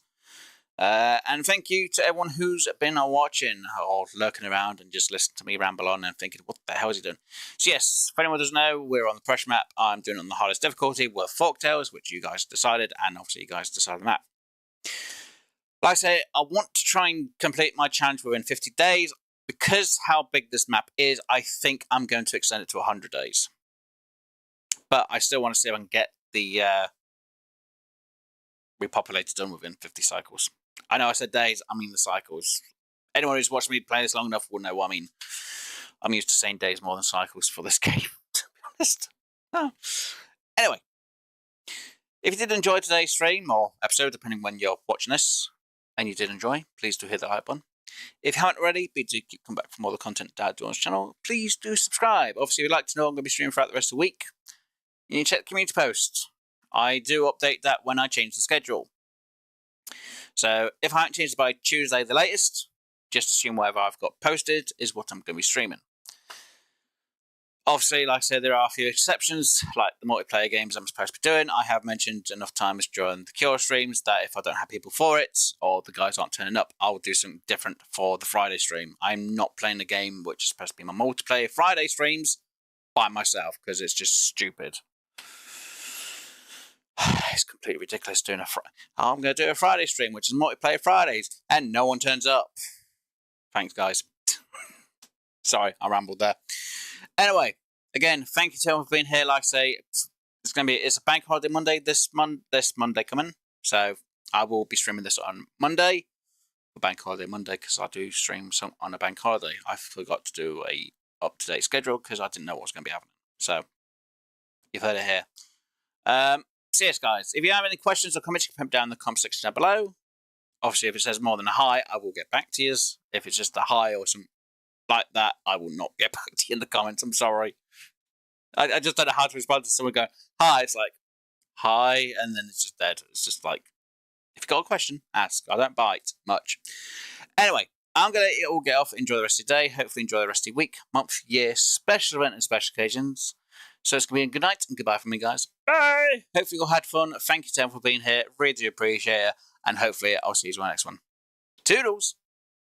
And thank you to everyone who's been watching or lurking around and just listening to me ramble on and thinking, what the hell is he doing? So yes, if anyone doesn't know, we're on the pressure map. I'm doing it on the hardest difficulty with Folktails, which you guys decided, and obviously you guys decided the map. Like I say, I want to try and complete my challenge within 50 days. Because how big this map is, I think I'm going to extend it to 100 days. But I still want to see if I can get the repopulated done within 50 cycles. I know I said days, I mean the cycles. Anyone who's watched me play this long enough will know what I mean. I'm used to saying days more than cycles for this game, to be honest. Oh. Anyway, if you did enjoy today's stream or episode, depending when you're watching this, and you did enjoy, please do hit the like button. If you haven't already, please do keep coming back for more of the content Dad does on his channel. Please do subscribe. Obviously, if you'd like to know I'm going to be streaming throughout the rest of the week, you need to check the community post. I do update that when I change the schedule. So if I haven't changed it by Tuesday the latest, just assume whatever I've got posted is what I'm going to be streaming. Obviously, like I said, there are a few exceptions, like the multiplayer games I'm supposed to be doing. I have mentioned enough times during the Cure streams that if I don't have people for it, or the guys aren't turning up, I'll do something different for the Friday stream. I'm not playing a game which is supposed to be my multiplayer Friday streams by myself, because it's just stupid. It's completely ridiculous doing I'm going to do a Friday stream, which is multiplayer Fridays, and no one turns up. Thanks, guys. Sorry, I rambled there. Anyway, again, thank you to everyone for being here. Like I say, it's a bank holiday Monday this Monday coming, so I will be streaming this on Monday, for bank holiday Monday, because I do stream some on a bank holiday. I forgot to do a up-to-date schedule because I didn't know what was going to be happening. So you've heard it here. So yes, guys, if you have any questions or comments, you can put them down in the comment section down below. Obviously, if it says more than a hi, I will get back to you. If it's just a hi or something like that, I will not get back to you in the comments. I'm sorry. I just don't know how to respond to someone going, hi. It's like, hi, and then it's just dead. It's just like, If you've got a question, ask. I don't bite much. Anyway, I'm going to let you all get off. Enjoy the rest of your day. Hopefully enjoy the rest of your week, month, year, special event and special occasions. So it's going to be a good night and goodbye from me, guys. Bye! Hopefully you all had fun. Thank you to everyone for being here. Really do appreciate it. And hopefully I'll see you in the next one. Toodles!